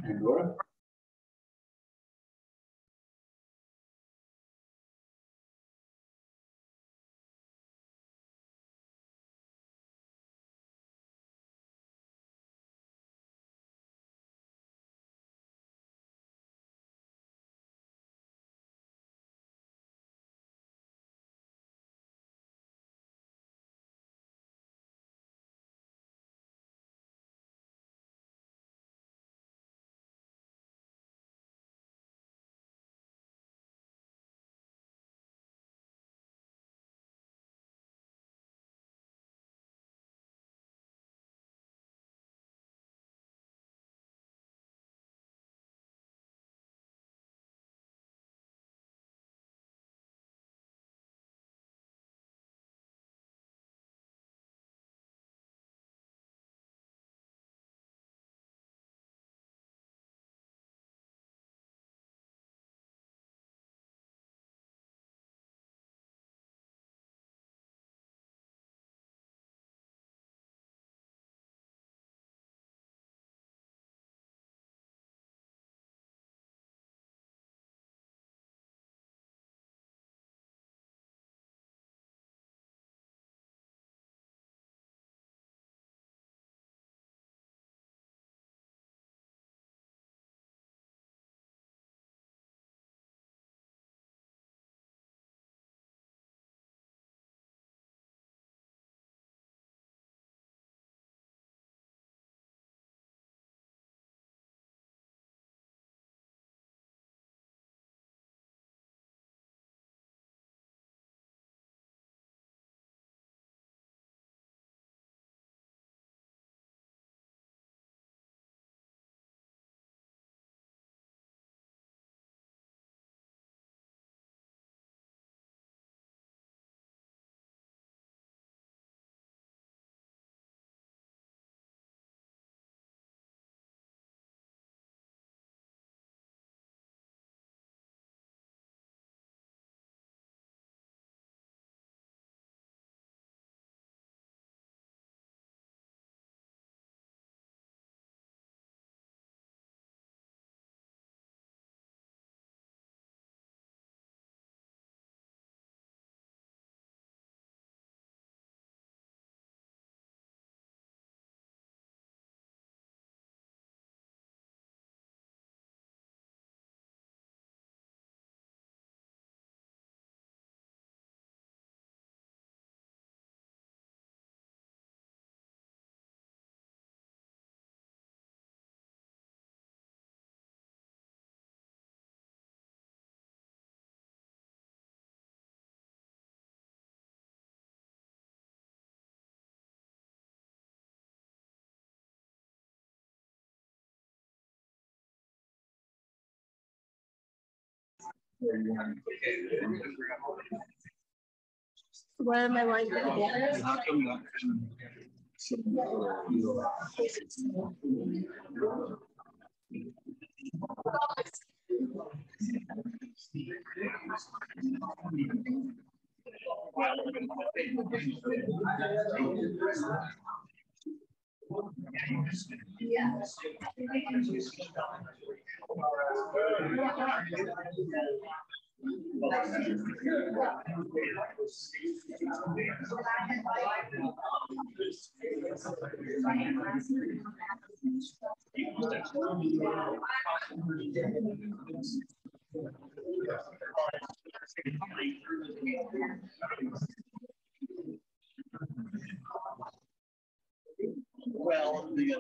Agora? What am I like together? Well, the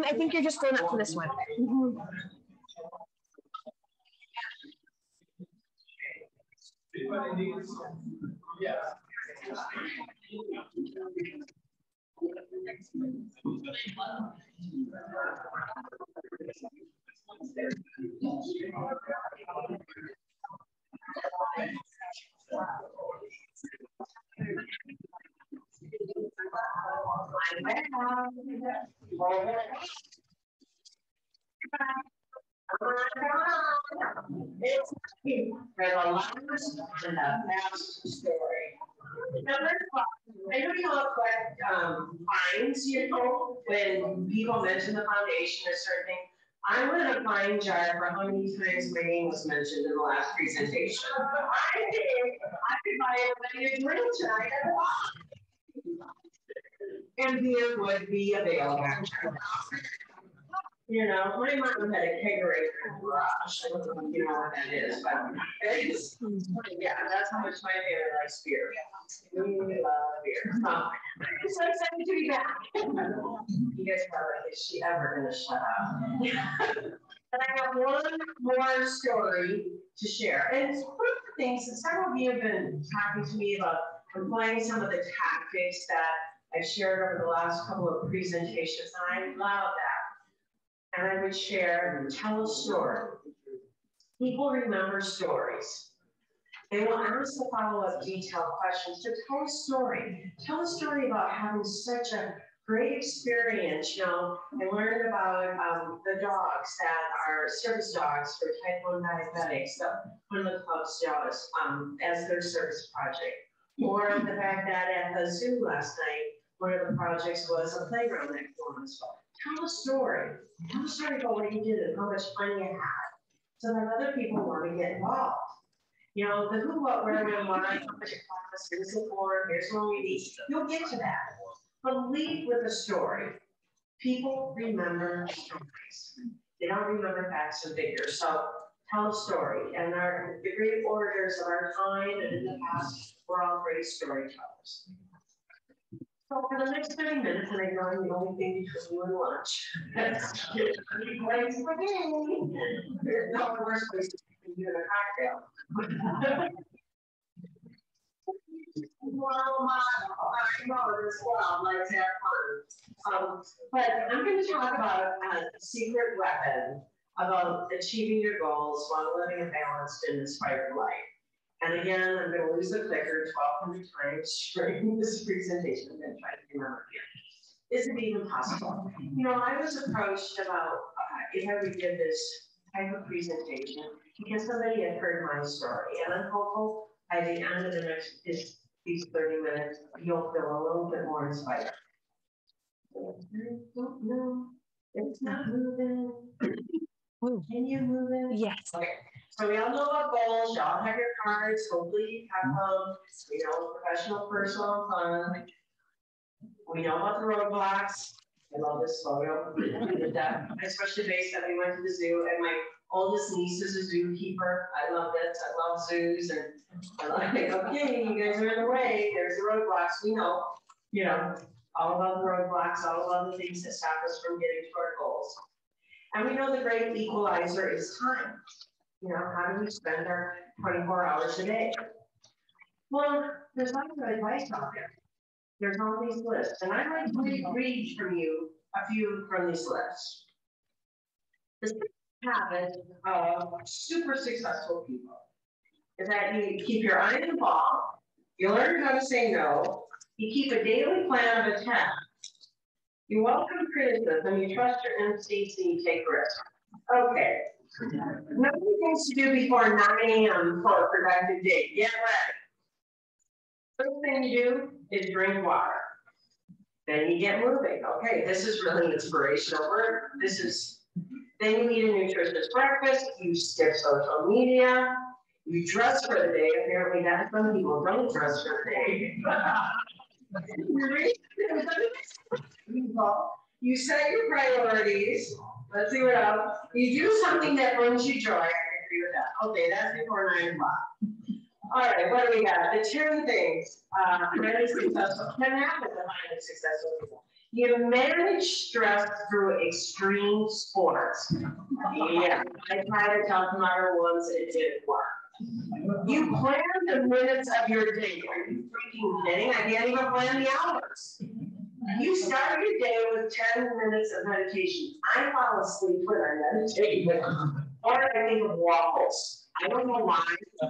I think you're just going up for this one. For the last and the past story. Number 5, I know you all collect fines, you know, when people mention the foundation or certain thing. I want a fine jar for how many times my name was mentioned in the last presentation. I think I could buy everybody a drink tonight at the bar. And beer would be available. You know, my mom had a kegerator in the garage. I don't know if you know what that is, but it's, yeah, that's how much my family likes beer. We love beer. I'm so excited to be back. You guys probably, is she ever gonna shut up? And I have one more story to share. And it's one of the things that several of you have been talking to me about employing some of the tactics that I've shared over the last couple of presentations, and I love that. And I would share and tell a story. People remember stories. They will ask the follow-up detailed questions. So tell a story. Tell a story about having such a great experience. You know, I learned about the dogs that are service dogs for type 1 diabetics that one of the clubs does as their service project. Or the fact that at the zoo last night, one of the projects was a playground next door. So tell a story. Tell a story about what you did and how much fun you had, so that other people want to get involved. You know, the who, what, where, when, why, how much it costs, here's the for, here's what we need. You'll get to that. But lead with a story. People remember stories. They don't remember facts and figures. So tell a story. And the great orators of our time and in the past were all great storytellers. So for the next 30 minutes, and I know I'm the only thing between you and lunch. Thanks for me. There's no worse place to do than a cocktail. Well, I know as well, let's have fun. But I'm going to talk about a secret weapon about achieving your goals while living a balanced and inspired life. And again, I'm going to lose the clicker 1,200 times during this presentation. I'm going to try to remember here. Is it even possible? You know, I was approached about if I redid this type of presentation because somebody had heard my story. And I'm hopeful by the end of the next these 30 minutes, you'll feel a little bit more inspired. I don't know. It's not moving. Can you move it? Yes. Okay. So we all know about goals. Y'all have your cards. Hopefully you have them. We know professional, personal, and fun. We know about the roadblocks. I love this photo. Especially based on we went to the zoo, and my oldest niece is a zookeeper. I love this. I love zoos, and I love like, okay, you guys are in the way. There's the roadblocks. We know, you know, all about the roadblocks, all about the things that stop us from getting to our goals. And we know the great equalizer is time. You know, how do we spend our 24 hours a day? Well, there's lots of advice out there. There's all these lists, and I'd like to read from you a few from these lists. The second habit of super successful people is that you keep your eye on the ball, you learn how to say no, you keep a daily plan of attack, you welcome criticism, you trust your instincts, and you take risks. Okay. Nothing things to do before 9 a.m. for a productive day. Get ready. First thing you do is drink water. Then you get moving. Okay, this is really inspirational work. Then you eat a nutritious breakfast, you skip social media, you dress for the day. Apparently that's some people don't dress for the day. You set your priorities. Let's see what else. You do something that brings you joy. I agree with that. Okay, that's before 9 o'clock. All right, what do we got? The 10 things highly successful can happen to highly successful people. You manage stress through extreme sports. Yeah, I tried to talk about it once and it didn't work. You plan the minutes of your day. Are you freaking kidding? I can't even plan the hours. You start your day with 10 minutes of meditation. I fall asleep when I meditate. Or I think of waffles. I don't know why,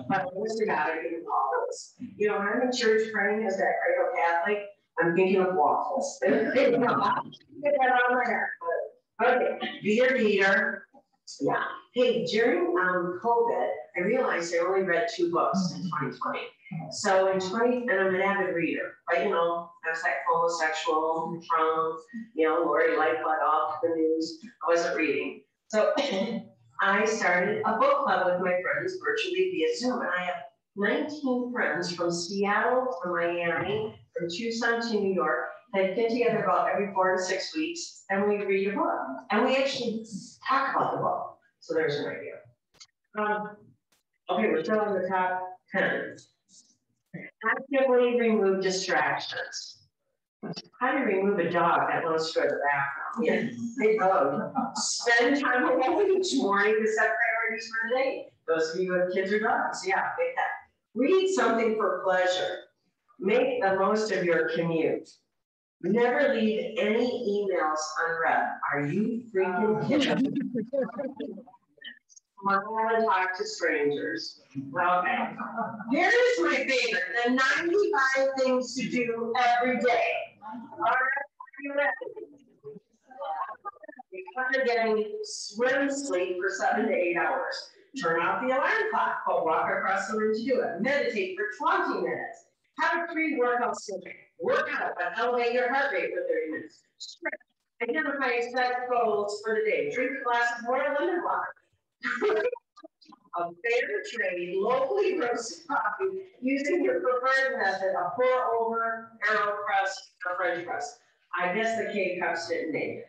but honestly, I think of waffles. You know, I'm in church praying as that cradle Catholic. I'm thinking of waffles. Get that on my heart. Okay, be a reader. Yeah. Hey, during COVID, I realized I only read 2 books in 2020. So in and I'm an avid reader, but you know, I was like homosexual, Trump, you know, Lori Lightfoot off the news. I wasn't reading. So I started a book club with my friends virtually via Zoom, and I have 19 friends from Seattle to Miami, from Tucson to New York, that get together about every 4 to 6 weeks, and we read a book. And we actually talk about the book. So there's an idea. Okay, we're still on the top 10. Actively remove distractions. How do you remove a dog that wants to go to the bathroom? Yeah, they go. Spend time alone each morning to set priorities for the day. Those of you who have kids or dogs, yeah, make that. Read something for pleasure. Make the most of your commute. Never leave any emails unread. Are you freaking kidding? I want to talk to strangers. Okay. Here's my favorite, the 95 things to do every day. All right, are you ready? After getting swim sleep for 7 to 8 hours. Turn off the alarm clock, but walk across the room to do it. Meditate for 20 minutes. Have a pre-workout session. Work out, but elevate your heart rate for 30 minutes. Stretch. Identify set goals for the day. Drink a glass of water, lemon water. A fair trade, locally roasted coffee using your preferred method of pour over, AeroPress, or French press. I guess the K-Cups didn't name it.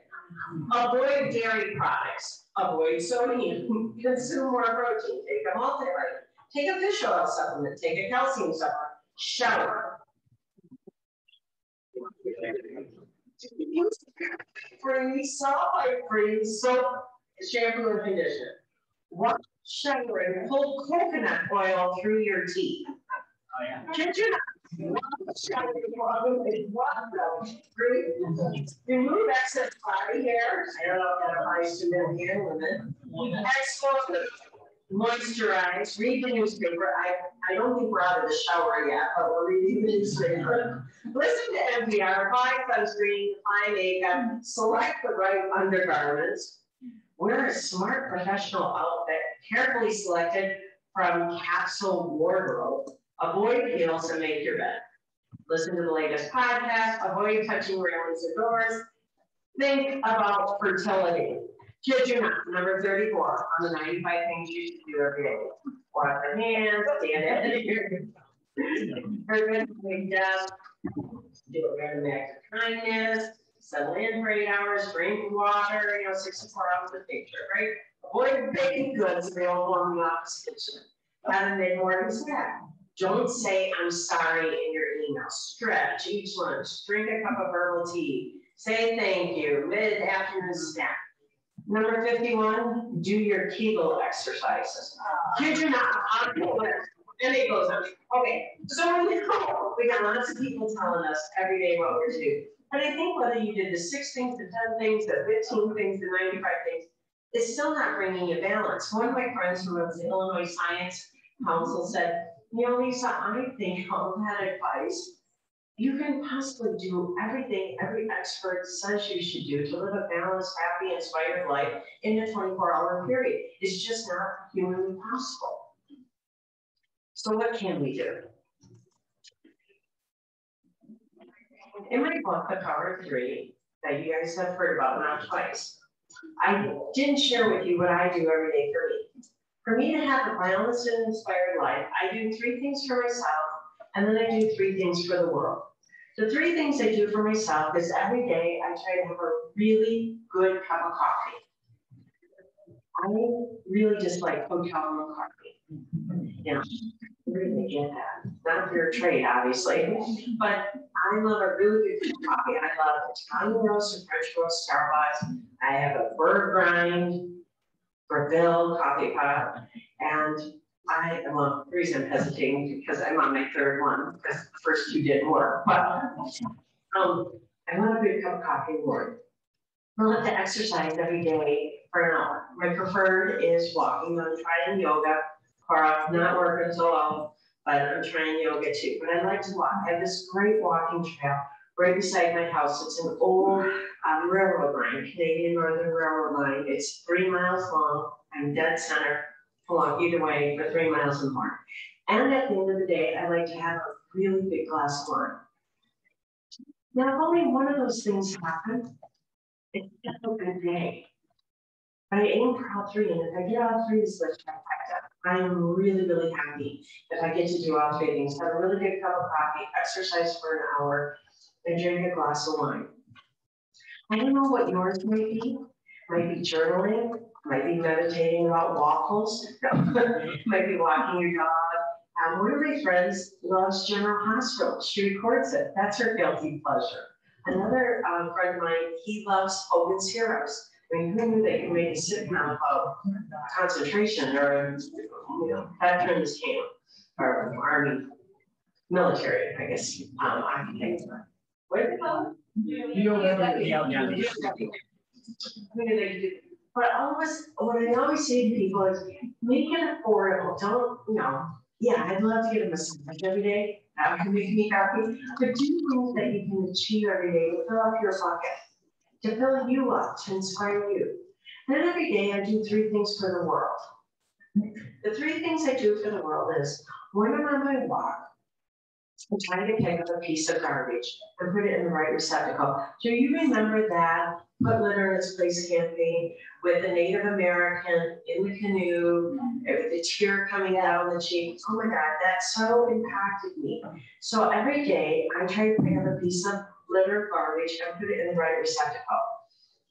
Avoid dairy products. Avoid sodium. Consume more protein. Take a multivitamin. Take a fish oil supplement. Take a calcium supplement. Shower. Use free, sulfite-free soap, shampoo, and conditioner. Wash, shower, and pull coconut oil through your teeth. Oh, yeah. Kid you not. Remove excess body hair. I don't know if that applies to men and women. Exfoliate, moisturize, read the newspaper. I don't think we're out of the shower yet, but we're reading the newspaper. Listen to NPR, apply sunscreen, apply makeup, select the right undergarments. Wear a smart professional outfit, carefully selected from capsule wardrobe. Avoid heels and make your bed. Listen to the latest podcast. Avoid touching railings or doors. Think about fertility. Kid you not, number 34 on the 95 things you should do every day. Wash your hands, stand at your desk, do a random act of kindness, settle in for 8 hours, drink water, 64 hours of nature, right? Avoid baking goods available in the office kitchen. Have a mid-morning snack. Don't say I'm sorry in your email. Stretch each lunch. Drink a cup of herbal tea. Say thank you. Mid-afternoon snack. Number 51, do your Kegel exercises. Kid you not, on the list. And it goes on. Okay, so when we go, we got lots of people telling us every day what we're to do. But I think whether you did the 6 things, the 10 things, the 15 things, the 95 things, it's still not bringing you balance. One of my friends who runs the Illinois Science Council said, you know, Lisa, I think all that advice, you can possibly do everything every expert says you should do to live a balanced, happy, inspired life in a 24-hour period. It's just not humanly possible. So what can we do? In my book, The Power of 3, that you guys have heard about now twice, I didn't share with you what I do every day for me. For me to have a balanced and inspired life, I do 3 things for myself, and then I do 3 things for the world. The 3 things I do for myself is every day I try to have a really good cup of coffee. I really dislike hotel room coffee. You know, really get that. Not a fair trade, obviously, but I love a really good cup of coffee. I love Italian roast and French roast Starbucks. I have a bird grind Brazil coffee pot, and well, the reason I'm hesitating because I'm on my 3rd one because the first 2 didn't work, but I want a good cup of coffee in the morning. I love to exercise every day for an hour. My preferred is walking. I'm trying yoga, or I'm not working so well, but I'm trying yoga too. But I like to walk. I have this great walking trail right beside my house. It's an old railroad line, Canadian Northern Railroad line. It's 3 miles long and dead center along either way for 3 miles and more. And at the end of the day, I like to have a really big glass of wine. Now, if only one of those things happen, it's just a good day. But I aim for all 3, and if I get all 3 of these lists I packed up, I am really, really happy if I get to do all 3 things. Have a really good cup of coffee, exercise for an hour, and drink a glass of wine. I don't know what yours might be. Might be journaling, might be meditating about waffles, might be walking your dog. One of my friends loves General Hospital. She records it. That's her guilty pleasure. Another friend of mine, he loves Hogan's Heroes. I mean, who knew they could make a sitcom about concentration or, you know, veterans camp or army, military, I guess. I think. What is it called? But what I always say to people is make it affordable. Don't, you know, yeah, I'd love to get a massage every day. That can make me happy. But do things that you can achieve every day to fill up your bucket, to fill you up, to inspire you. And then every day I do 3 things for the world. The 3 things I do for the world is when I'm on my walk, I'm trying to pick up a piece of garbage and put it in the right receptacle. Do you remember that Put Litter in Its Place campaign with the Native American in the canoe, with the tear coming down the cheek? Oh my God, that so impacted me. So every day I try to pick up a piece of litter garbage and put it in the right receptacle.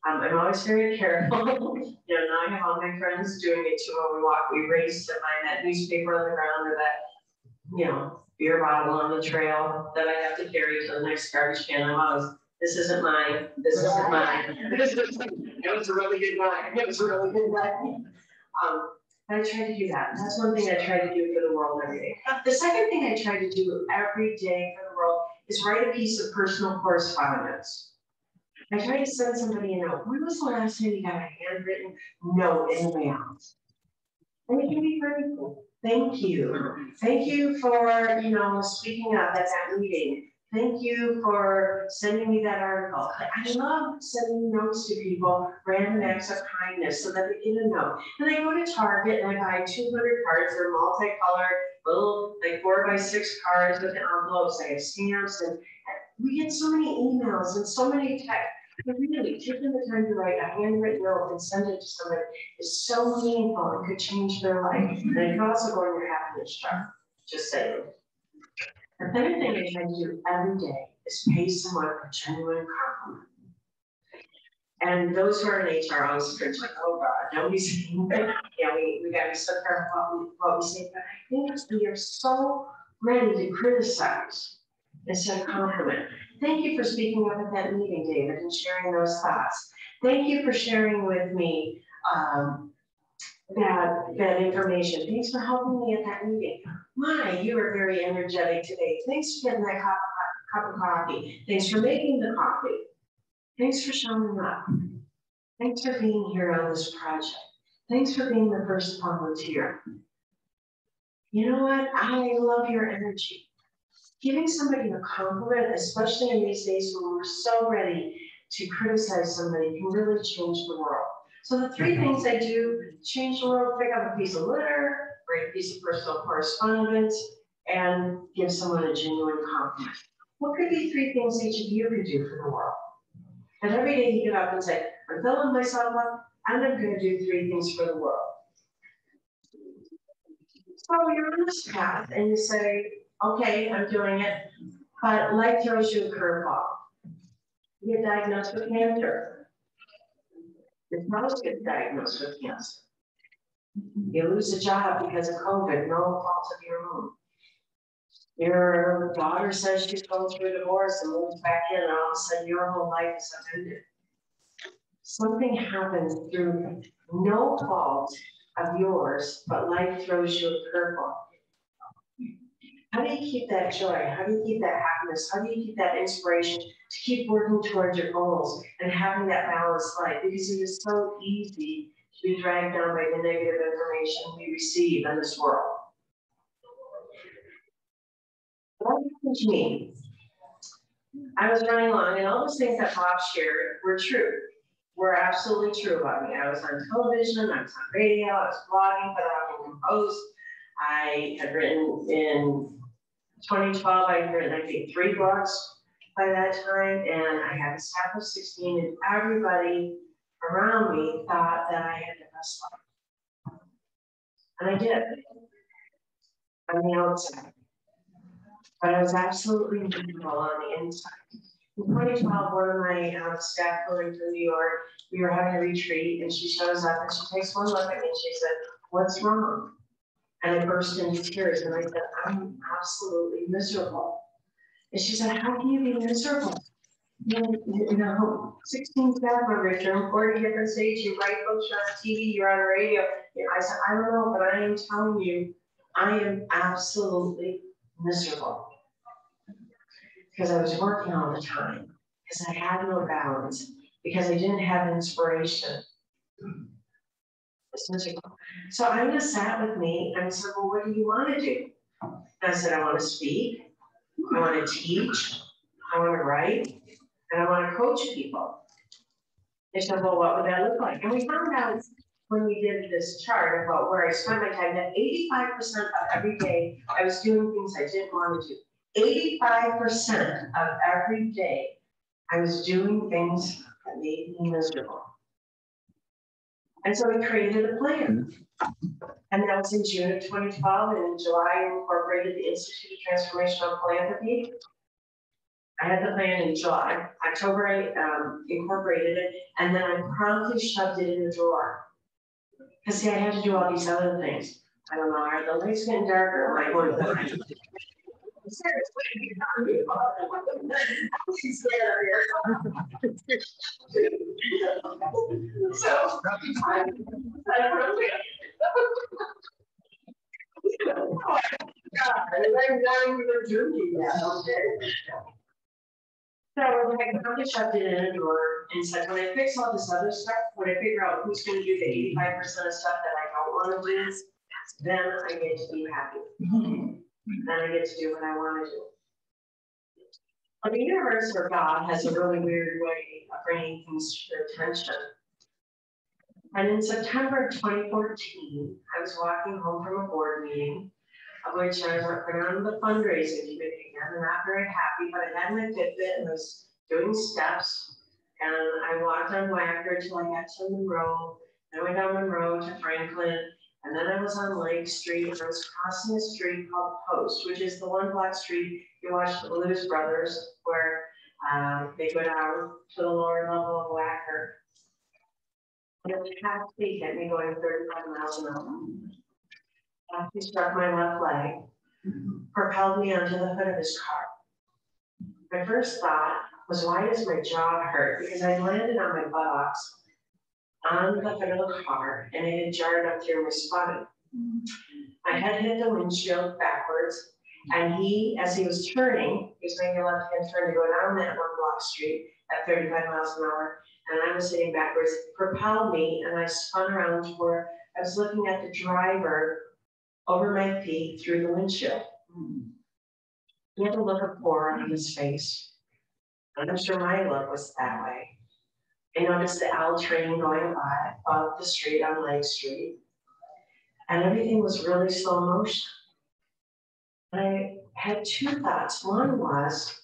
I'm always very careful. You know, now I have all my friends doing it too when we walk. We race to find that newspaper on the ground or that, you know, beer bottle on the trail that I have to carry to the next garbage can. I'm always, this isn't mine, this isn't mine. It was a really good wine. It was a really good wine. I try to do that. That's one thing I try to do for the world every day. The second thing I try to do every day for the world is write a piece of personal correspondence. I try to send somebody a note. When was the last time you got a handwritten note in the mail? And it can be very cool. Thank you. Thank you for, you know, speaking up at that meeting. Thank you for sending me that article. I love sending notes to people, random acts of kindness, so that they get a note. And I go to Target and I buy 200 cards. They're multicolored, little like 4x6 cards with envelopes. I have stamps, and we get so many emails and so many texts. But really, taking the time to write a handwritten note and send it to somebody is so meaningful and could change their life. And it can also go in your happiness chart. Just saying. The third thing I try to do every day is pay someone a genuine compliment. And those who are in HR always cringe like, oh God, don't be saying that. Yeah, we got to be so careful what we say. But I think we are so ready to criticize instead of compliment. Thank you for speaking up at that meeting, David, and sharing those thoughts. Thank you for sharing with me that information. Thanks for helping me at that meeting. My, you are very energetic today. Thanks for getting that cup of coffee. Thanks for making the coffee. Thanks for showing up. Thanks for being here on this project. Thanks for being the first volunteer. You know what? I love your energy. Giving somebody a compliment, especially in these days when we're so ready to criticize somebody, can really change the world. So the three things I do: change the world, pick up a piece of litter, write a piece of personal correspondence, and give someone a genuine compliment. What could be three things each of you could do for the world? And every day you get up and say, I'm filling myself up, and I'm going to do three things for the world. So you're on this path and you say, okay, I'm doing it, but life throws you a curveball. You get diagnosed with cancer. Your spouse gets diagnosed with cancer. You lose a job because of COVID, no fault of your own. Your daughter says she's going through a divorce and moves back in, and all of a sudden your whole life is upended. Something happens through no fault of yours, but life throws you a curveball. How do you keep that joy? How do you keep that happiness? How do you keep that inspiration to keep working towards your goals and having that balanced life? Because it is so easy to be dragged down by the negative information we receive in this world. What happened to me? I was running along, and all those things that Bob shared were true. Were absolutely true about me. I was on television, I was on radio, I was blogging for the Huffington Post. I had written in 2012, I had written, I think, 3 books by that time, and I had a staff of 16, and everybody around me thought that I had the best life. And I did, on the outside. But I was absolutely miserable on the inside. In 2012, one of my staff going to New York, we were having a retreat, and she shows up and she takes one look at me and she said, "What's wrong?" And I burst into tears and I said, "I'm absolutely miserable." And she said, "How can you be miserable? You know, 16 staff members, you're in 40 different states, you write books, you're on TV, you're on the radio." You know, I said, "I don't know, but I am telling you, I am absolutely miserable." Because I was working all the time, because I had no balance, because I didn't have inspiration. It's miserable. So Ina sat with me and said, "Well, what do you want to do?" And I said, "I want to speak, I want to teach, I want to write, and I want to coach people." They said, "Well, what would that look like?" And we found out when we did this chart about where I spent my time that 85% of every day I was doing things I didn't want to do. 85% of every day I was doing things that made me miserable. And so we created a plan. And that was in June of 2012, and in July I incorporated the Institute of Transformational Philanthropy. I had the plan in July. October I incorporated it, and then I promptly shoved it in the drawer. Because see, I had to do all these other things. I don't know, are the lights getting darker? Am I going blind? Seriously, so I wrote it. Oh God, I'm not even drinking now. So I probably shoved it in a drawer and said, when I fix all this other stuff, when I figure out who's going to do the 85% of stuff that I don't want to do, then I get to be happy. Then I get to do what I want to do. But the universe or God has a really weird way of bringing things to your attention. And in September 2014, I was walking home from a board meeting, of which I was working on the fundraising committee again. I'm not very happy, but I had my Fitbit and was doing steps. And I walked on Wagner till I got to Monroe. Then I went down Monroe to Franklin. And then I was on Lake Street, and I was crossing a street called Post, which is the 1-block street you watch the Blues Brothers, where they go down to the lower level of Wagner. And a taxi hit me going 35 miles an hour. Taxi struck my left leg, propelled me onto the hood of his car. My first thought was, why does my jaw hurt? Because I landed on my buttocks on the hood of the car, and it had jarred up through my spine. My head hit the windshield backwards. backwards. And he, as he was turning, he was making a left-hand turn to go down that 1 block street at 35 miles an hour. And I was sitting backwards, propelled me, and I spun around to where I was looking at the driver over my feet through the windshield. He had a look of horror on his face. And I'm sure my look was that way. I noticed the L train going by above the street on Lake Street. And everything was really slow motion. I had two thoughts. One was,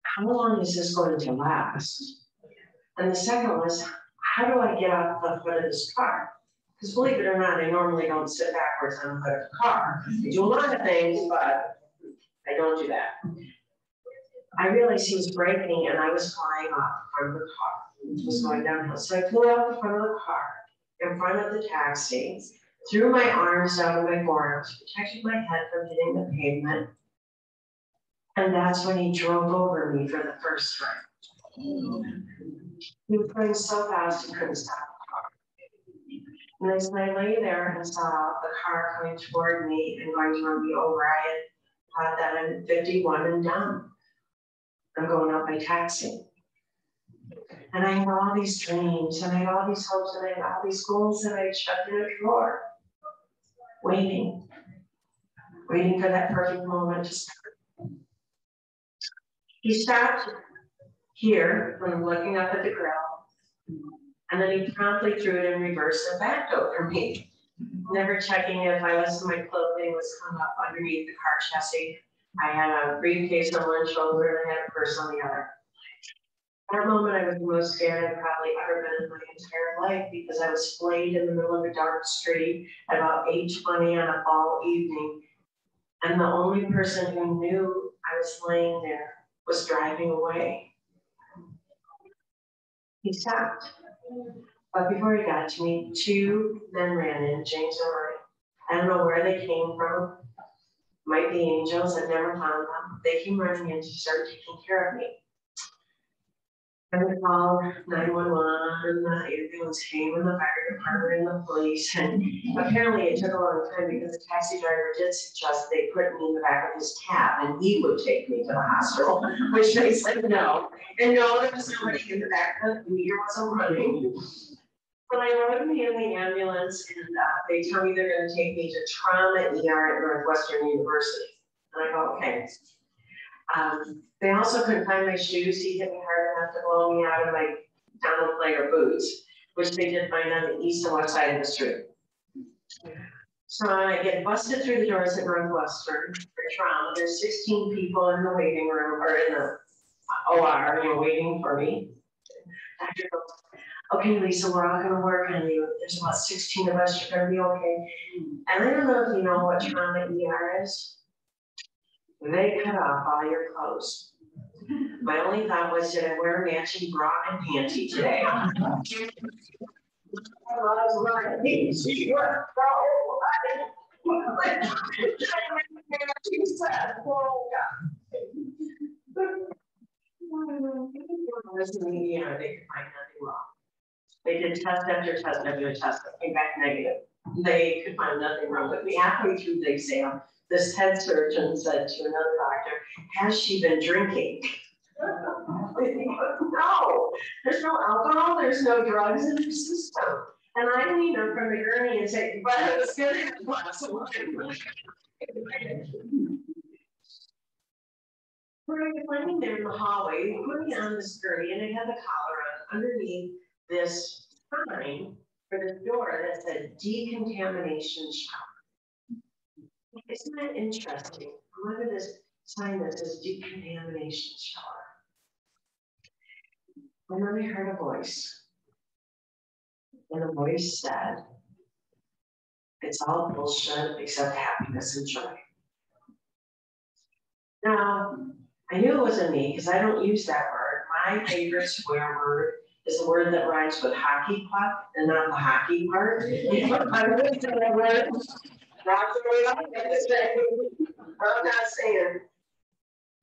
how long is this going to last? And the second was, how do I get off the hood of this car? Because believe it or not, I normally don't sit backwards on the hood of the car. I do a lot of things, but I don't do that. I realized he was braking and I was flying off the front of the car. It was going downhill. So I flew out the front of the car, in front of the taxi, threw my arms down to my forearms, protected my head from hitting the pavement. And that's when he drove over me for the first time. He was going so fast he couldn't stop the car. And as I lay there and saw the car coming toward me and going to run me over, I had thought that I'm 51 and done. I'm going out by taxi. And I had all these dreams, and I had all these hopes, and I had all these goals that I had shoved in a drawer, waiting for that perfect moment to start. He stopped here when I'm looking up at the grill, and then he promptly threw it in reverse and backed over me, never checking if my clothing was hung up underneath the car chassis. I had a briefcase on one shoulder and I had a purse on the other. That moment I was the most scared I've probably ever been in my entire life because I was flayed in the middle of a dark street at about 8:20 on a fall evening. And the only person who knew I was laying there was driving away. He stopped. But before he got to me, two men ran in, James and Murray. I don't know where they came from. Might be angels, I've never found them. They came running in to start taking care of me. And we called 911, and the ambulance came, and the fire department, and the police. And apparently it took a long time because the taxi driver did suggest they put me in the back of his cab and he would take me to the hospital, which they said no. And no, there was nobody in the back, the meter wasn't running. But I rode me in the ambulance, and they tell me they're going to take me to trauma ER at Northwestern University. And I go, okay. They also couldn't find my shoes. He hit me hard enough to blow me out of my Donald Player boots, which they did find on the east and west side of the street. So I get busted through the doors at Northwestern for trauma. There's 16 people in the waiting room, or in the OR, waiting for me. Doctor goes, okay, Lisa, we're all gonna work on you. There's about 16 of us, you're gonna be okay. And I don't know if you know what trauma ER is. They cut off all your clothes. My only thought was, did I wear a matching bra and panty today? They could find nothing wrong. They did test after test after test, came back negative. They could find nothing wrong with me. Halfway through the exam, this head surgeon said to another doctor, has she been drinking? No, there's no alcohol, there's no drugs in her system. And I leaned up from the gurney and said, but I was going to have a glass of wine. We're laying there in the hallway, they put me on this gurney, and it had the collar on underneath this sign for the door that said decontamination shower. Isn't that interesting? Look at this sign that says decontamination shower. And then I heard a voice. And the voice said, it's all bullshit except happiness and joy. Now, I knew it wasn't me because I don't use that word. My favorite swear word is the word that rhymes with hockey puck and not the hockey part. I would say that word. That's the way I'm going to say. I'm not saying.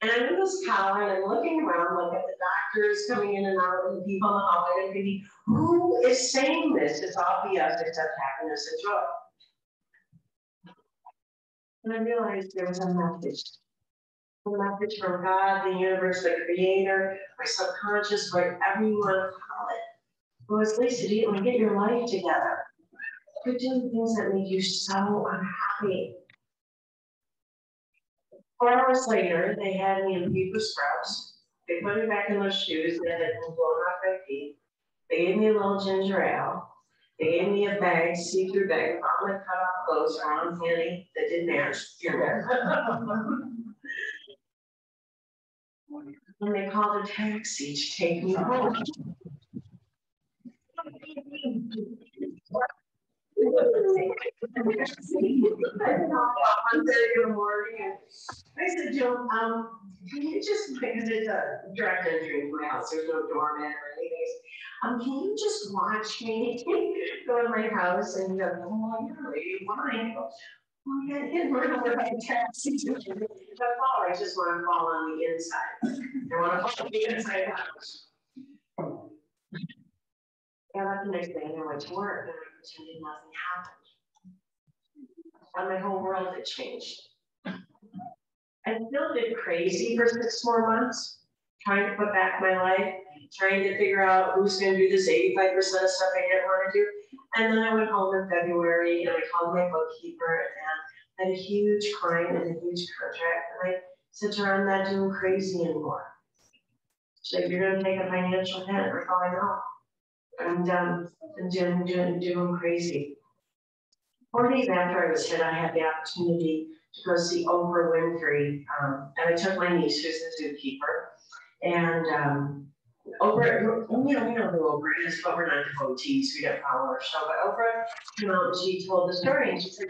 And I'm in this collar and I'm looking around, like at the doctors coming in and out and the people in the hallway and thinking, who is saying this? It's obvious except happiness and joy. And I realized there was a message from God, the universe, the creator, my subconscious, whatever you want to call it. It was, Lisa, do you get your life together? Quit doing things that make you so unhappy. 4 hours later, they had me in paper scrubs. They put me back in those shoes that had been blown off my feet. They gave me a little ginger ale. They gave me a bag, see-through bag, with all my cut-off clothes, wrong panty that didn't match. And they called a taxi to take me home. I said, Joe, can you just, because it's a direct entry into my house, there's no doorman or anything. Can you just watch me go to my house and go, oh, you're really fine. Well, I didn't run over by a taxi. If I fall, I just want to fall on the inside. I want to fall on the inside of the house. I left the next day and I went to work and I pretended nothing happened. And my whole world had changed. I still did crazy for 6 more months, trying to put back my life, trying to figure out who's going to do this 85% of stuff I didn't want to do. And then I went home in February and I called my bookkeeper and had a huge client and a huge contract. And I said to her, I'm not doing crazy anymore. She's like, you're going to take a financial hit. I thought, I know. I'm done. I'm doing crazy. 4 days after I was hit, I had the opportunity to go see Oprah Winfrey. And I took my niece, who's the zookeeper. And Oprah, we know who Oprah is, but we're not devotees. We don't follow her show. But Oprah came out and she told the story. And she said,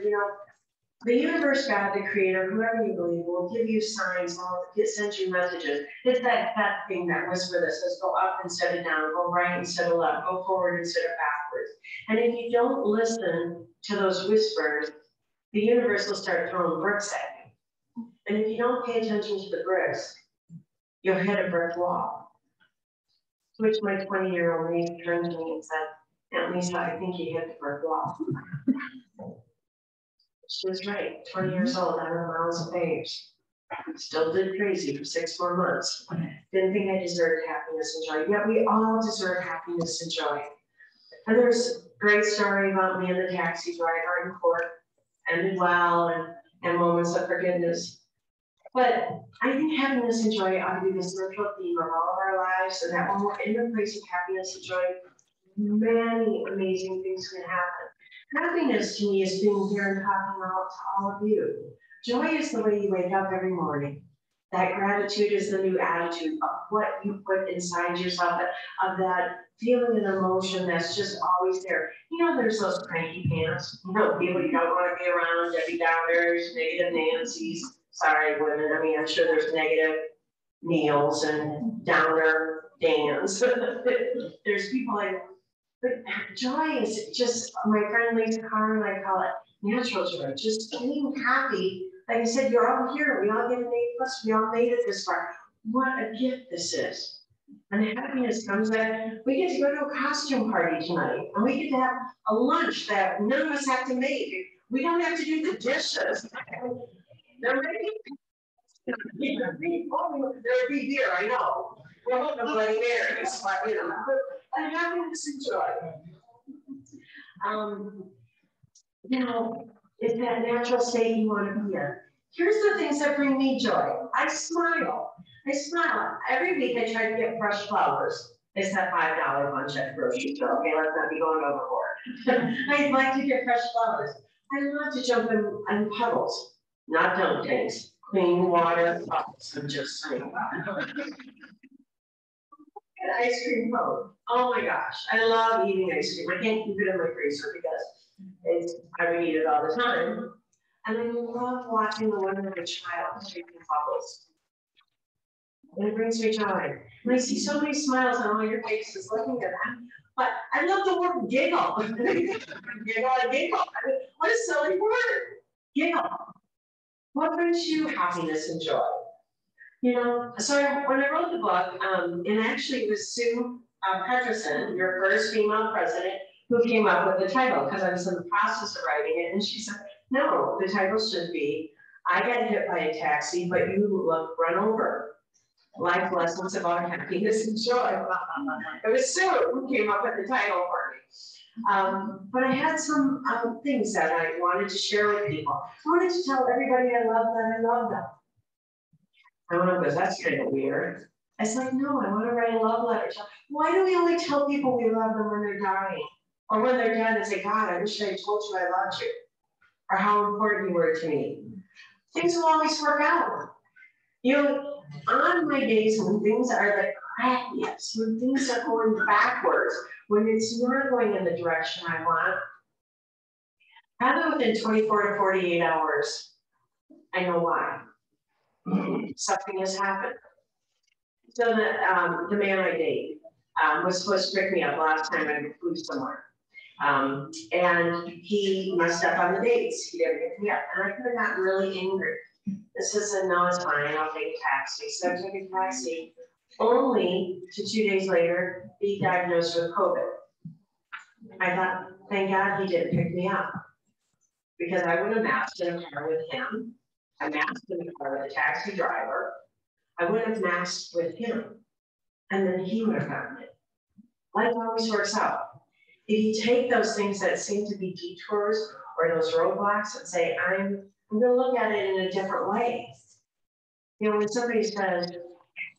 the universe, God, the creator, whoever you believe, will give you signs, will send you messages. It's that thing, that whisper that says, go up instead of down, go right instead of left, go forward instead of backwards. And if you don't listen to those whispers, the universe will start throwing bricks at you. And if you don't pay attention to the bricks, you'll hit a brick wall. To which my 20-year-old niece turned to me and said, Aunt Lisa, I think you hit the brick wall. She was right, 20 years old, out of miles of age. Still did crazy for 6 more months. Didn't think I deserved happiness and joy. Yet we all deserve happiness and joy. And there's a great story about me and the taxi driver in court, ended well, and moments of forgiveness. But I think happiness and joy ought to be the central theme of all of our lives, so that when we're in the place of happiness and joy, many amazing things can happen. Happiness to me is being here and talking out to all of you. Joy is the way you wake up every morning. That gratitude is the new attitude of what you put inside yourself, of that feeling and emotion that's just always there. There's those cranky pants. People you don't want to be around, Debbie Downers, negative Nancy's. Sorry, women. I mean, I'm sure there's negative Neils and downer Dans. There's people like, but joy is just, my friend Lisa Carmen, I call it natural joy, just being happy. Like I said, you're all here. We all get an A+. We all made it this far. What a gift this is. And happiness comes that we get to go to a costume party tonight. And we get to have a lunch that none of us have to make. We don't have to do the dishes. There will be beer, I know. We're hoping for Bloody Marys, and happiness and joy. It's that natural state you want to be in. Here's the things that bring me joy. I smile. Every week I try to get fresh flowers. It's that $5 bunch at the grocery store. Okay, let's not be going overboard. I'd like to get fresh flowers. I love to jump in puddles, not dunk tanks. Clean water puddles. I'm just saying. Ice cream cone. Oh my gosh, I love eating ice cream. I can't keep it in my freezer because I would eat it all the time. And I love watching the wonder of a child taking bubbles. And it brings me joy. And I see so many smiles on all your faces looking at them. But I love the word giggle. Giggle. I mean, what a silly word. Giggle. What brings you happiness and joy? So when I wrote the book, and actually it was Sue Peterson, your first female president, who came up with the title, because I was in the process of writing it, and she said, no, the title should be I got hit by a taxi, but you look run over. Life lessons about happiness and joy. It was Sue who came up with the title for me. But I had some things that I wanted to share with people. I wanted to tell everybody I love them, I love them. And one of them goes, that's kind of weird. I said, no, I want to write a love letter. Why do we only tell people we love them when they're dying? Or when they're dead and say, God, I wish I told you I loved you. Or how important you were to me. Things will always work out. You know, on my days when things are the crappiest, when things are going backwards, when it's not going in the direction I want, probably within 24 to 48 hours, I know why. Something has happened. So the man I date was supposed to pick me up last time I flew somewhere. And he messed up on the dates. He didn't pick me up. And I could have gotten really angry. This is a no, it's fine, I'll take a taxi. So I took a taxi, only to 2 days later, be diagnosed with COVID. I thought, thank God he didn't pick me up. Because I would have masked in a car with him. I masked in a car with a taxi driver. I would have masked with him. And then he would have gotten it. Life always works out. If you take those things that seem to be detours or those roadblocks and say, I'm going to look at it in a different way. You know, when somebody says,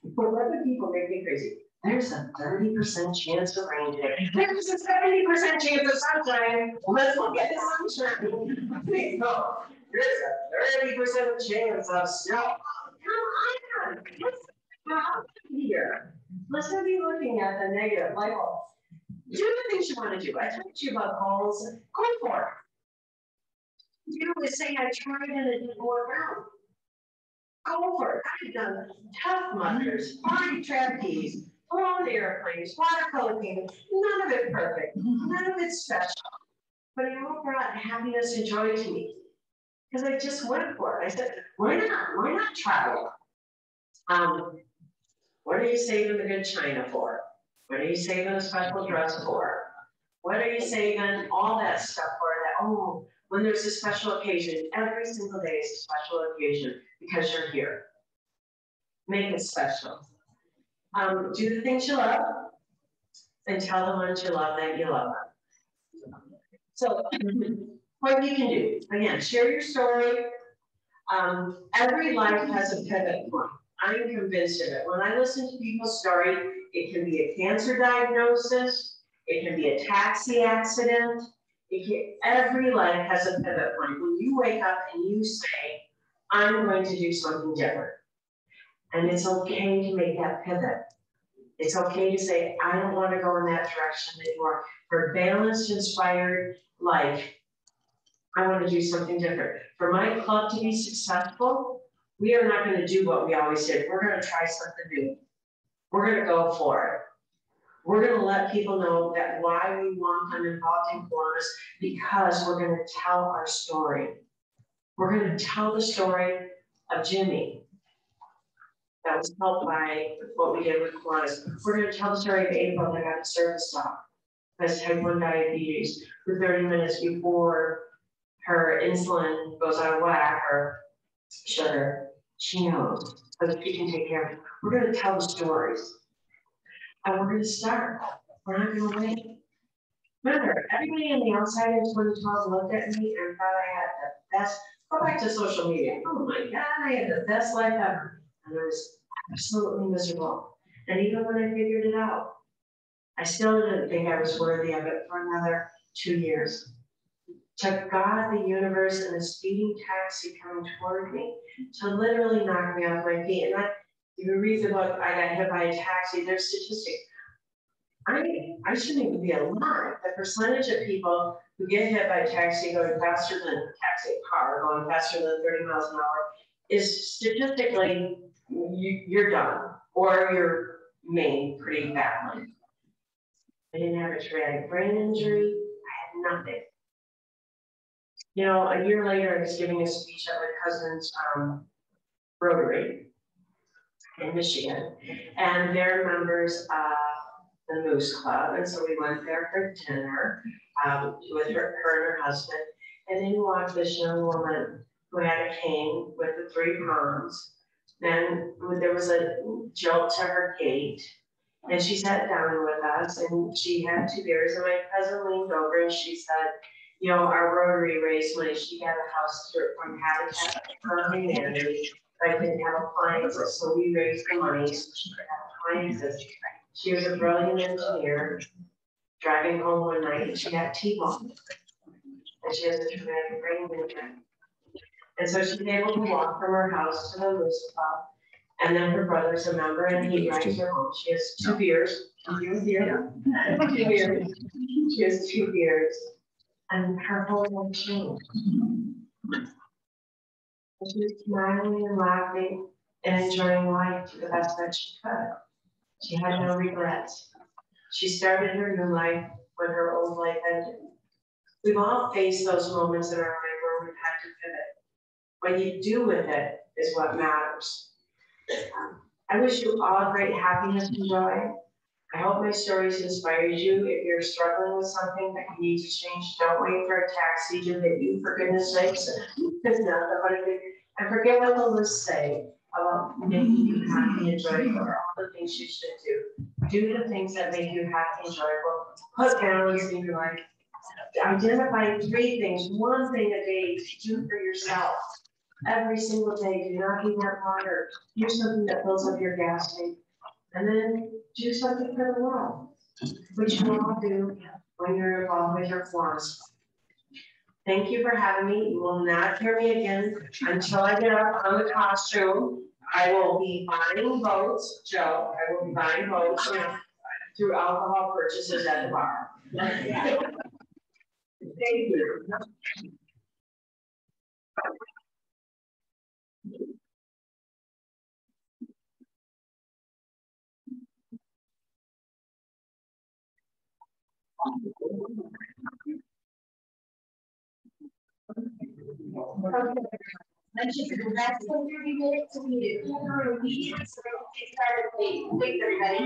well, other people make me crazy. There's a 30% chance of rain today. There's a 70% chance of sunshine. Let's look at the sunshine. No, there's a 30% chance of snow. Come on. Let's out here. Let's not be looking at the negative. Like, oh, do the things you want to do. I talked to you about goals. Go for it. You would say, I tried and it didn't work out. Go for it. I've done tough mothers, 40 trapeze, flown airplanes, watercolor painting. None of it perfect. None of it special. But it all brought happiness and joy to me. Because I just went for it. I said, why not? Why not try it? What are you saving the good china for? What are you saving a special dress for? What are you saving all that stuff for? That, oh, when there's a special occasion, every single day is a special occasion because you're here. Make it special. Do the things you love and tell the ones you love that you love them. So what you can do, again, share your story. Every life has a pivot point. I'm convinced of it. When I listen to people's story, it can be a cancer diagnosis, it can be a taxi accident. Every life has a pivot point. When you wake up and you say, I'm going to do something different. And it's okay to make that pivot. It's okay to say, I don't want to go in that direction anymore. For a balanced, inspired life, I want to do something different. For my club to be successful, we are not going to do what we always did. We're going to try something new. We're going to go for it. We're going to let people know that why we want them involved in Kiwanis, because we're going to tell our story. We're going to tell the story of Jimmy that was helped by what we did with Kiwanis. We're going to tell the story of April that got a service dog, has type 1 diabetes, for 30 minutes before her insulin goes out of whack or sugar. She knows, but she can take care of it. We're going to tell the stories. And we're going to start. We're not going to wait. Remember, everybody on the outside in 2012 looked at me and thought I had the best. Go back to social media. Oh my God, I had the best life ever. And I was absolutely miserable. And even when I figured it out, I still didn't think I was worthy of it for another 2 years. To God, the universe, and a speeding taxi coming toward me to literally knock me off my feet. And you read the book, I got hit by a taxi, there's statistics. I shouldn't even be alive. The percentage of people who get hit by a taxi going faster than a taxi car, going faster than 30 miles an hour, is statistically, you're done, or you're maimed pretty badly. I didn't have a traumatic brain injury. I had nothing. You know, a year later, I was giving a speech at my cousin's Rotary in Michigan, and they're members of the Moose Club, and so we went there for dinner with her and her husband, and in walked this young woman who had a cane with the 3 pounds. Then there was a jolt to her gait, and she sat down with us, and she had 2 beers, and my cousin leaned over and she said, you know, our Rotary raised money. She got a house from Habitat for Humanity, but didn't have appliances, so we raised the money so she could have appliances. She was a brilliant engineer, driving home one night, and she got T-boned, and she has a traumatic brain injury. And so she's able to walk from her house to the Moose Club. And then her brother's a member and he drives her home. She has 2 beers. 2 beers. 2 beers. She has 2 beers. And her whole life changed. She was smiling and laughing and enjoying life to the best that she could. She had no regrets. She started her new life when her old life ended. We've all faced those moments in our life where we've had to pivot. What you do with it is what matters. I wish you all great happiness and joy. I hope my stories inspired you. If you're struggling with something that you need to change, don't wait for a taxi to hit you, for goodness sakes. And forget what the lists say about making you happy and joyful, or all the things you should do. Do the things that make you happy and joyful. Put balance in your life. Identify 3 things, 1 thing a day to do for yourself. Every single day, do not be that water. Do something that fills up your gas tank. And then do something for the world, which you all do when you're involved with your forms. Thank you for having me. You will not hear me again until I get up on the costume. I will be buying votes, Joe. I will be buying votes through alcohol purchases at the bar. Thank you. Okay. Let's just go back to 30 minutes to meet it. We're meeting, so we started late. Wait, everybody.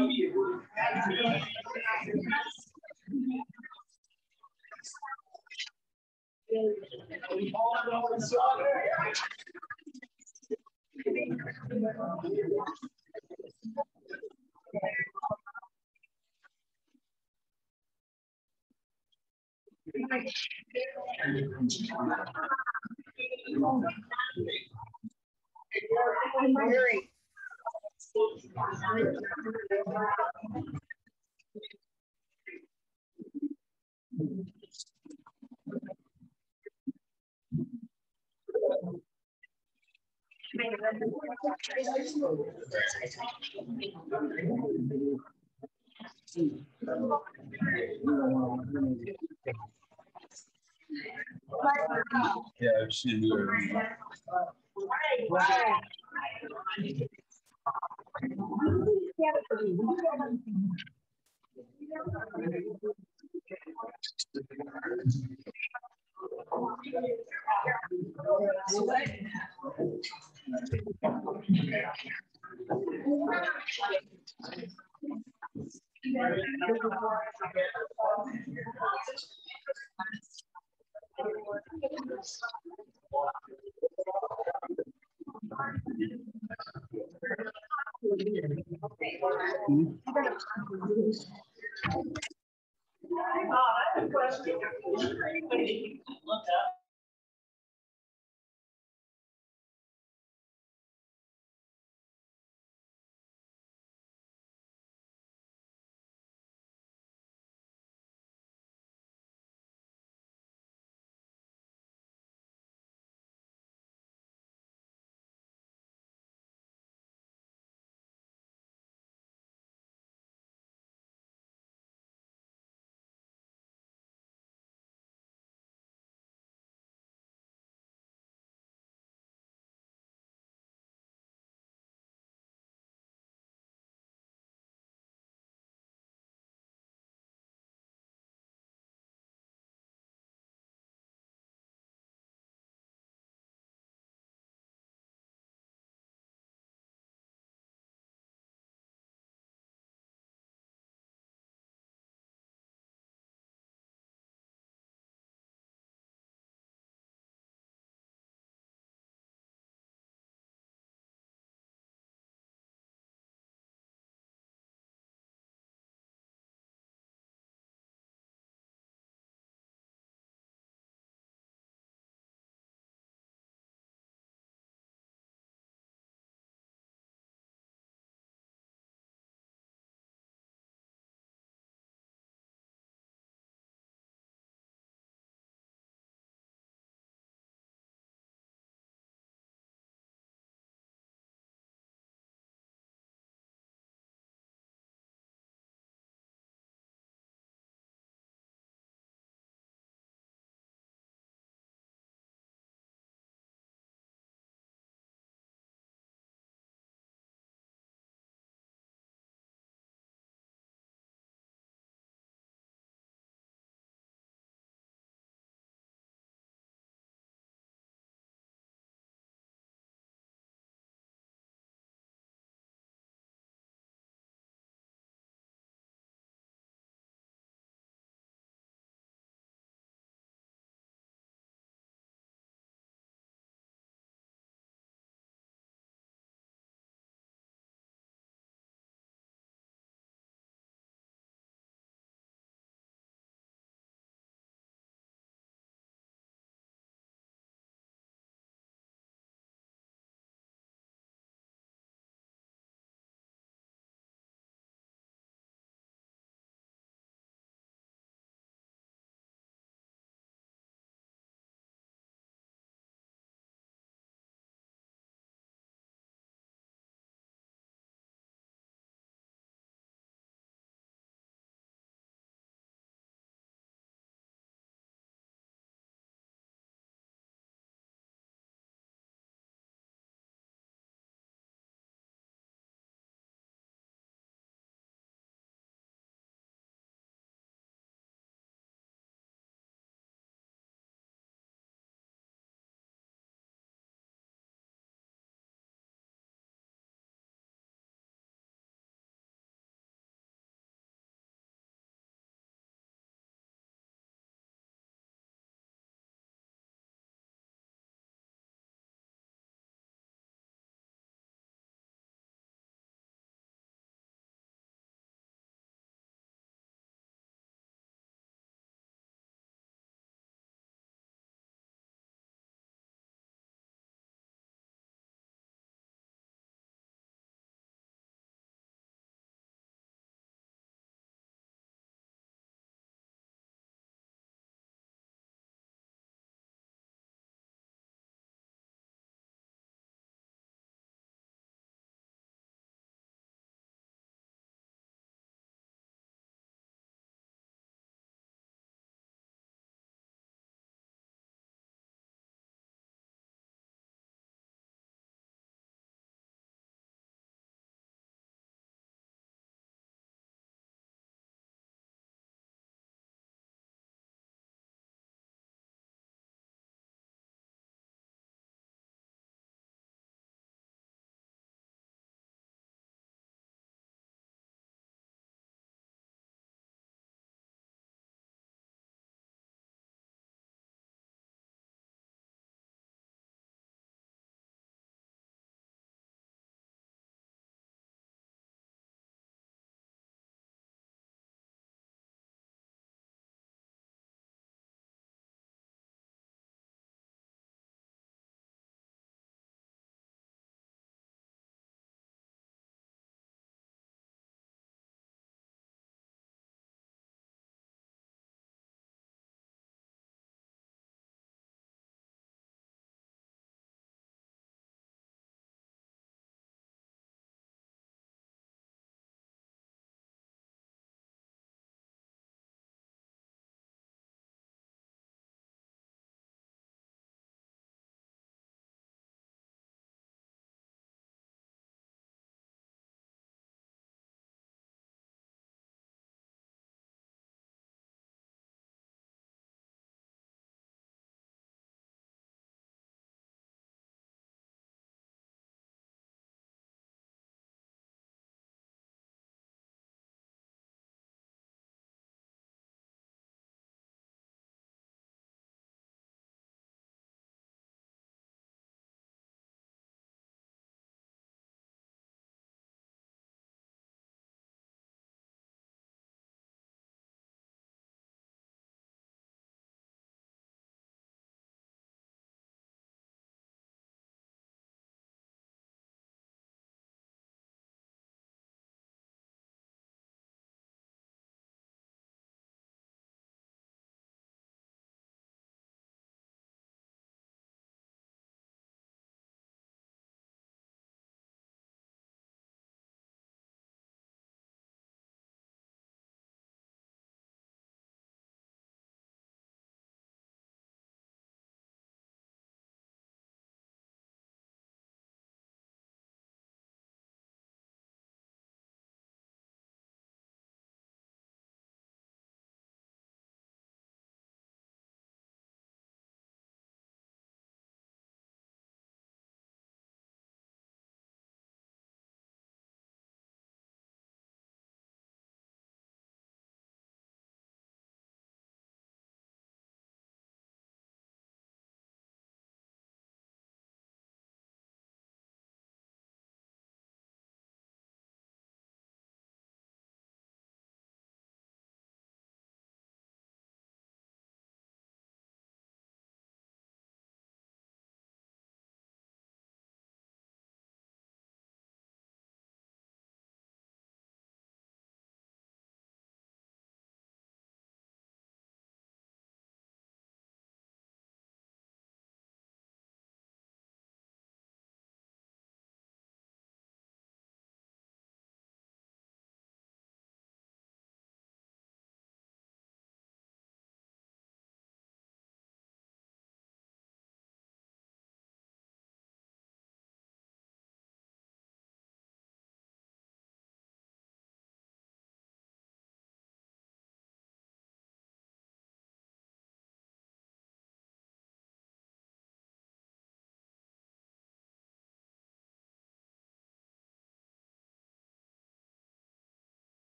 Yeah, I've seen you. I have a question.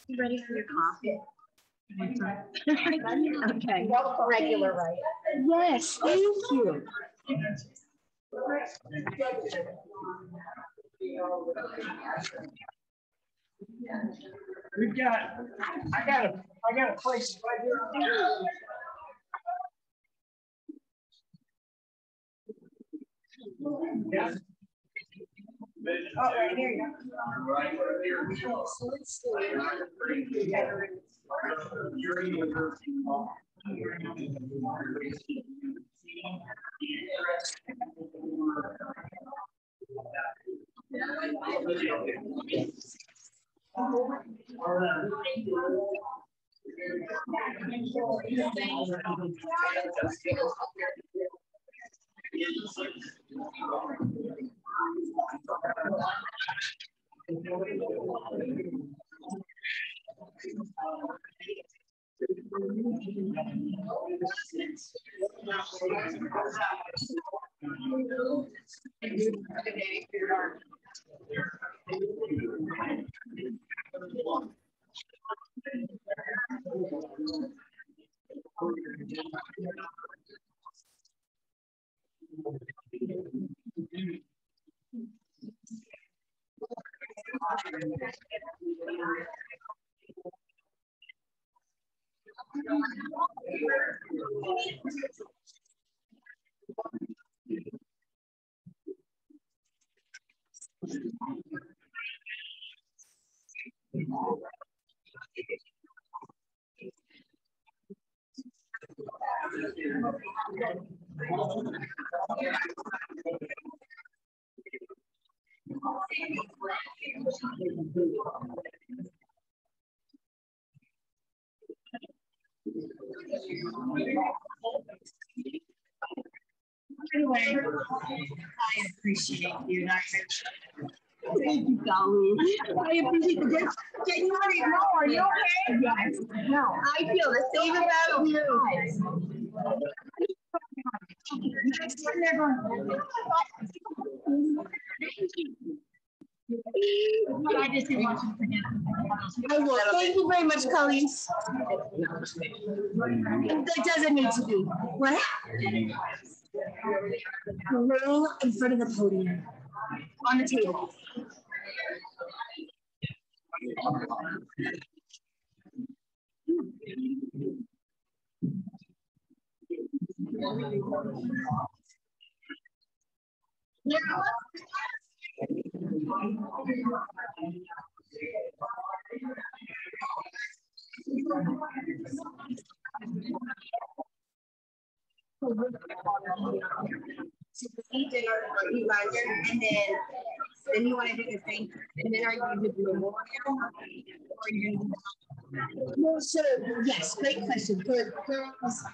You ready for your coffee? Okay. Regular, right? Yes, thank you. I got a place right here. Yeah. Oh, right here you go. Right here. So let's Anyway, I appreciate you. Thank you, Golly. I appreciate the gift. Can you let me know? Are you okay? Yes. No, I feel the same about you. But I just didn't want you to forget. I will. Thank you very much, Colleen. That doesn't need to be. What? Roll in front of the podium. On the table. Yeah. So eat dinner or eat lunch, and then you want to do the thing, and then are you going to do a more or are you going to do? No, so yes, great question. For girls,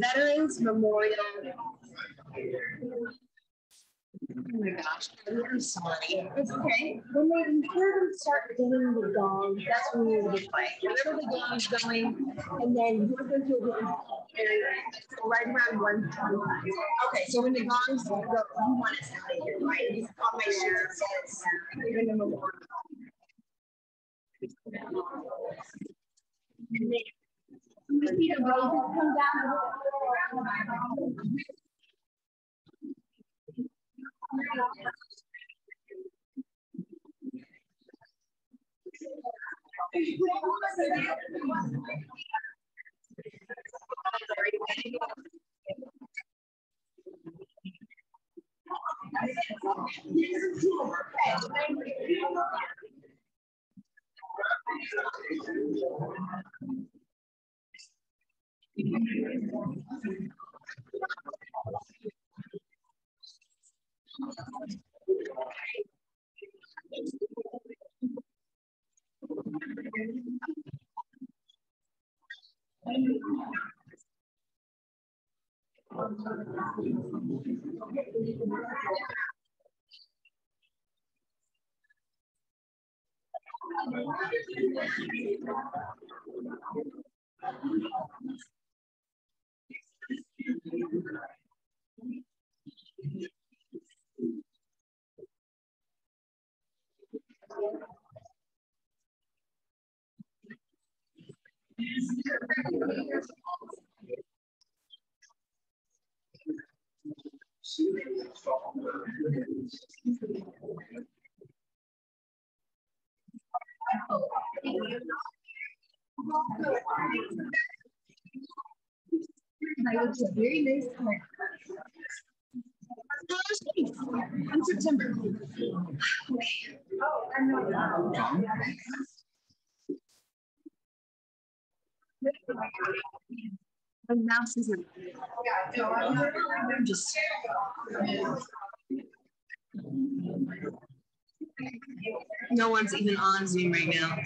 veterans memorial. Oh my gosh, I'm sorry. It's okay. When they hear them start getting the gong, that's when you're going to play. Whenever the gong's going, and then you're going to do right around 1:25. Okay, so when the gong's go, you want us out of here, right? I'll make sure it says in the memorial. And then you see the roses come down. It's a very nice color. In September. Oh, I'm not. The mouse isn't. I'm just. No one's even on Zoom right now.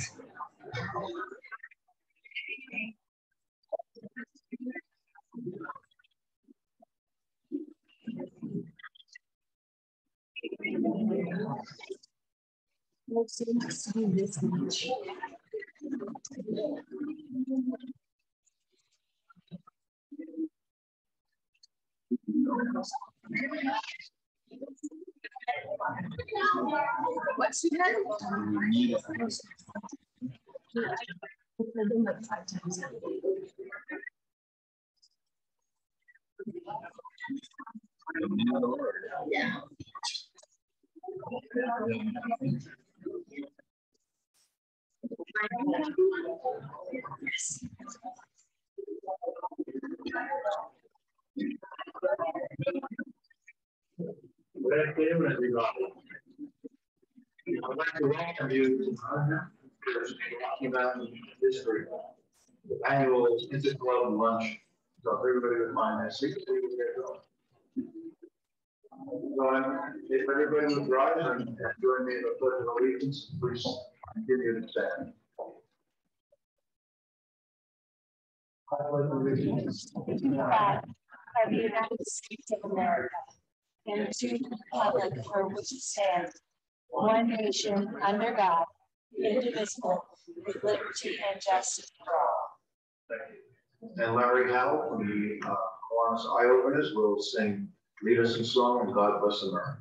Let's see this much. What's your head? Like 5 times. Yeah. Good afternoon, everybody. I'd like to welcome you to talking about history, the annual Interclub lunch. So everybody would find that seat. So if everybody would rise and join me in the pledge of allegiance, please give you the second. I pledge allegiance to the flag of the United States of America and to the republic for which it stands, one nation under God, indivisible, with liberty and justice for all. And Larry Howell from the Kiwanis Eye Openers will sing Lead Us in Song and God Bless America.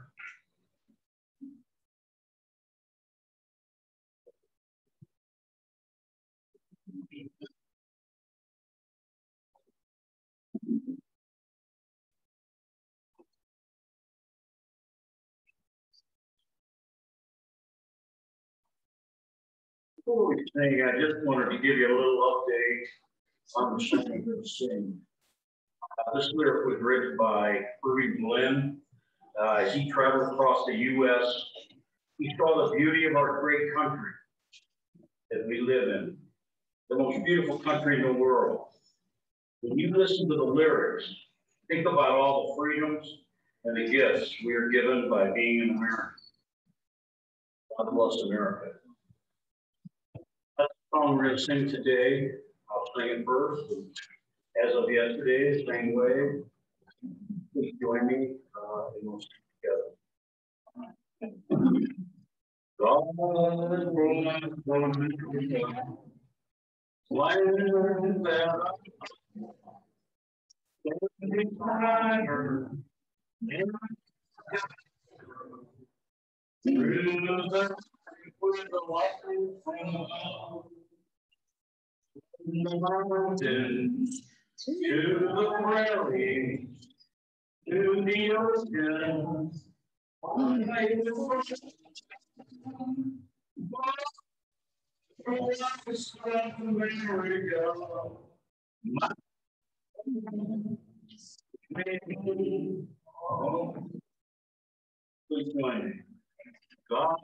Before we sing, I just wanted to give you a little update on the singing of the sing. This lyric was written by Rudy Glenn. He traveled across the U.S. He saw the beauty of our great country that we live in, the most beautiful country in the world. When you listen to the lyrics, think about all the freedoms and the gifts we are given by being an American. God bless America. That's the song we're going to sing today. I'll sing it first. As of yesterday, the same way. Please join me and we'll sing together. God the mountains, to the prairie, to the ocean, please join me. God.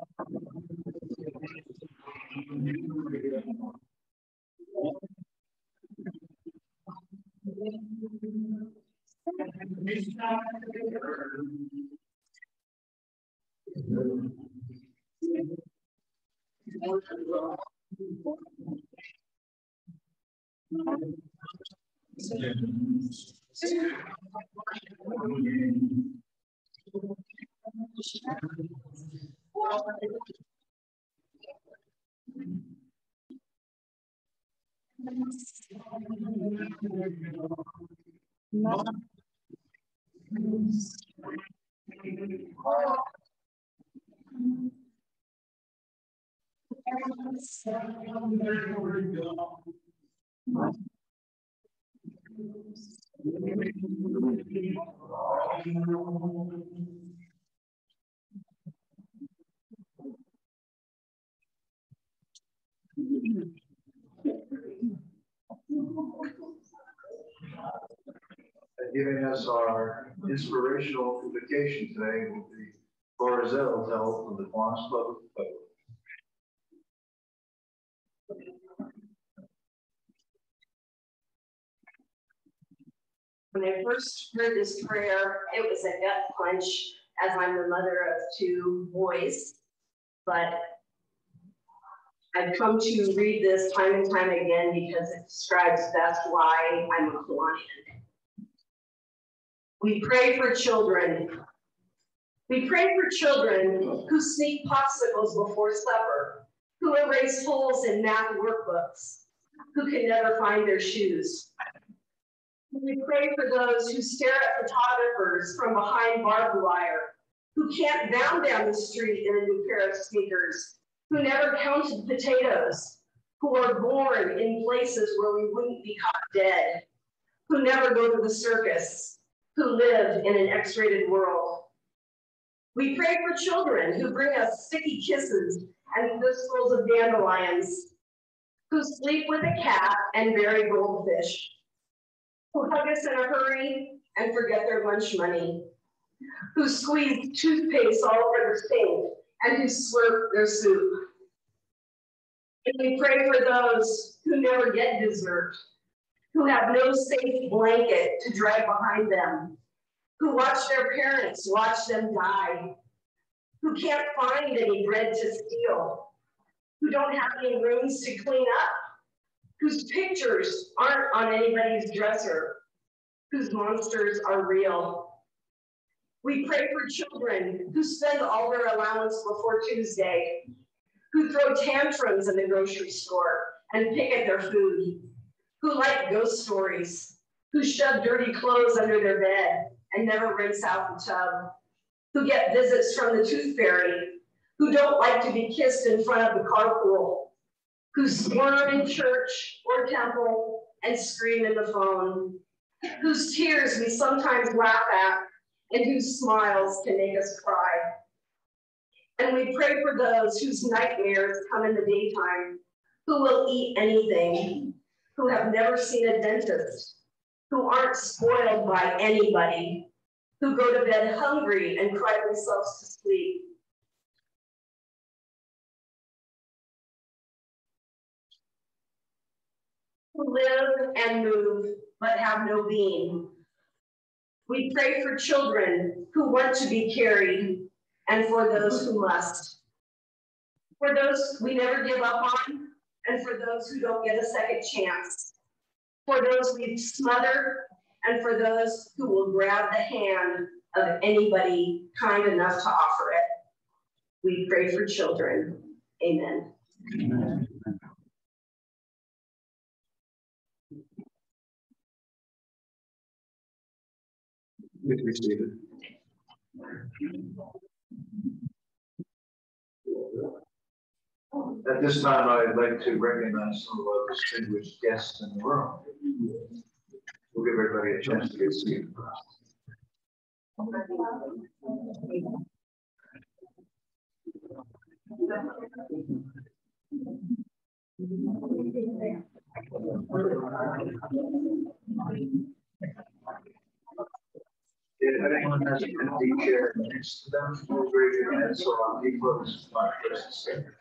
Giving us our inspirational invocation today will be Barzell's help from the Quantas Public Code. When I first heard this prayer, it was a gut punch, as I'm the mother of 2 boys. But I've come to read this time and time again because it describes best why I'm a Hawaiian. We pray for children. We pray for children who sneak popsicles before supper, who erase holes in math workbooks, who can never find their shoes. We pray for those who stare at photographers from behind barbed wire, who can't bound down the street in a new pair of sneakers, who never counted potatoes, who are born in places where we wouldn't be caught dead, who never go to the circus, who live in an X-rated world. We pray for children who bring us sticky kisses and fistfuls of dandelions, who sleep with a cat and bury goldfish, who hug us in a hurry and forget their lunch money, who squeeze toothpaste all over their sink and who slurp their soup. And we pray for those who never get dessert, who have no safe blanket to drag behind them, who watch their parents watch them die, who can't find any bread to steal, who don't have any rooms to clean up, whose pictures aren't on anybody's dresser, whose monsters are real. We pray for children who spend all their allowance before Tuesday, who throw tantrums in the grocery store and pick at their food, who like ghost stories, who shove dirty clothes under their bed and never rinse out the tub, who get visits from the tooth fairy, who don't like to be kissed in front of the carpool, who squirm in church or temple and scream in the phone, whose tears we sometimes laugh at and whose smiles can make us cry. And we pray for those whose nightmares come in the daytime, who will eat anything, who have never seen a dentist, who aren't spoiled by anybody, who go to bed hungry and cry themselves to sleep. Who live and move, but have no being. We pray for children who want to be carried and for those who must. For those we never give up on, and for those who don't get a second chance. For those we smother, and for those who will grab the hand of anybody kind enough to offer it. We pray for children. Amen. Amen. Please be seated. At this time, I'd like to recognize some of our distinguished guests in the room. We'll give everybody a chance to get seated. If anyone has an empty chair next to them, please raise your hand so I'll be close to my first second.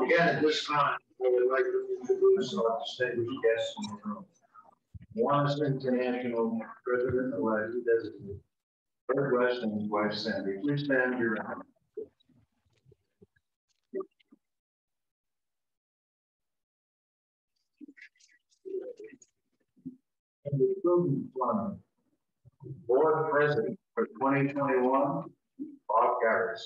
Again, at this time, I would like to introduce our distinguished guests in the room. One is International President-elect designate, Fred West and his wife Sandy. Please stand your round. And the Children's Fund Board President for 2021, Bob Garris.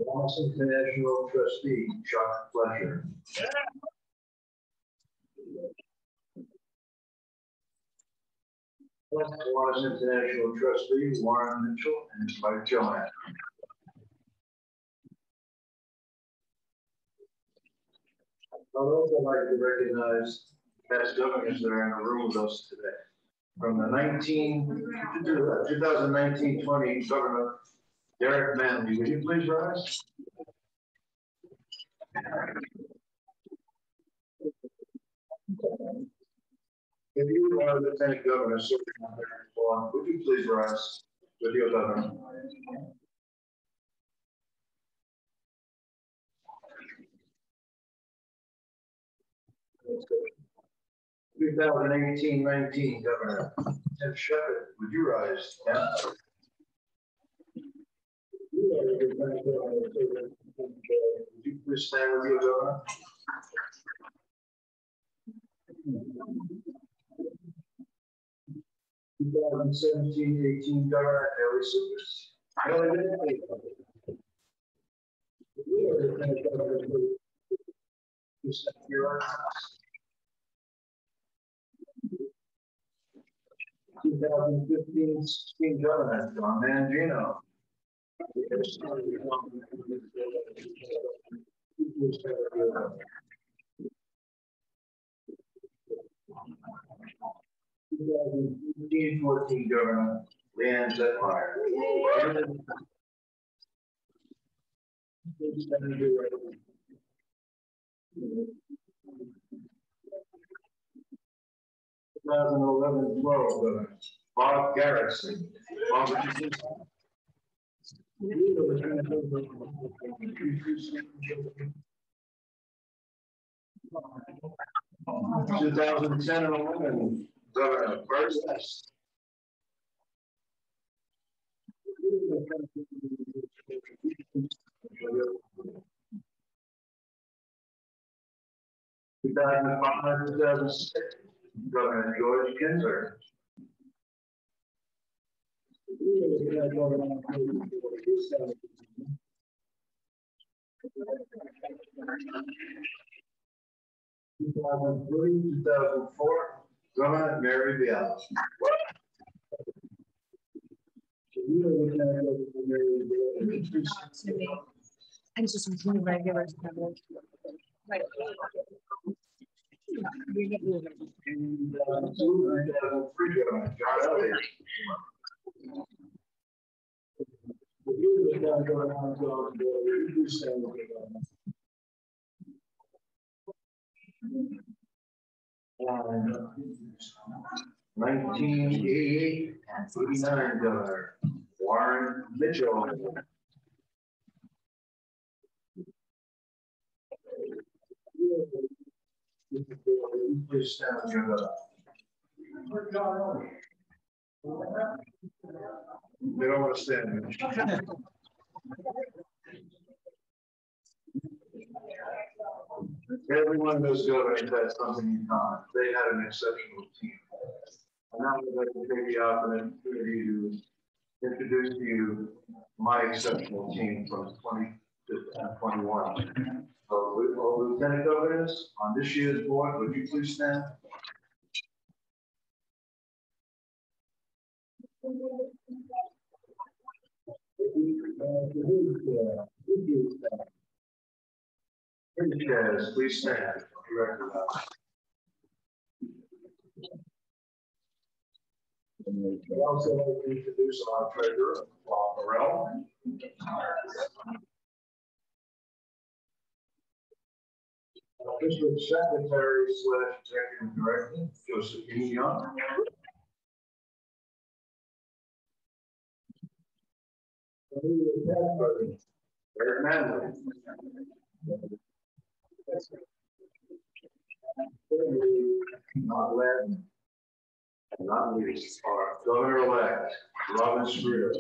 Wallace International Trustee, Chuck Fletcher. Wallace International Trustee, Warren Mitchell, and his wife Joanne. I'd also like to recognize past governors that are in the room with us today. From the 2019-20 Governor Derek Manley, would you please rise? If you are the Lieutenant Governor serving on their form, would you please rise with your governor? 2018-19 Governor Tim Shepard, would you rise? Yeah. Would you please stand with your governor? 2017-18 Governor Harry Supers. Your 2015-16 Governor John Mangino. 2014 Governor Leanne Zetmeyer. 2011-12 Governor Bob Garrison. Bob, would you please? 2010 and 11 Governor Bert West. 2005-2006 Governor George Kinzer. 2003-2004 Governor Mary Bial. I'm just doing regular stuff. Right. 2003 Governor John Elliott. 1988-89 Governor Warren Mitchell. Please stand with your governor. They don't want to stand. Every one of those governors had something in common. They had an exceptional team. And now I'd like to take the opportunity to introduce to you my exceptional team from 2021. So, Lieutenant Governors on this year's board, would you please stand? Chairs, please stand. I'd also like to introduce our treasurer, Bob Morrell. District Secretary / Executive Director, Josephine Young. There's Madeline. Not led, not least, our Governor-elect, Robin Scruder.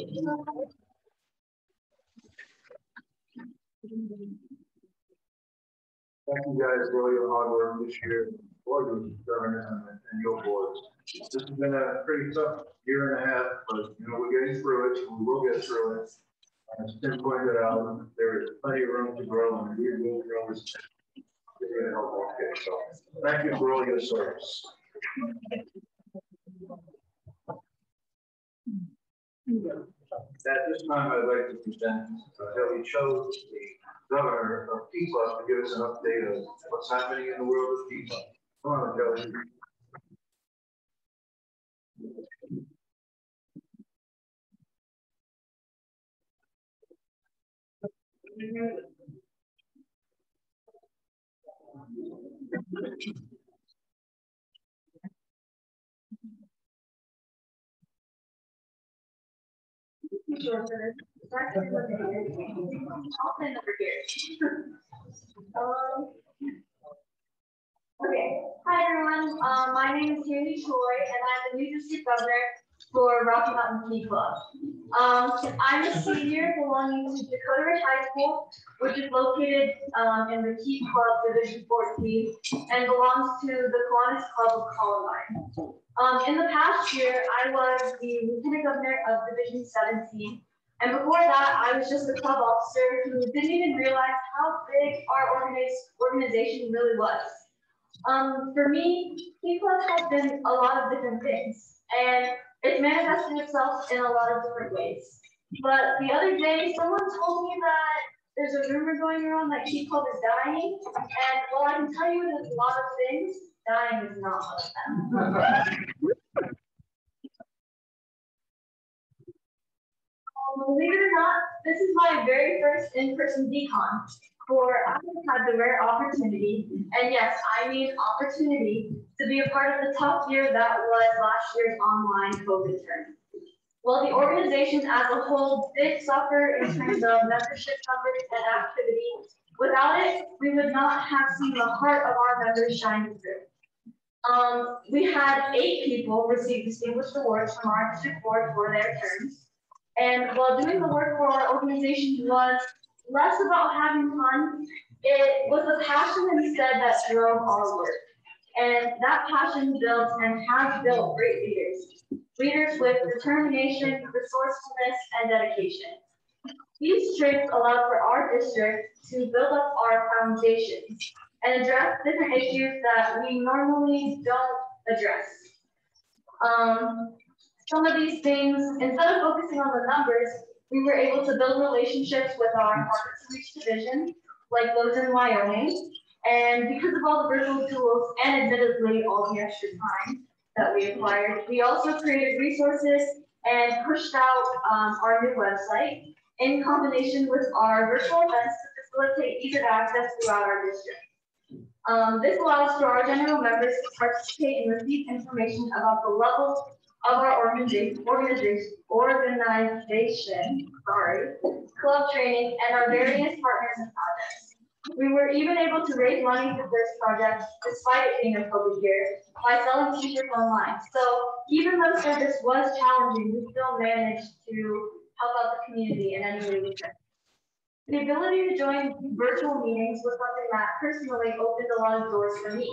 Thank you guys for all your hard work this year, for the governor and your boards. This has been a pretty tough year and a half, but you know, we're getting through it, and we will get through it. As Tim pointed out, there is plenty of room to grow, and we will grow as we're going to help all kids. So thank you for all your service. At this time, I'd like to present Kelly Cho, the governor of T-Club, to give us an update of what's happening in the world of T-Club. Come on, Kelly. Okay. Hi everyone. My name is Haley Choi, and I'm the new district governor for Rocky Mountain Key Club. I'm a senior belonging to Dakota Ridge High School, which is located in the Key Club Division 14 and belongs to the Kiwanis Club of Columbine. In the past year, I was the lieutenant governor of Division 17. And before that, I was just a club officer who didn't even realize how big our organization really was. For me, Key Club has been a lot of different things, and it's manifested itself in a lot of different ways. But the other day, someone told me that there's a rumor going around that Key Club is dying, and while I can tell you there's a lot of things, dying is not one of them. Believe it or not, this is my very first in-person Dcon, for I have had the rare opportunity, and yes, I mean opportunity, to be a part of the tough year that was last year's online COVID term. Well, the organization as a whole did suffer in terms of membership numbers and activity. Without it, we would not have seen the heart of our members shine through. We had 8 people receive distinguished awards from our district board for their terms. And while doing the work for our organization was less about having fun, it was the passion instead that drove our work. And that passion built and has built great leaders with determination, resourcefulness, and dedication. These traits allowed for our district to build up our foundations and address different issues that we normally don't address. Some of these things, instead of focusing on the numbers, we were able to build relationships with our Harvard Reach division, like those in Wyoming. And because of all the virtual tools and admittedly all the extra time that we acquired, we also created resources and pushed out our new website in combination with our virtual events to facilitate ease of access throughout our district. This allows for our general members to participate and receive information about the levels of our organization, club training, and our various partners and projects. We were even able to raise money for this project, despite it being a COVID year, by selling t-shirts online. So even though service was challenging, we still managed to help out the community in any way we could. The ability to join virtual meetings was something that personally opened a lot of doors for me.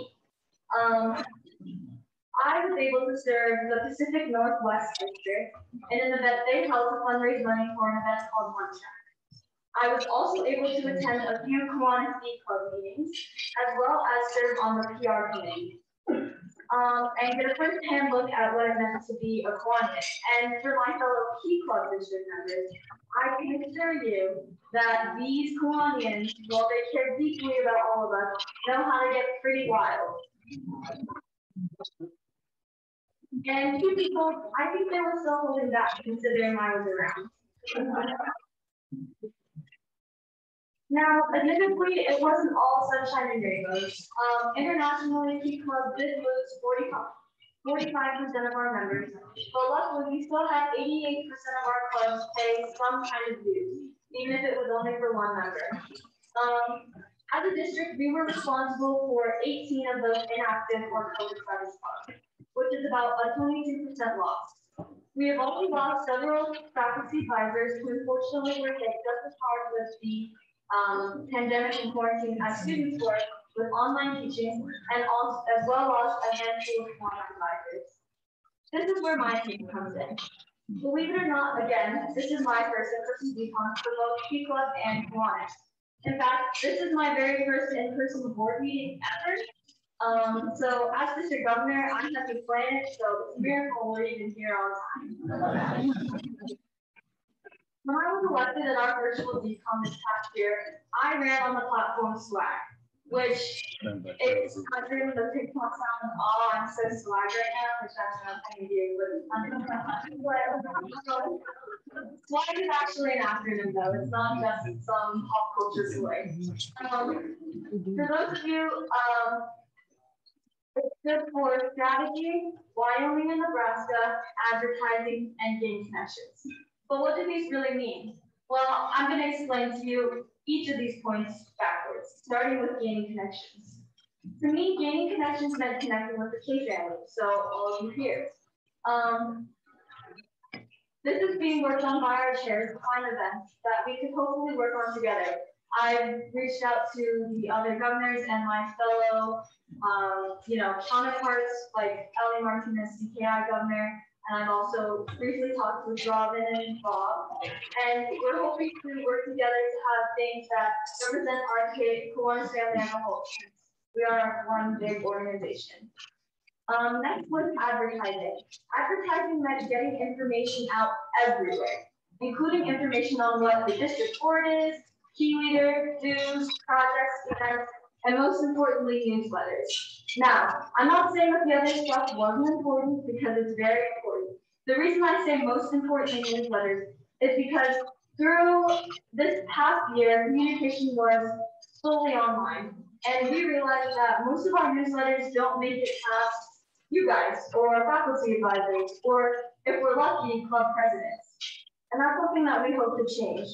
I was able to serve the Pacific Northwest District in an event they held to fundraise money for an event called One Track. I was also able to attend a few Kiwanis Club meetings, as well as serve on the PR committee. And get a first-hand look at what it meant to be a Kiwanis. And for my fellow Key Club district members, I can assure you that these Kiwanians, while they care deeply about all of us, know how to get pretty wild. And 2 people, I think they were still holding back considering I was around. Now, admittedly, it wasn't all sunshine and rainbows. Internationally, Key Club did lose 45% of our members, but luckily we still had 88% of our clubs pay some kind of dues, even if it was only for one member. As a district, we were responsible for 18 of those inactive or COVID status clubs, which is about a 22% loss. We have also lost several faculty advisors who unfortunately were hit just as hard with the pandemic and quarantine as students were with online teaching, and also as well as a handful of online advisors. This is where my team comes in. Believe it or not, again, this is my first in-person Dcon for both P Club and Kiwanis. In fact, this is my very first in-person board meeting ever. So as district governor, I have to plan it, so it's a miracle we're even here on time. When I was elected at our virtual Dcon this past year, I ran on the platform Swag, which it's under the TikTok sound, oh, I'm so swag right now, which that's not kind of you, but swag is actually an acronym though, it's not just some pop culture slang. For those of you, it's good for strategy, Wyoming and Nebraska, advertising, and gain connections. But what do these really mean? Well, I'm going to explain to you each of these points backwards, starting with gaining connections. To me, gaining connections meant connecting with the K family, so all of you here. This is being worked on by our chairs to find events that we could hopefully work on together. I've reached out to the other governors and my fellow, counterparts like Ellie Martinez, DKI governor, and I've also briefly talked with Robin and Bob, and we're hoping to work together to have things that represent our Kiwanis family as a whole. We are one big organization. Next was advertising. Advertising meant getting information out everywhere, including information on what the district board is, key leader, dues, projects, events, and most importantly, newsletters. Now, I'm not saying that the other stuff wasn't important because it's very important. The reason I say most importantly newsletters is because through this past year, communication was solely online. And we realized that most of our newsletters don't make it past you guys or faculty advisors, or if we're lucky, club presidents. And that's something that we hope to change.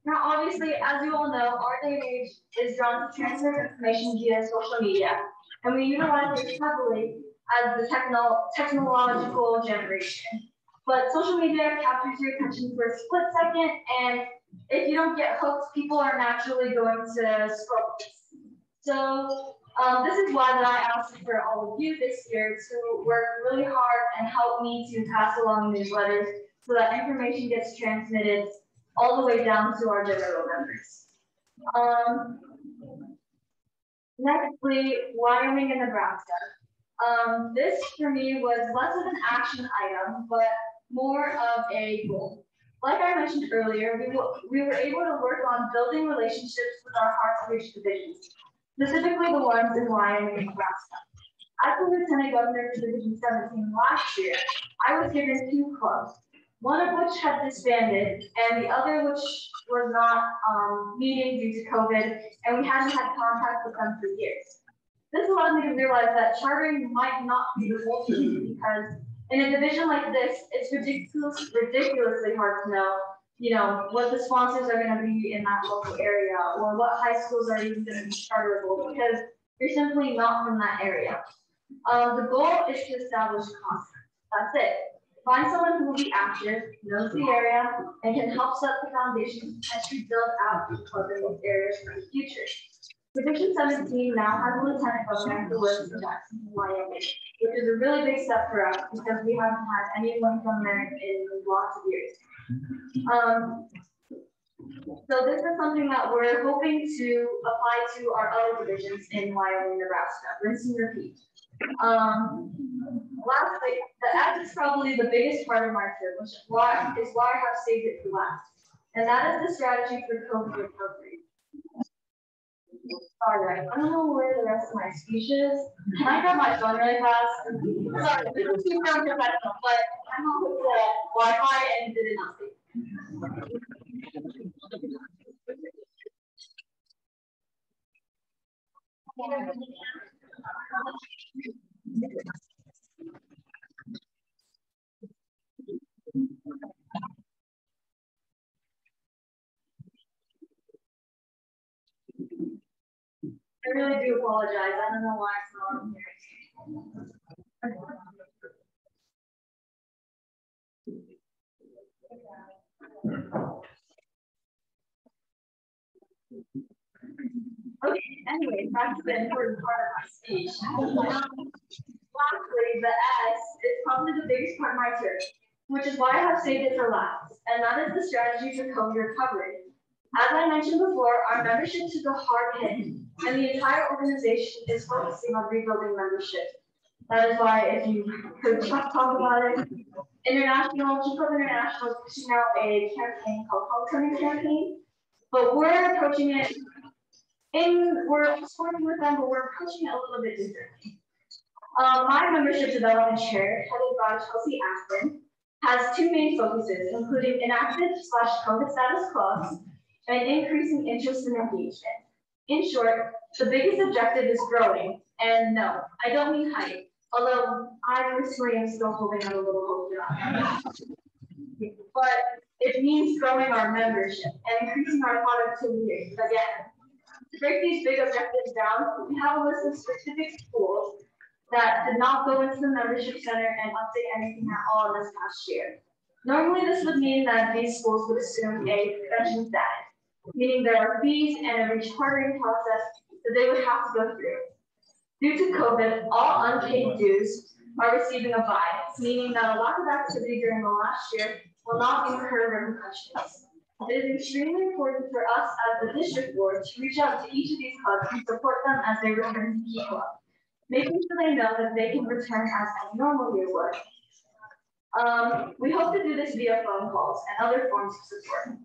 Now, obviously, as you all know, our day and age is drawn to transfer information via social media, and we utilize it heavily as the technological generation. But social media captures your attention for a split second, and if you don't get hooked, people are naturally going to scroll. So this is why that I asked for all of you this year to work really hard and help me to pass along newsletters so that information gets transmitted all the way down to our general members. Nextly, Wyoming and Nebraska. This for me was less of an action item, but more of a goal. Like I mentioned earlier, we were able to work on building relationships with our hard-to-reach divisions, specifically the ones in Wyoming and Nebraska. As the Lieutenant Governor for Division 17 last year, I was given 2 clubs, one of which had disbanded, and the other which was not meeting due to COVID, and we hadn't had contact with them for years. This allowed me to realize that chartering might not be the solution because in a division like this, it's ridiculously hard to know, what the sponsors are going to be in that local area, or what high schools are even going to be charterable, because you're simply not from that area. The goal is to establish contact. That's it. Find someone who will be active, knows the area, and can help set the foundation to potentially build out the club in those areas for the future. Division 17 now has a lieutenant governor who lives in Jackson, Wyoming, which is a really big step for us because we haven't had anyone from there in lots of years. So this is something that we're hoping to apply to our other divisions in Wyoming, Nebraska. Rinse and repeat. Lastly, the act is probably the biggest part of my trip, which is why I have saved it for last. And that is the strategy for COVID recovery. All right, I don't know where the rest of my speech is. Can I grab my phone really fast? Sorry, this is too professional, but I'm on the Wi-Fi and did That's the important part of my speech. Lastly, the S is probably the biggest part of my turn, which is why I have saved it for last, and that is the strategy for COVID recovery. As I mentioned before, our membership took a hard hit, and the entire organization is focusing on rebuilding membership. That is why, if you heard Chuck talk about it, Chief Club International is pushing out a campaign called Homecoming Campaign, but we're approaching it we're supporting with them, but we're approaching it a little bit differently. My membership development chair, headed by Chelsea Aspen, has two main focuses, including inactive/COVID status clubs and increasing interest and engagement. In short, the biggest objective is growing, and no, I don't mean height, although I personally am still holding out a little hope for that. But it means growing our membership and increasing our productivity again. To break these big objectives down, we have a list of specific schools that did not go into the membership center and update anything at all this past year. Normally, this would mean that these schools would assume a prevention status, meaning there are fees and a rechartering process that they would have to go through. Due to COVID, all unpaid dues are receiving a bias, meaning that a lack of activity during the last year will not incur repercussions. It is extremely important for us as the district board to reach out to each of these clubs and support them as they return to Key Club, making sure they know that they can return as a normal year would. We hope to do this via phone calls and other forms of support.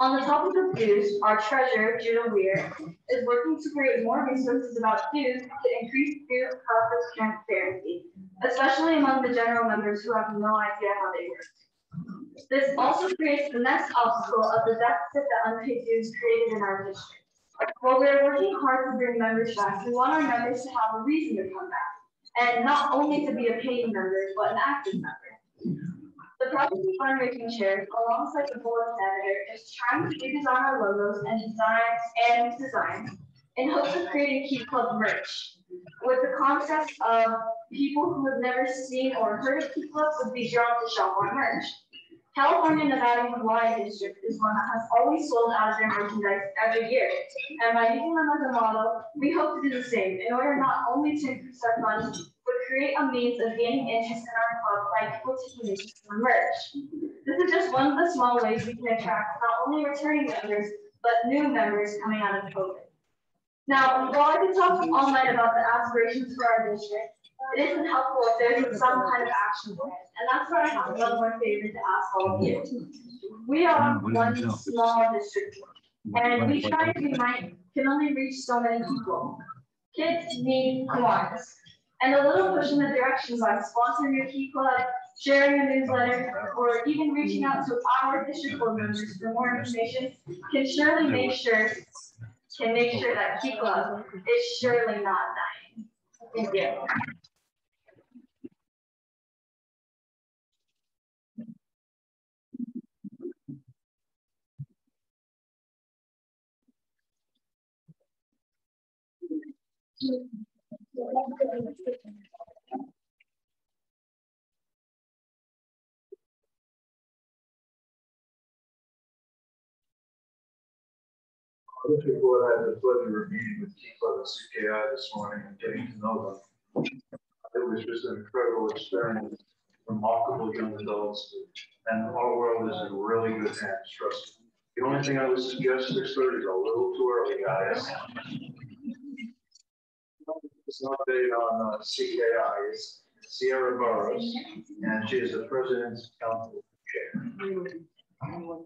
On the topic of dues, our treasurer, Judah Weir, is working to create more resources about dues to increase due process transparency, especially among the general members who have no idea how they work. This also creates the next obstacle of the deficit that unpaid dues created in our district. While we are working hard to bring members back, we want our members to have a reason to come back, and not only to be a paying member, but an active member. The project fundraising chair, alongside the board senator, is trying to redesign our logos and designs in hopes of creating Key Club merch, with the concept of people who have never seen or heard of Key Club would be drawn to shop our merch. California, Nevada, and Hawaii district is one that has always sold out of their merchandise every year, and by using them as a model, we hope to do the same in order not only to increase our funds, but create a means of gaining interest in our club by people taking interest in the merch. This is just one of the small ways we can attract not only returning members, but new members coming out of COVID. Now, while I could talk all night about the aspirations for our district, it isn't helpful if there isn't some kind of action plan, and that's why I have one more favor to ask all of you. We are one small district, and we try as we might can only reach so many people. Kids need Kiwanis, and a little push in the direction by sponsoring your Key Club, sharing a newsletter, or even reaching out to our district board members for more information can surely make sure that Key Club is surely not dying. Thank you. Other people have had the pleasure of meeting with Key Club and CKI this morning and getting to know them. It was just an incredible experience, remarkable young adults, and our world is in really good hands, trust me. The only thing I would suggest 6:30 is a little too early, guys. It's an update on CKI, it's Sierra Burrows, and she is the President's Council Chair. Hi everyone.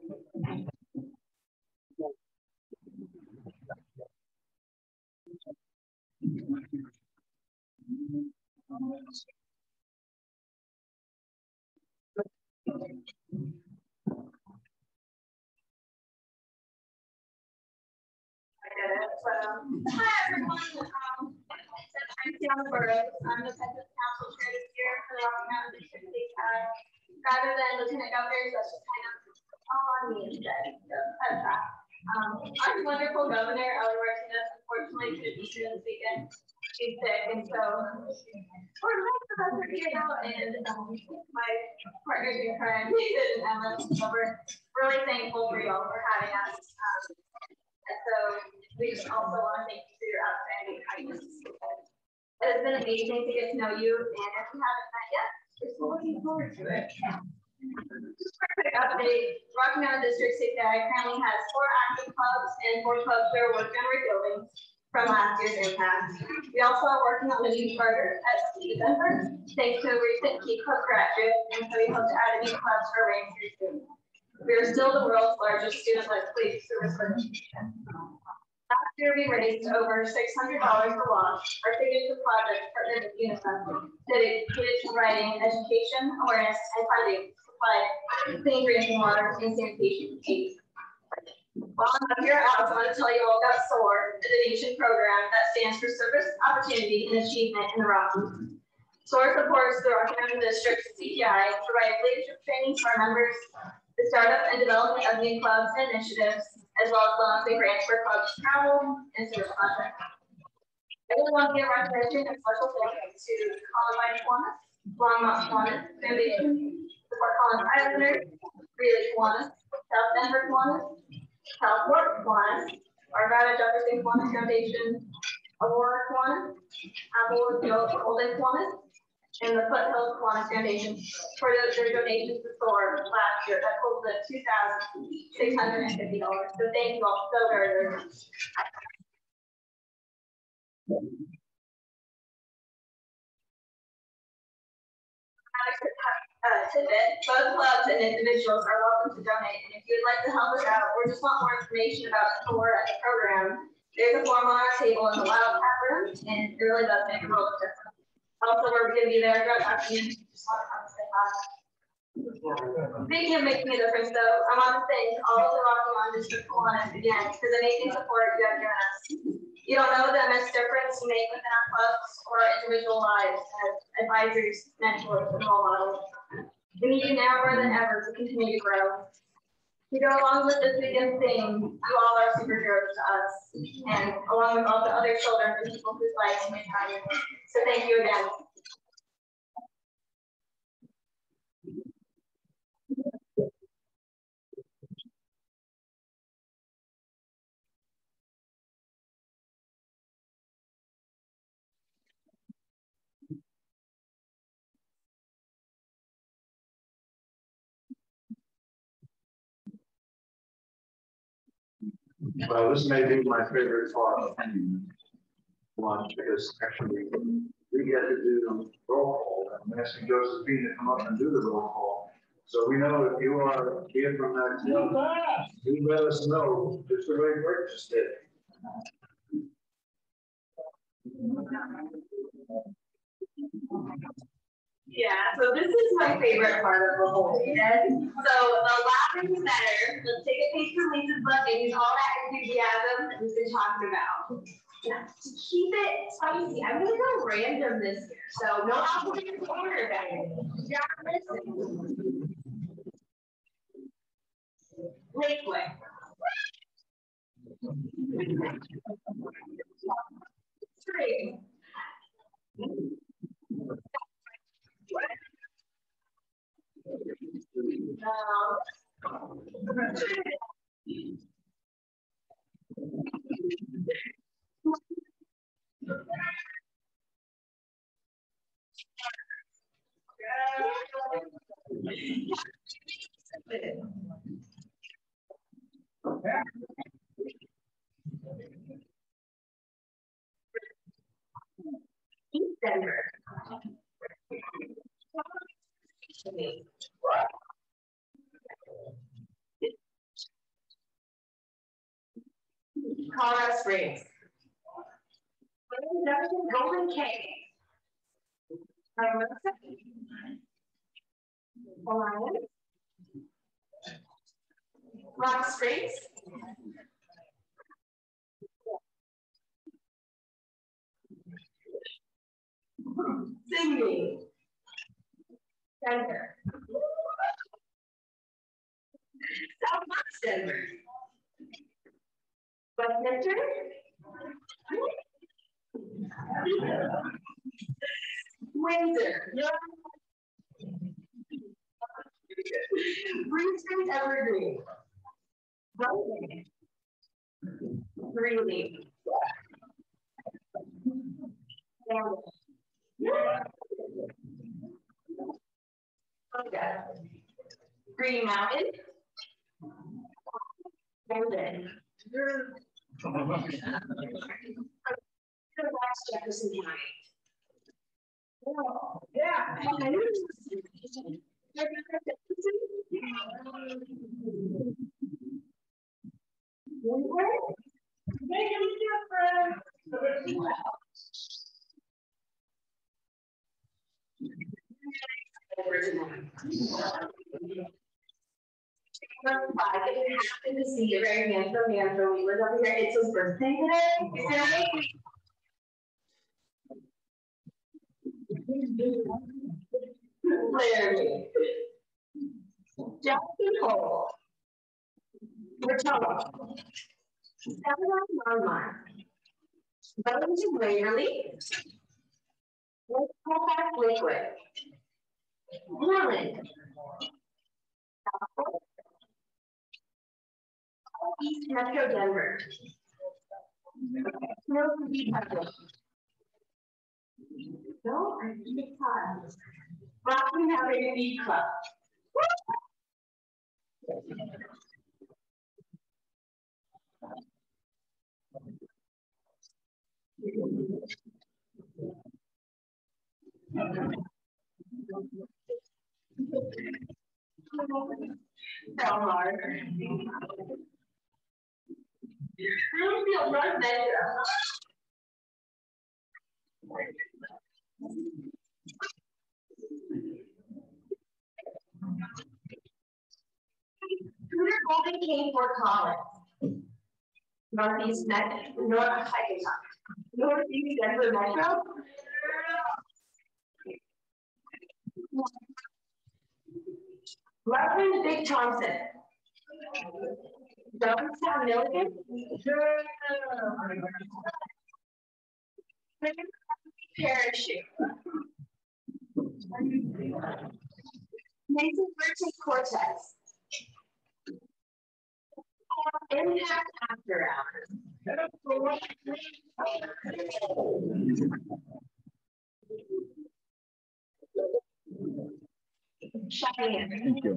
I'm Sierra Burrows. I'm the President Council Chair this year for the Rocky Mountain District. Rather than Lieutenant Governors, that's just kind of all on me instead. So that's that. Our wonderful governor, Ellie Martinez, unfortunately couldn't be here this weekend. She's sick, and so we're glad for us to get out. And my partners in crime, Nathan and Emma, so we're really thankful for y'all for having us. And so we just also want to thank you for your outstanding kindness. It has been amazing to get to know you, and if you haven't met yet, we're looking forward to it. Just for a quick update, Rocky Mountain District CPI currently has 4 active clubs and 4 clubs that are working on rebuilding from last year's impact. We also are working on a new charter at City Denver, thanks to a recent Key Club graduate, and so we hope to add a new club to our ranks here soon. We are still the world's largest student-led police service organization. Last year, we raised over $600 to launch our signature project partnered with UNICEF that included providing education, awareness, and funding to supply clean drinking water and sanitation aids. While I'm here, I also want to tell you all about SOAR, the donation program that stands for Service, Opportunity, and Achievement in the Rockies. SOAR supports the Rocky Mountain District CPI, providing leadership training to our members, the startup and development of new clubs and initiatives, as well as loans and grants for clubs travel and service projects. I really want to give recognition and special thanks to Columbine Kiwanis, Longmont Kiwanis Foundation, the Fort Collins Islanders, Greeley Kiwanis, South Denver Kiwanis, Southport Kiwanis, Arvada Jefferson Kiwanis Foundation, Aurora Kiwanis, Applewood Golden Kiwanis, and the Foothills Kiwanis Foundation for their donations to SOAR last year that totaled $2,650. So thank you all so very, very much. Tidbit, both clubs and individuals are welcome to donate. And if you would like to help us out or just want more information about SOAR and the program, there's a form on our table in the loud tap room, and it really does make a world of difference. Also, we're going to be there throughout the afternoon. Just want to come say hi. Speaking of making a difference, though, I want to thank all of the Rocky Mountain District Kiwanis again for the amazing support you have given us. You don't know the immense difference you make within our clubs or our individual lives as advisors, mentors, and role models. We need you now more than ever to continue to grow. To go along with this weekend thing, you all are superheroes to us, and along with all the other children and people whose lives you make happen. So thank you again. Well, this may be my favorite part of lunch because actually we get to do roll call. I'm asking Josephine to come up and do the roll call. So we know if you are here from that team, you let us know just the way Rick just did. Yeah, so this is my favorite part of the whole weekend. So the louder the better. Let's take a page from Lisa's book and use all that enthusiasm that we've been talking about. Yeah, to keep it spicy, I'm gonna go random this year. So no alphabetical order, guys. You gotta listen. Lakewood. Three. East Denver. Colorado Springs. Golden Cave. Alliance. Rock Springs. Sydney. Denver. Southwest Denver. Westminster. Windsor. Green Springs Evergreen. Really. Okay. Green Mountain. Golden. Jefferson County. Yeah. Make them different. I didn't happen to see a very handsome man from we live up here. It's his birthday today. Is there a way? Larry. Justin Cole. Rachel. Online. Wellington Waverly. Let's call back liquid. Moreland. East Metro Denver. No, I think it's hot. Rocky having a beat club. Delmar. Bloomfield North Metro. Tudor Golden King Fort Collins. Northeast Northeast Denver Metro. Reverend Big Thompson. Johnstown Milligan. Parachute. Mason Merchant Cortez. Impact After Hours. Cheyenne. Thank you.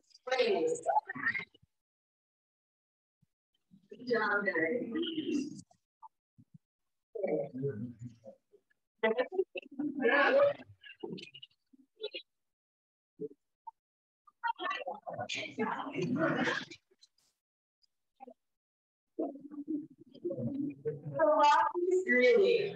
Springs. John Day. The Rockies really.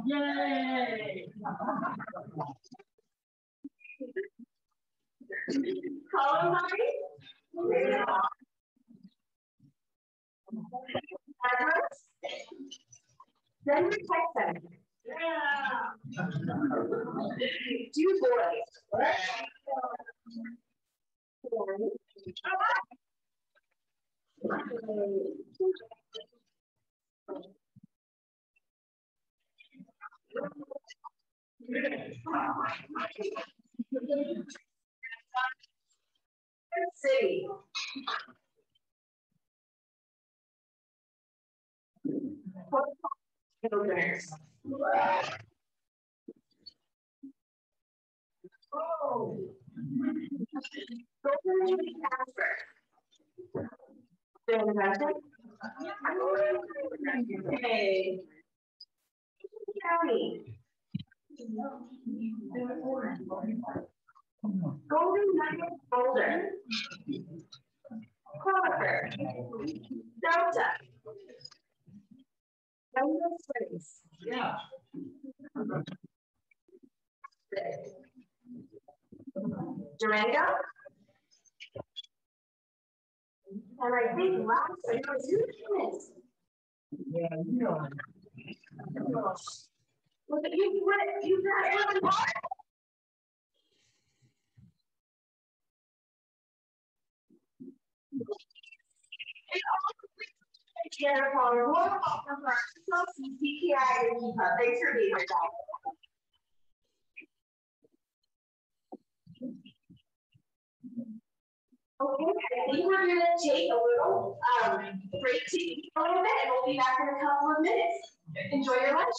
Yay! Columbine? Address? Denver Tech Center. Yeah. Du Bois. City. Openers. Oh. Golden Casper. Hey. County. Golden Nugget Boulder. Crawford. Delta. Denver Springs. Yeah. Durango. And I think last I know 2 minutes. Yeah, you know. Look at you got it. Sierra Power, warm welcome for our CPI and Eva. Thanks for being here, guys. Okay, I think we're gonna take a little break to eat a little bit, and we'll be back in a couple of minutes. Enjoy your lunch.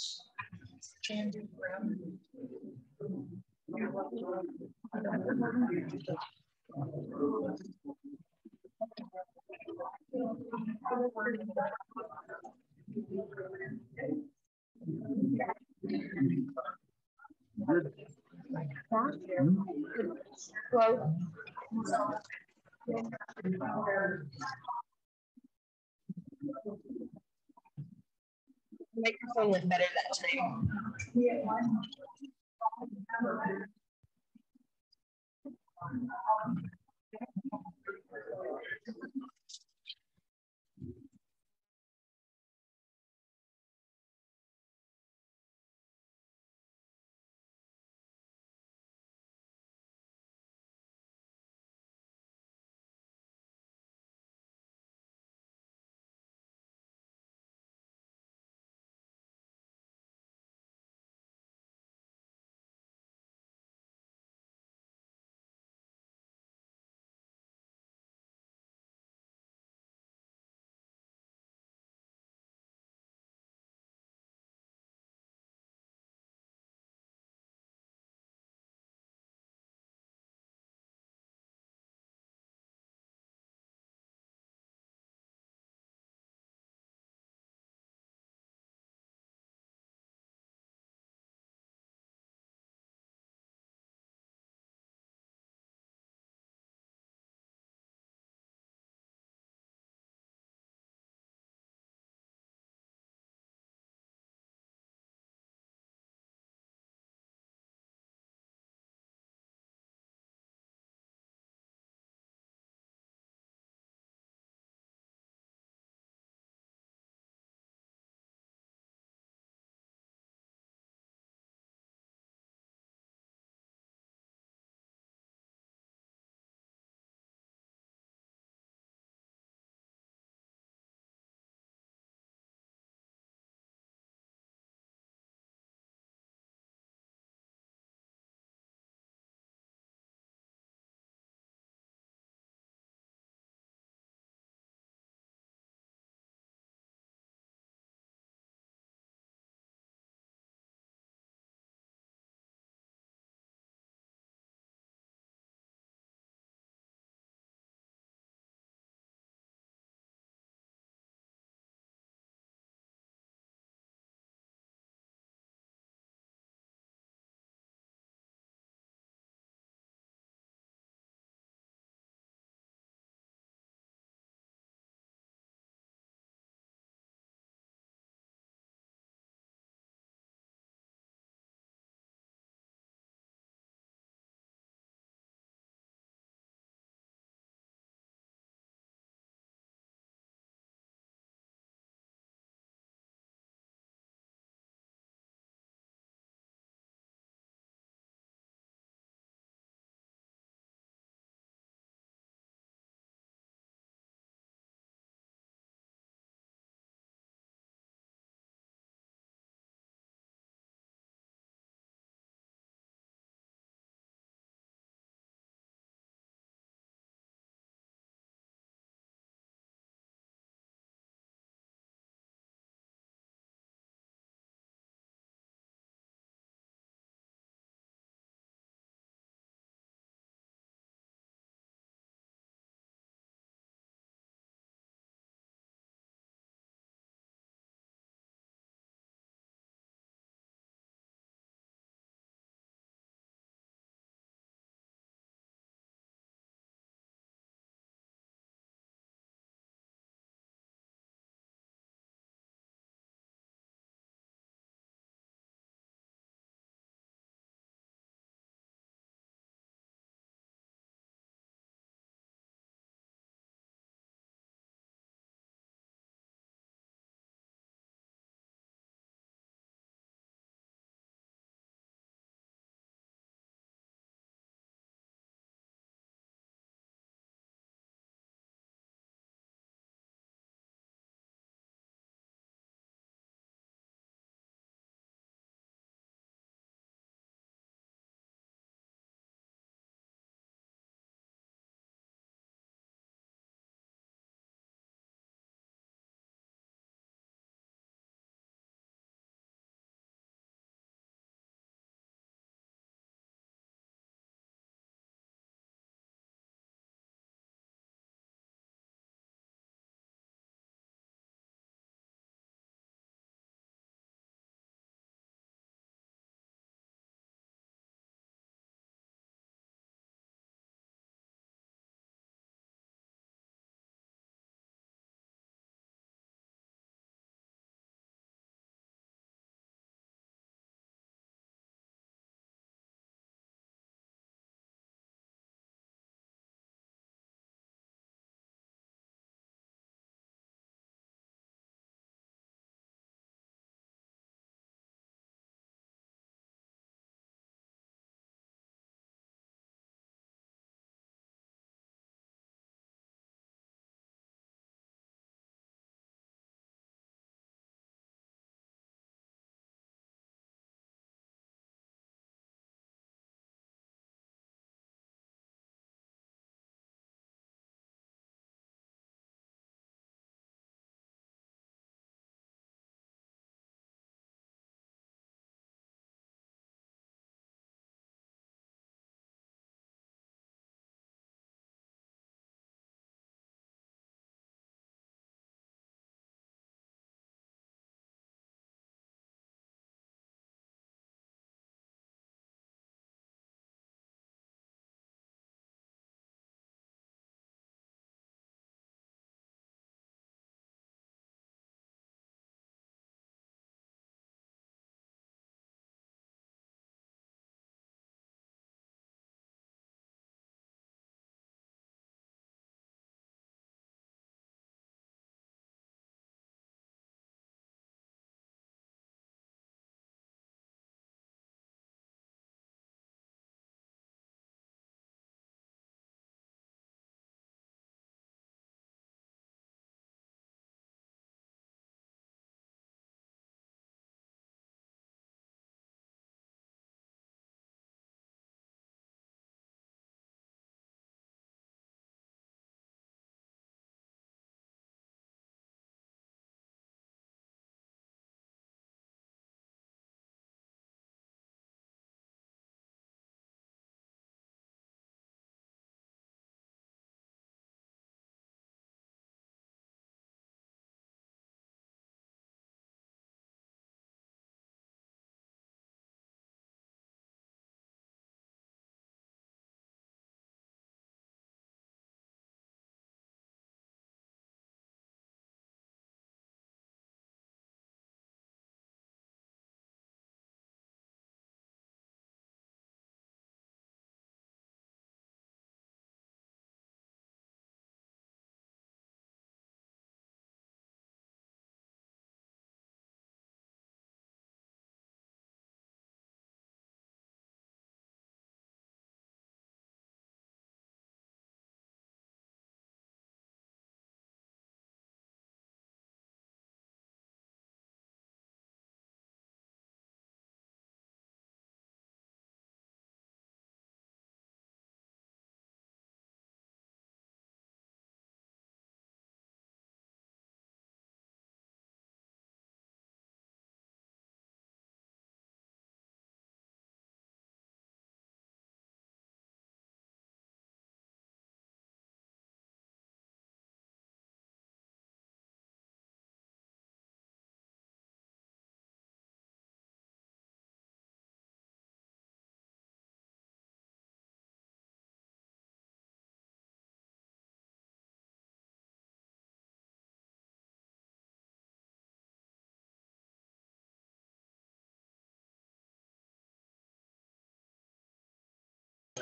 Microphone went better that time.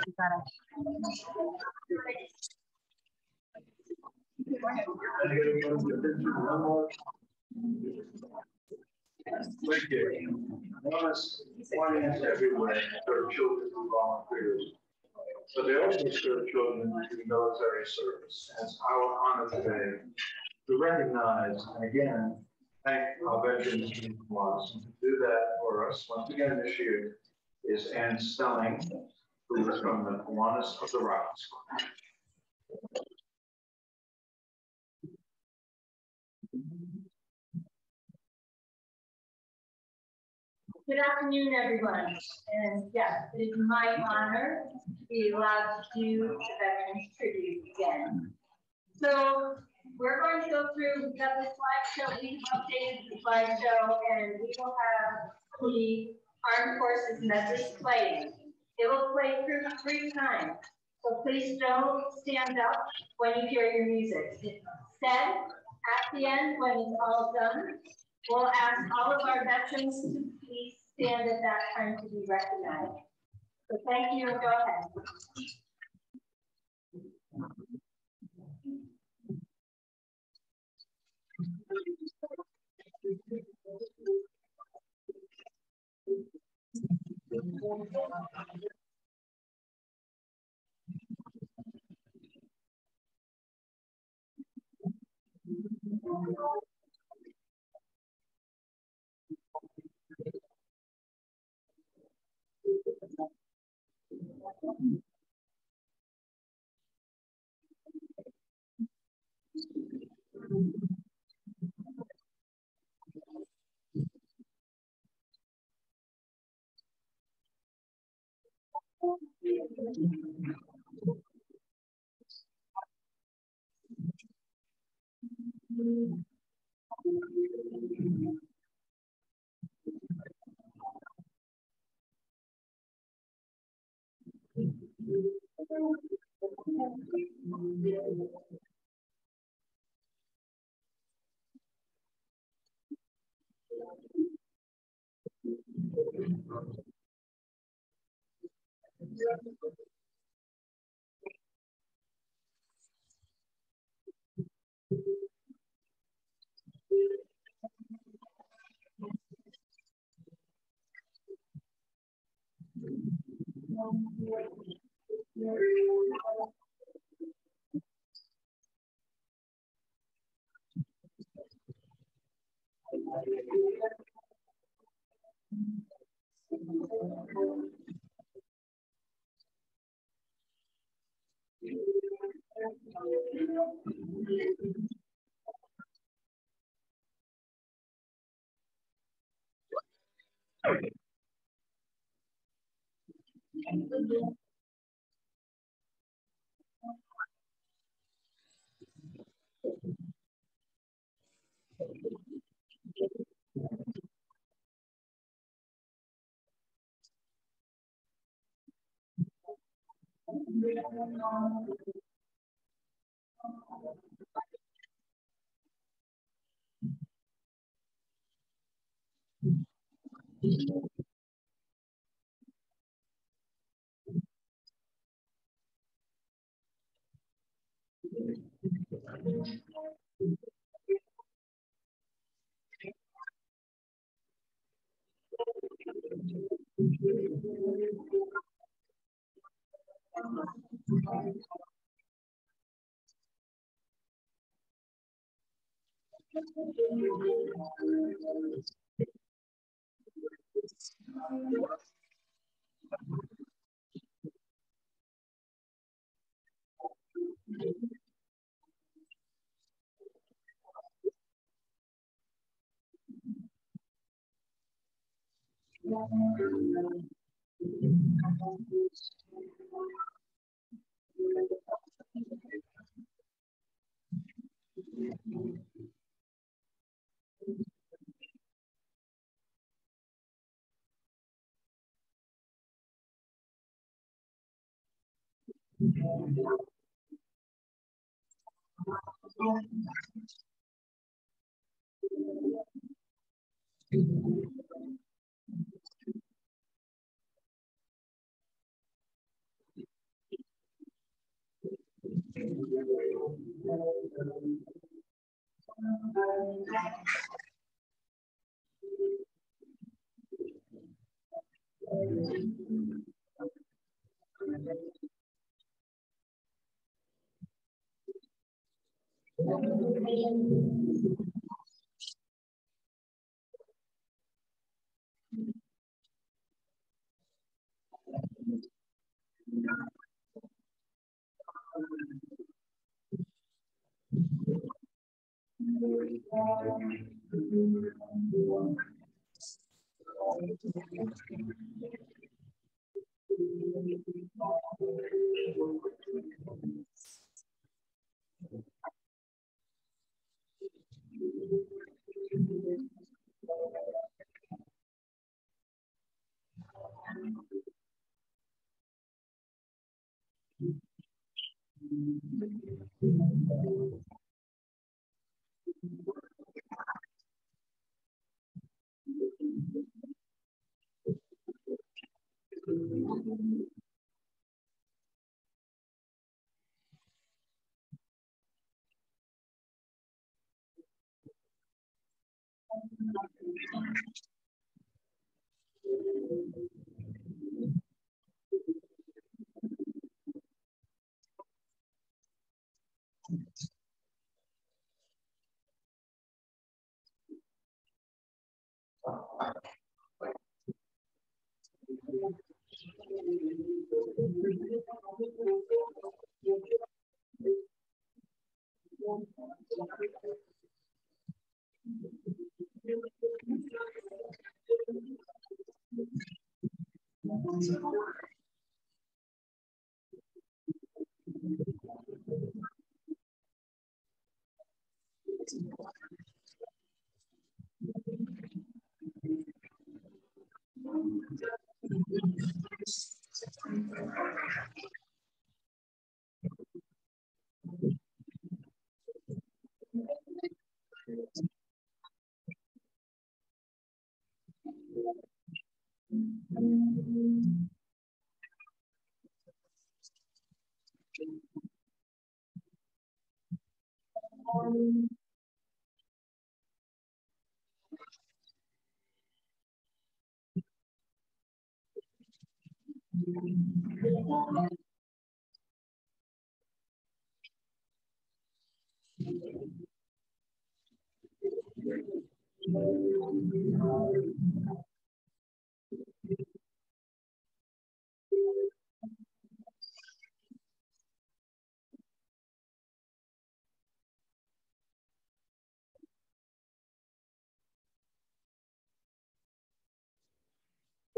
Thank you. Finance everywhere for children and volunteers. But they also serve children through military service. It's our honor today to recognize and again thank our veterans and was. And to do that for us once again this year is Ann Stelling, who is from the Kiwanis of the Rocks. Good afternoon, everyone. And yes, it is my honor to be allowed to do the Veterans Tribute again. So we're going to go through, we've got the slideshow, we've updated the slideshow, and we will have the Armed Forces message playing. It will play through 3 times. So please don't stand up when you hear your music. It's said at the end when it's all done. We'll ask all of our veterans to please stand at that time to be recognized. So thank you, and go ahead.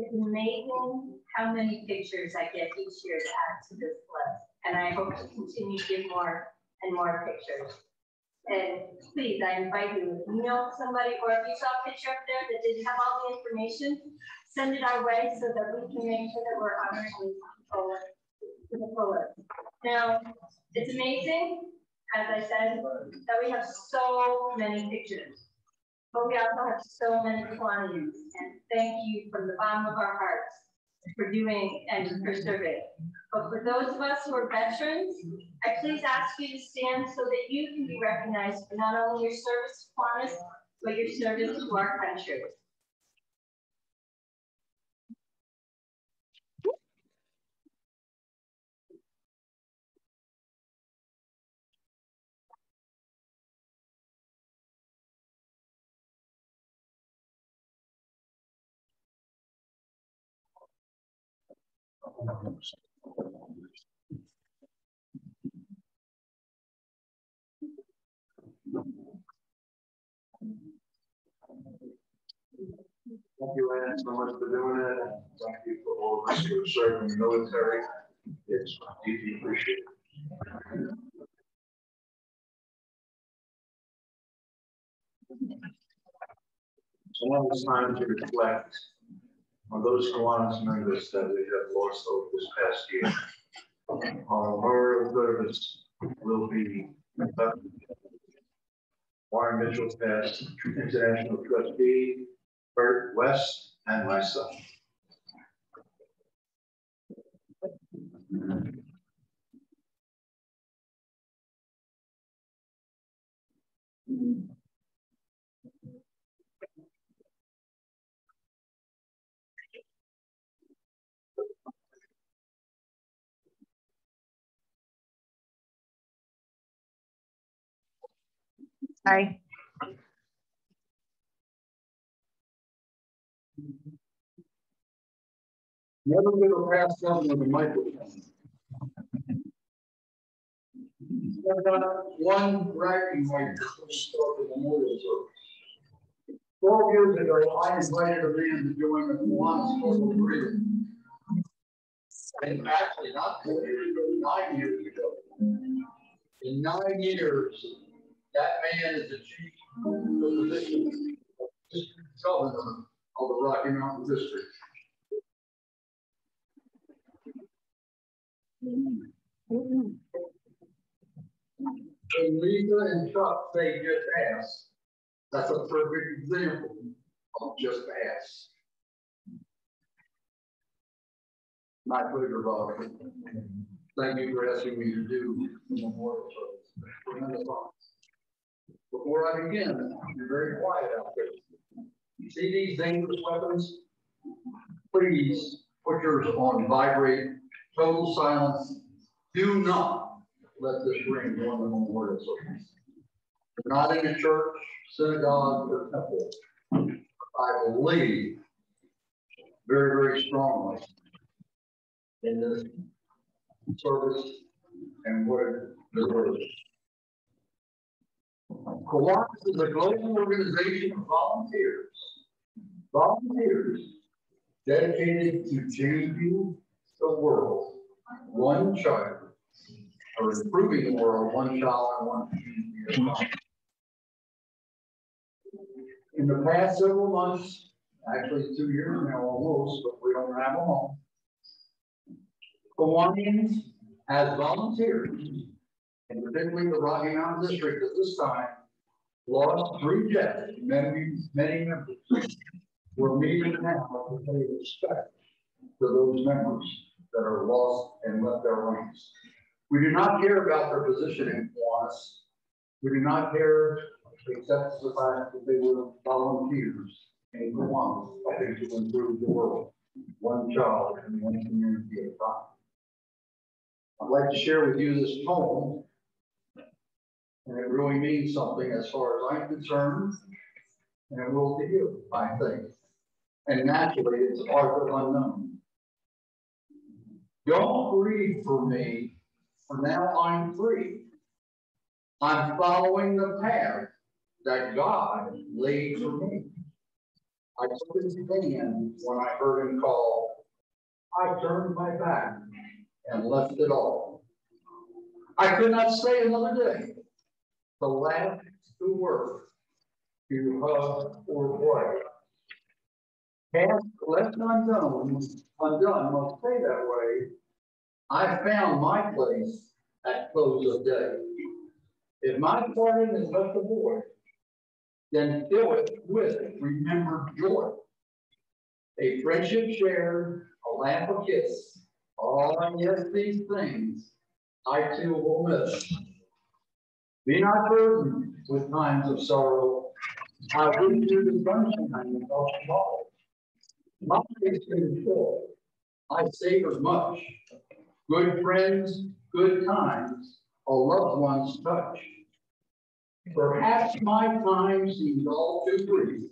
It's amazing how many pictures I get each year to add to this list. And I hope to continue to get more and more pictures. And please, I invite you, if you know somebody, or if you saw a picture up there that didn't have all the information, send it our way so that we can make sure that we're honoring these people to the fullest. Now, it's amazing, as I said, that we have so many pictures. But we also have so many quantities, and thank you from the bottom of our hearts for doing and for serving. But for those of us who are veterans, I please ask you to stand so that you can be recognized for not only your service to Qantas, but your service to our country. Thank you, Ann, so much for doing it. Thank you for all of us who are serving the military. It's deeply appreciated. So now it's time to reflect on those Kiwanis members that we have lost over this past year. Our memorial service will be Warren Mitchell, past international trustee, Bert West, and myself. Sorry. Never gonna pass down with a microphone. I got one bragging right before we start the memorial service. 12 years ago, I invited a man to join the Kiwanis Global Freedom. And actually, not 4 years ago, 9 years ago. In 9 years, that man is the chief position of district governor of the Rocky Mountain District. When Lisa and Chuck say just ask, that's a perfect example of just ask. My pleasure, Bob. Thank you for asking me to do the memorial service. Before I begin, you're very quiet out there. You see these dangerous weapons? Please put yours on vibrate, total silence. Do not let this ring go on the memorial service. We're not in a church, synagogue, or temple. I believe very, very strongly in this service and what it deserves. Kiwanis is a global organization of volunteers dedicated to changing the world, one child, or improving the world, one child and one community at a time. In the past several months, actually 2 years now almost, but we don't have them all, Kiwanis as volunteers, and particularly the Rocky Mountain District at this time, lost 3 deaths, many members. We're meeting now to pay respect to those members that are lost and left their ranks. We do not care about their position in Kiwanis. We do not care except the fact that they were volunteers in Kiwanis to improve the world, one child and one community at a time. I'd like to share with you this poem, and it really means something as far as I'm concerned, and it will to you, I think. And naturally, it's art of unknown. Don't grieve for me, for now I'm free. I'm following the path that God laid for me. I took his hand when I heard him call. I turned my back and left it all. I could not stay another day to laugh, to work, to hug or play. Task left undone must stay that way. I found my place at close of day. If my pardon is left a void, then fill it with remembered joy. A friendship shared, a laugh, a kiss. Oh, and yes, these things I too will miss. Be not burdened with times of sorrow. I wish you the sunshine of tomorrow. My face is full. I savor much. Good friends, good times, a loved one's touch. Perhaps my time seems all too brief.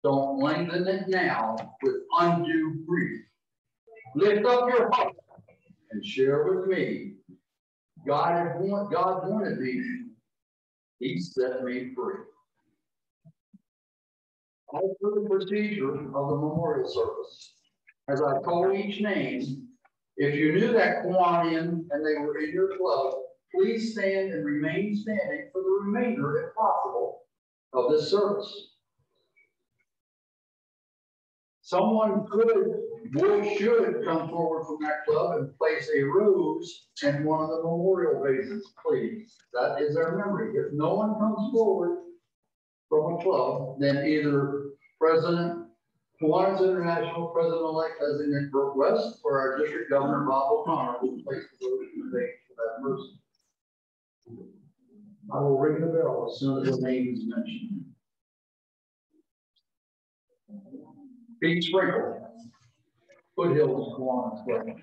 Don't lengthen it now with undue grief. Lift up your heart and share with me. God wanted me. He set me free. As for the procedure of the memorial service, as I call each name, if you knew that Kiwanian and they were in your club, please stand and remain standing for the remainder, if possible, of this service. Someone should come forward from that club and place a rose in one of the memorial vases, please. That is our memory. If no one comes forward from a club, then either President Kiwanis International President-elect Designate Brooke West or our District Governor Bob O'Connor will place the rose in the vase for that person. I will ring the bell as soon as the name is mentioned. Pete Sprinkle. Foothills, Kiwanis, West.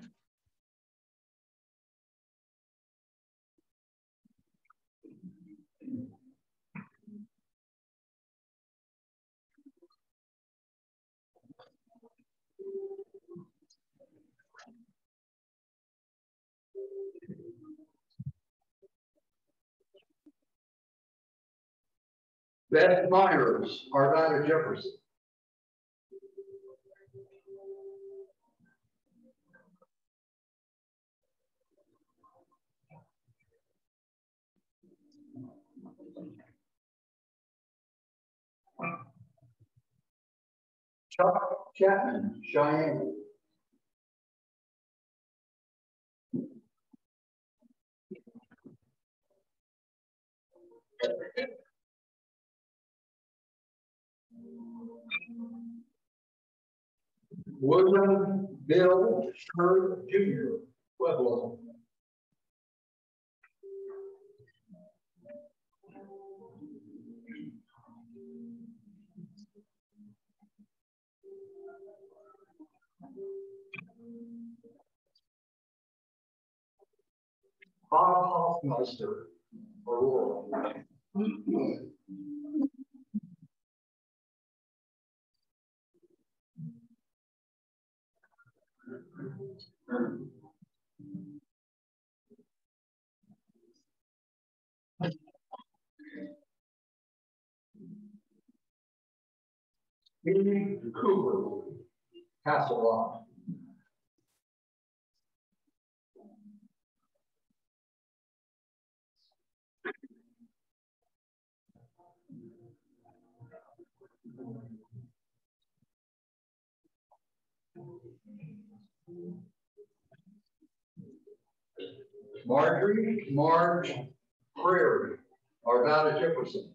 Beth Myers, Arvada Jefferson. Chuck Chapman, Cheyenne. William Bill Sher Jr., Pueblo. Bob Hoffmeister, Aurora. Steve Cooper, Castle Rock. Marge Prairie, Arvada Jefferson.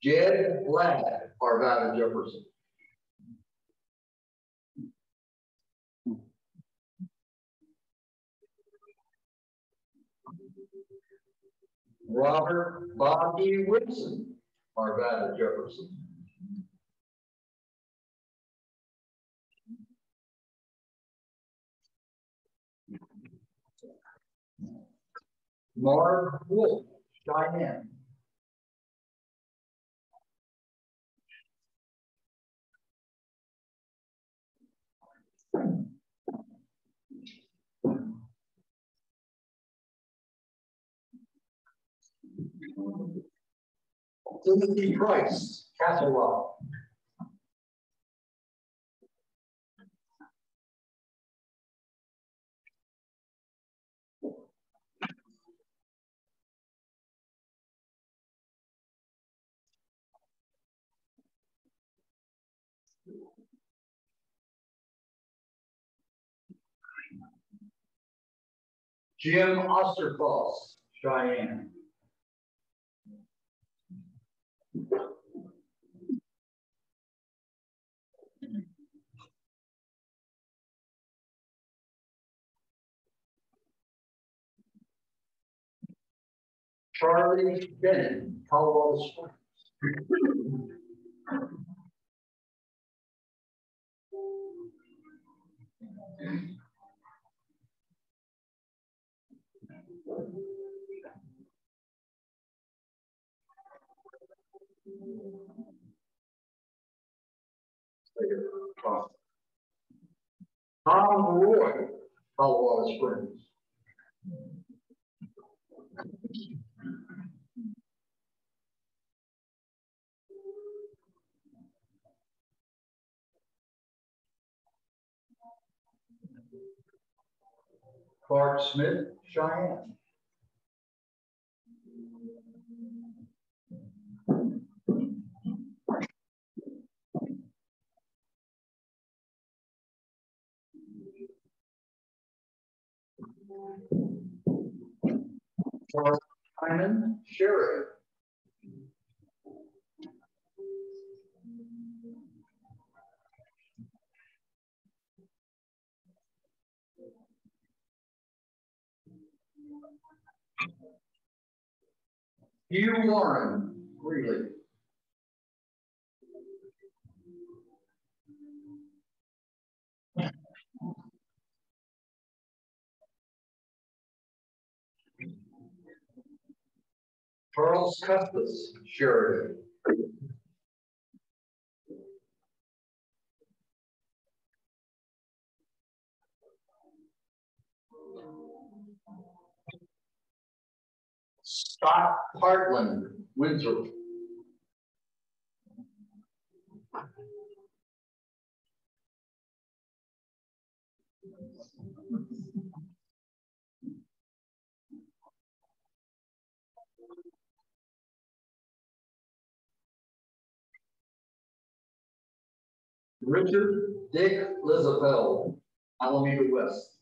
Jed Ladd, Arvada Jefferson. Robert Bobby Whitson, Arvada Jefferson. Marv Wolf, Cheyenne. Timothy Price, Castle Rock. Jim Osterfoss, Cheyenne. Charlie Bennett, Colorado Springs. Tom Roy, Colorado Springs. Clark Smith, Cheyenne. Charles Hyman, Sheriff. Hugh Warren, really. Charles Custis, Sheridan. Scott Hartland, Windsor. Richard Dick Lizabelle, Alameda West.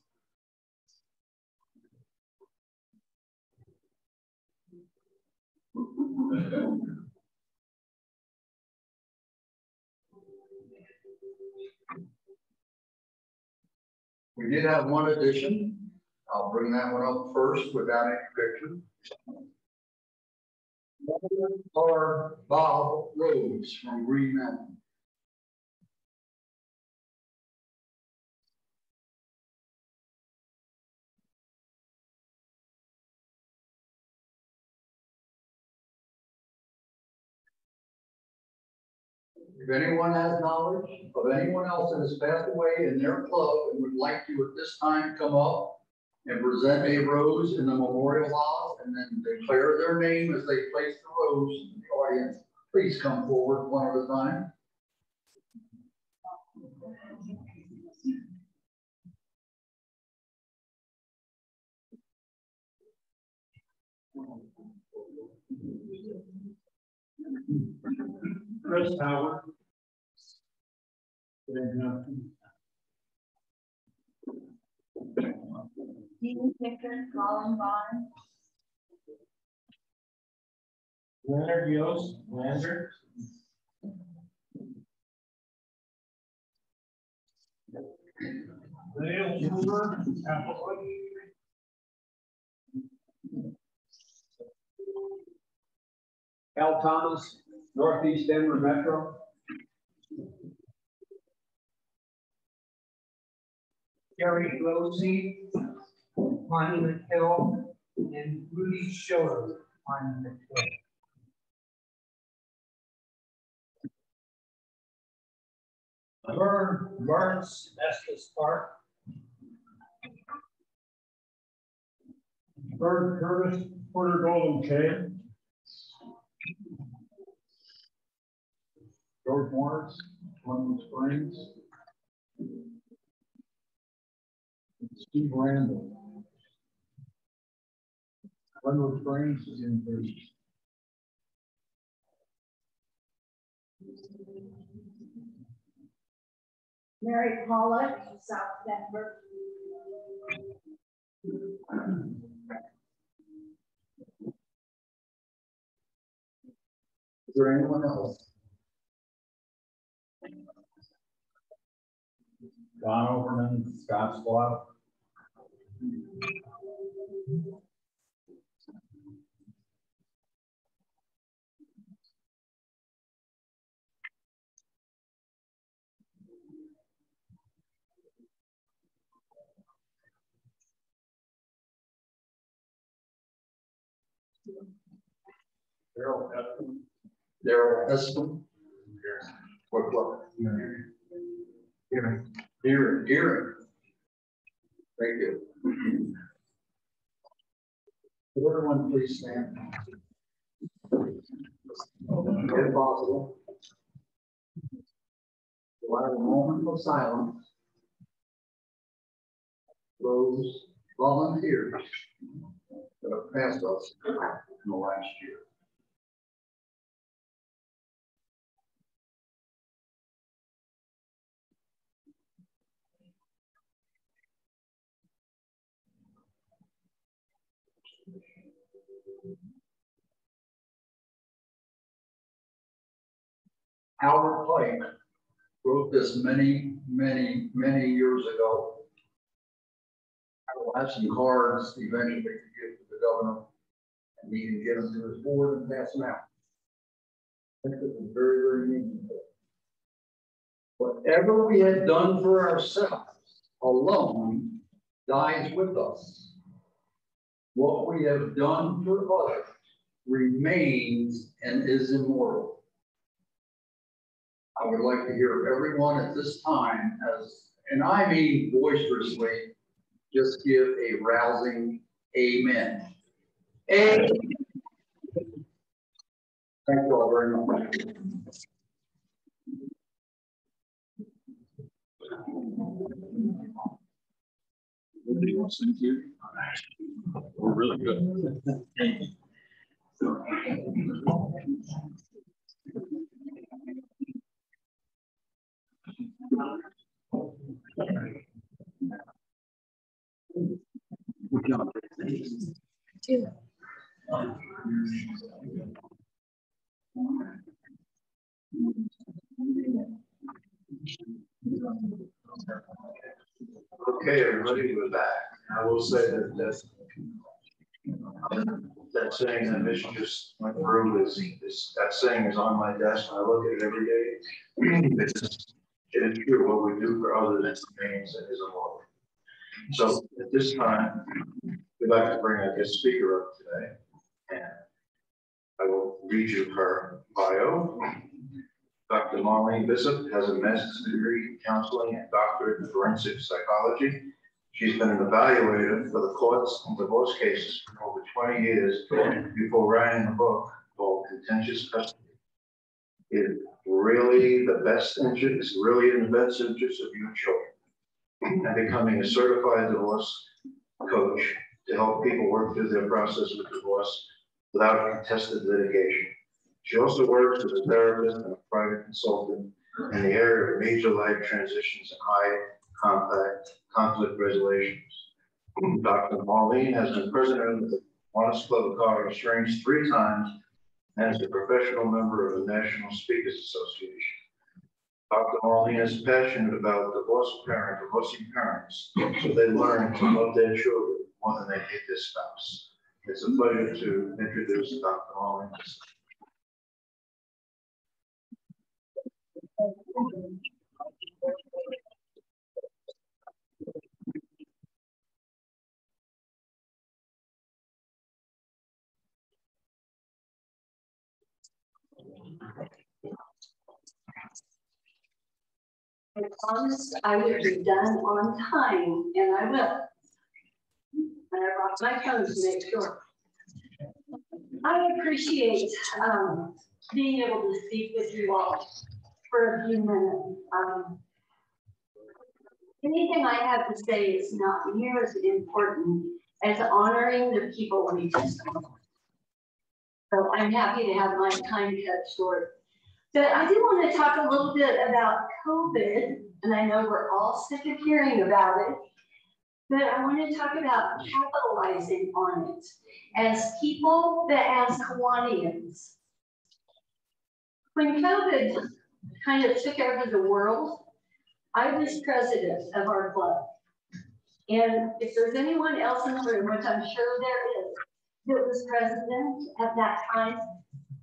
We did have one addition. I'll bring that one up first without any picture. Or Bob Rhodes from Green Mountain. If anyone has knowledge of anyone else that has passed away in their club and would like to at this time come up and present a rose in the memorial vase and then declare their name as they place the rose in the audience, please come forward one at a time. Chris Howard. Dean Picker, Colin Vaughn. Leonard Yost, Lander. Dale Hoover, Applewood. Al Thomas, Northeast Denver Metro. Gary Losey, Monument Hill, and Rudy Schiller, Monument Hill. Vern Burns, Estes Park. Vern Curtis, Porter Golden Cave. George Morris, Columbus Springs. Steve Randall. Columbus Springs is in first. Mary Pollock, South Denver. Is there anyone else? Don Overman, Scott Squad. Daryl Eston. What? Hearing. Thank you. Would everyone please stand? If possible. We'll have a moment of silence. Those volunteers that have passed us in the last year. Howard Pike wrote this many years ago. I will have some cards eventually to give to the governor, and he can get them to his board and pass them out. I think this is very, very meaningful. Whatever we had done for ourselves alone dies with us. What we have done for others remains and is immortal. I would like to hear everyone at this time, and I mean boisterously, just give a rousing amen. Amen. Thank you all very much. Anybody wants to thank you? We're really good. Thank you. Okay, everybody, we're back. I will say that that saying that Mitch just went through is that saying is on my desk, and I look at it every day. It is true. What we do for others remains and is immortal. So at this time, we'd like to bring a guest speaker up today, and I will read you her bio. Dr. Marlene Bishop has a master's degree in counseling and doctorate in forensic psychology. She's been an evaluator for the courts in divorce cases for over 20 years before writing a book called Contentious Custody. It's really the best interest, it's really in the best interest of your children. And becoming a certified divorce coach to help people work through their process with divorce without contested litigation. She also works as a therapist and a private consultant in the area of major life transitions and high conflict resolutions. Dr. Marlene has been president of the Honest Club of Colorado Springs 3 times and is a professional member of the National Speakers Association. Dr. Marlene is passionate about divorcing parents, so they learn to love their children more than they hate their spouse. It's a pleasure to introduce Dr. Marlene. I promised I would be done on time, and I will. And I brought my phone to make sure. I appreciate being able to speak with you all for a few minutes. Anything I have to say is not near as important as honoring the people we just honor. So I'm happy to have my time cut short. But I do want to talk a little bit about COVID, and I know we're all sick of hearing about it, but I want to talk about capitalizing on it as people that as Kiwanians. When COVID kind of took over the world, I was president of our club. And if there's anyone else in the room, which I'm sure there is, that was president at that time,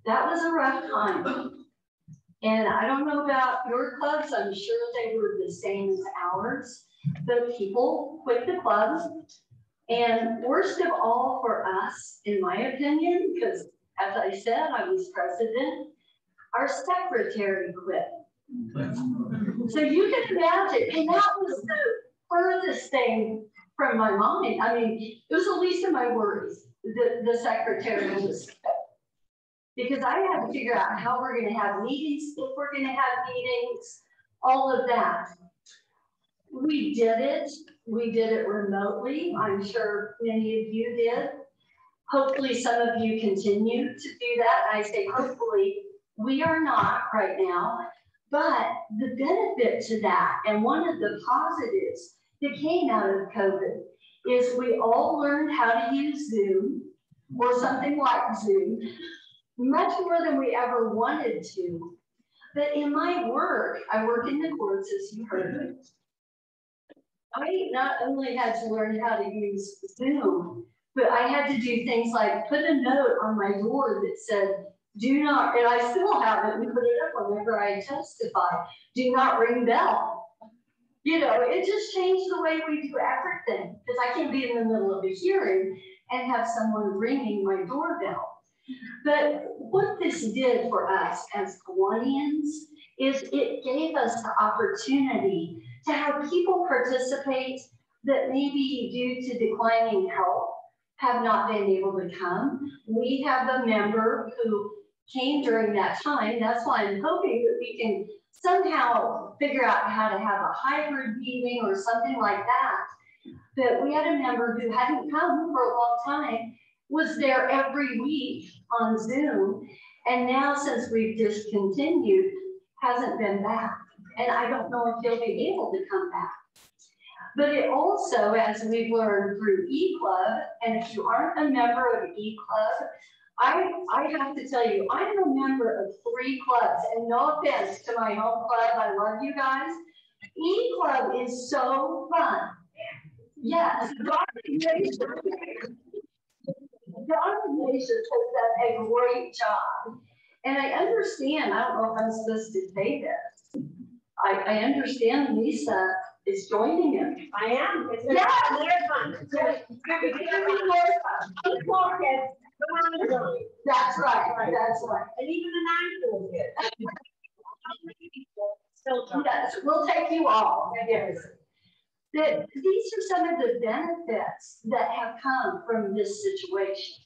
that was a rough time. And I don't know about your clubs, I'm sure they were the same as ours, but people quit the clubs. And worst of all for us, in my opinion, because as I said, I was president, our secretary quit. So you can imagine, and that was the furthest thing from my mind. I mean, it was the least of my worries, the secretary was quit. Because I had to figure out how we're going to have meetings, if we're going to have meetings, all of that. We did it remotely. I'm sure many of you did. Hopefully some of you continue to do that. I say hopefully, we are not right now, but the benefit to that, and one of the positives that came out of COVID is we all learned how to use Zoom or something like Zoom, much more than we ever wanted to. But in my work, I work in the courts, as you heard. I not only had to learn how to use Zoom, But I had to do things like put a note on my door that said, do not, and I still have it and put it up whenever I testify, do not ring bell. You know, it just changed the way we do everything, because I can't be in the middle of a hearing and have someone ringing my doorbell. But what this did for us as Hawaiians is it gave us the opportunity to have people participate that maybe due to declining health have not been able to come. We have a member who came during that time. That's why I'm hoping that we can somehow figure out how to have a hybrid meeting or something like that. But we had a member who hadn't come for a long time, was there every week on Zoom, and now since we've discontinued, hasn't been back. And I don't know if he'll be able to come back. But it also, as we've learned through eClub, and if you aren't a member of eClub, I have to tell you, I'm a member of 3 clubs, and no offense to my home club, I love you guys. eClub is so fun. Yes, Dr. Nation has done a great job. And I understand, I don't know if I'm supposed to say this. I understand Lisa is joining him. I am. It's Yeah. fun. That's right. That's right. And even the 9 feels good. Still fun. Yes, we'll take you all. Yes. These are some of the benefits that have come from this situation.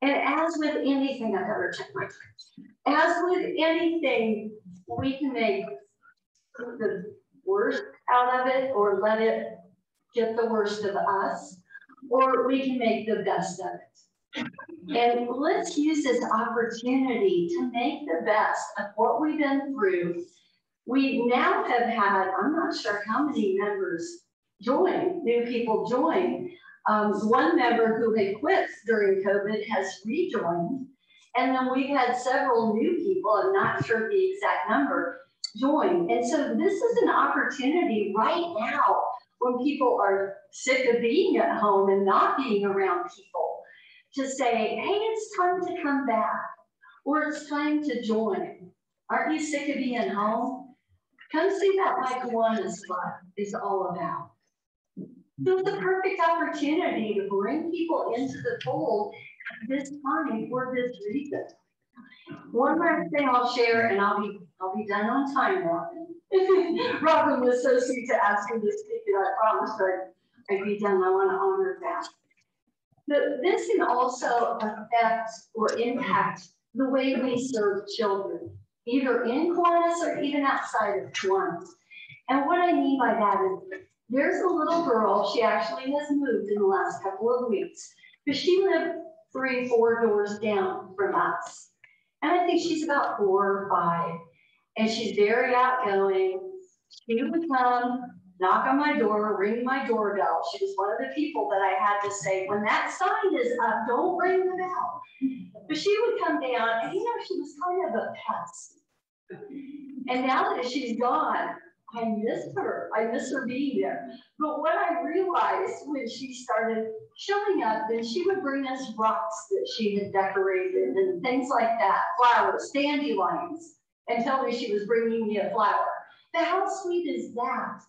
And as with anything, I better check my time. As with anything, we can make the worst out of it or let it get the worst of us, or we can make the best of it. And let's use this opportunity to make the best of what we've been through. We now have had, I'm not sure how many members join, new people join. One member who had quit during COVID has rejoined. And then we've had several new people, I'm not sure the exact number, join. And so this is an opportunity right now when people are sick of being at home and not being around people to say, hey, it's time to come back, or it's time to join. Aren't you sick of being home? Come see what Mike Kiwanis is all about. So it's a perfect opportunity to bring people into the fold at this time for this reason. One last thing I'll share, and I'll be done on time, Robin. Robin was so sweet to ask me to speak, and I promised I'd be done. I want to honor that. But this can also affect or impact the way we serve children, either in Kiwanis or even outside of Kiwanis. And what I mean by that is there's a little girl, she actually has moved in the last couple of weeks, because she lived 3, 4 doors down from us. And I think she's about 4 or 5. And she's very outgoing. She would come, knock on my door, ring my doorbell. She was one of the people that I had to say, when that sign is up, don't ring the bell. But she would come down, and she was kind of a pest. And now that she's gone, I miss her. I miss her being there. But what I realized when she started showing up, then she would bring us rocks that she had decorated and things like that, flowers, dandelions, and tell me she was bringing me a flower. But how sweet is that?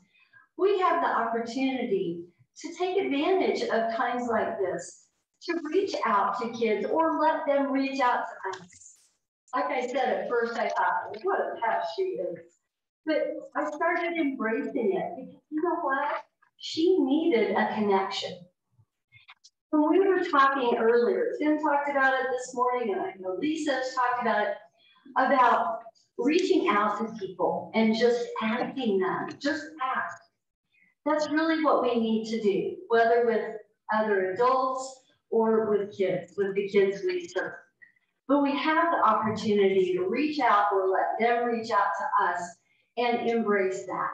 We have the opportunity to take advantage of times like this, to reach out to kids or let them reach out to us. Like I said, at first I thought, what a pest she is. But I started embracing it because you know what? She needed a connection. When we were talking earlier, Tim talked about it this morning, and I know Lisa's talked about it, about reaching out to people and just asking them, just ask. That's really what we need to do, whether with other adults or with kids, with the kids we serve. But we have the opportunity to reach out or let them reach out to us and embrace that.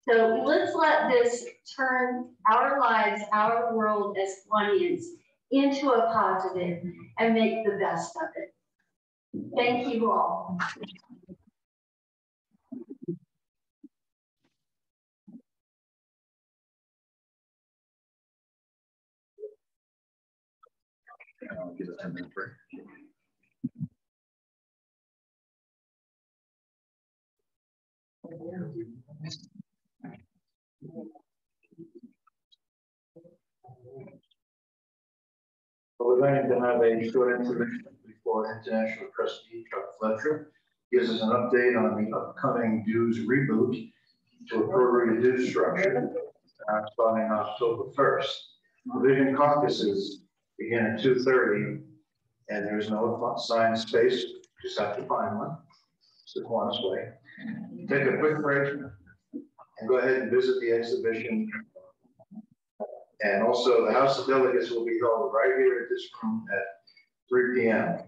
So let's let this turn our lives, our world as Hawaiians into a positive and make the best of it. Thank you all. I'll give it a minute break. Well, we're going to have a short intermission before International Trustee Chuck Fletcher gives us an update on the upcoming dues reboot to a prorated dues structure starting October 1st. Division caucuses begin at 2:30, and there's no assigned space, just have to find one. It's the Kiwanis way. Take a quick break and go ahead and visit the exhibition. And also the House of Delegates will be held right here at this room at 3 p.m.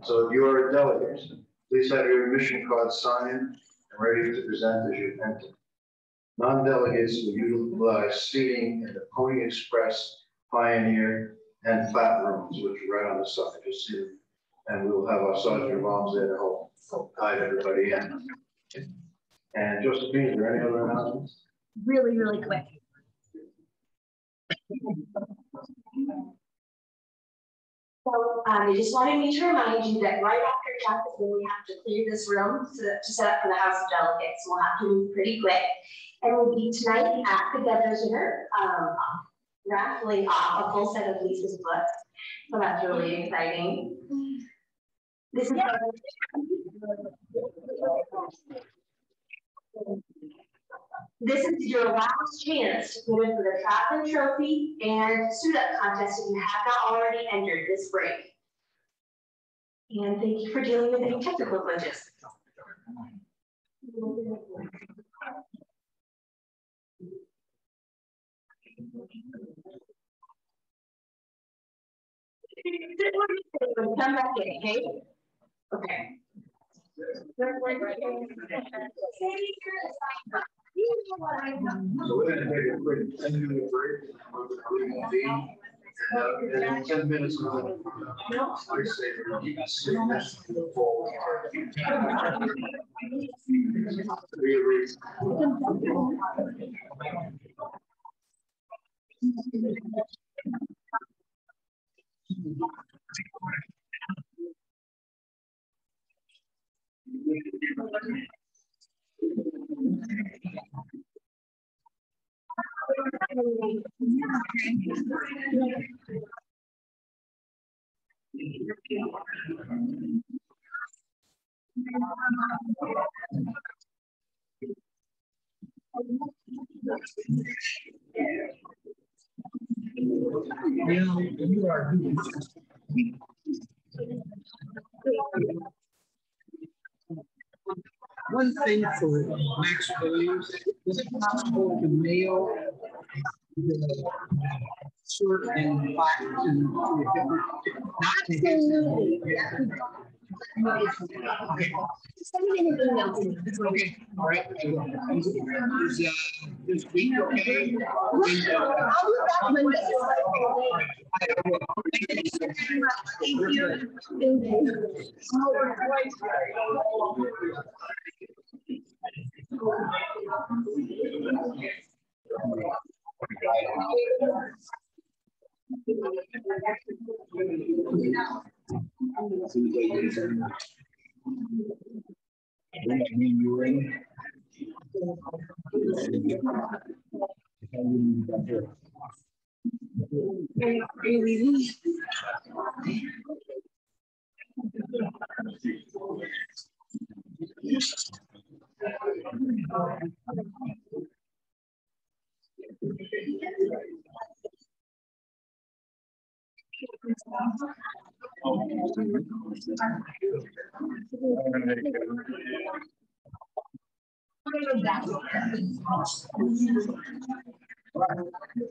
So if you are a delegate, please have your admission card signed and ready to present as you enter. Non-delegates will utilize seating in the Pony Express, Pioneer, and Flat rooms, which are right on the side. You'll see them. And we will have our Sergeant of Arms there to help guide everybody in. And Josephine, is there any other announcements? Really, really quick. So I just wanted me to remind you that right after Chuck is when we have to clear this room to set up for the House of Delegates. We'll have to move pretty quick. And we'll be tonight at the Governor's Dinner, raffling off a full set of Lisa's books. So that's really exciting. This is This is your last chance to put in for the Chaplain Trophy and suit-up contest if you have not already entered this break. And thank you for dealing with any technical glitches. Come back in, okay? Okay. So we're going to take a quick 10-minute break. And 10 minutes of you are one thing for Max Williams, is it possible to mail the shirt and plaque to a different? Absolutely. Okay. Send me an email. It's okay. All right. Is this week okay? I'll be back Monday. Thank you. Thank you.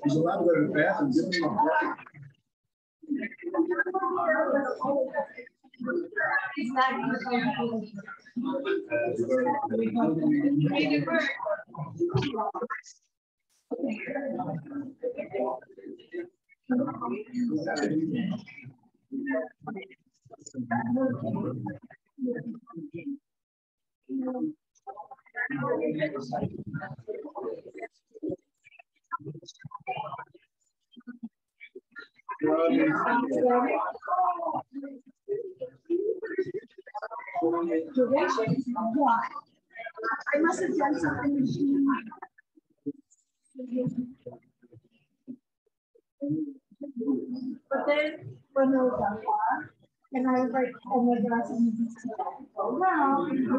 He's allowed to go to the bathroom. Give him a break. Why? I must have done something. But then when I was that far, and I was like, oh my gosh, I'm oh wow. And I was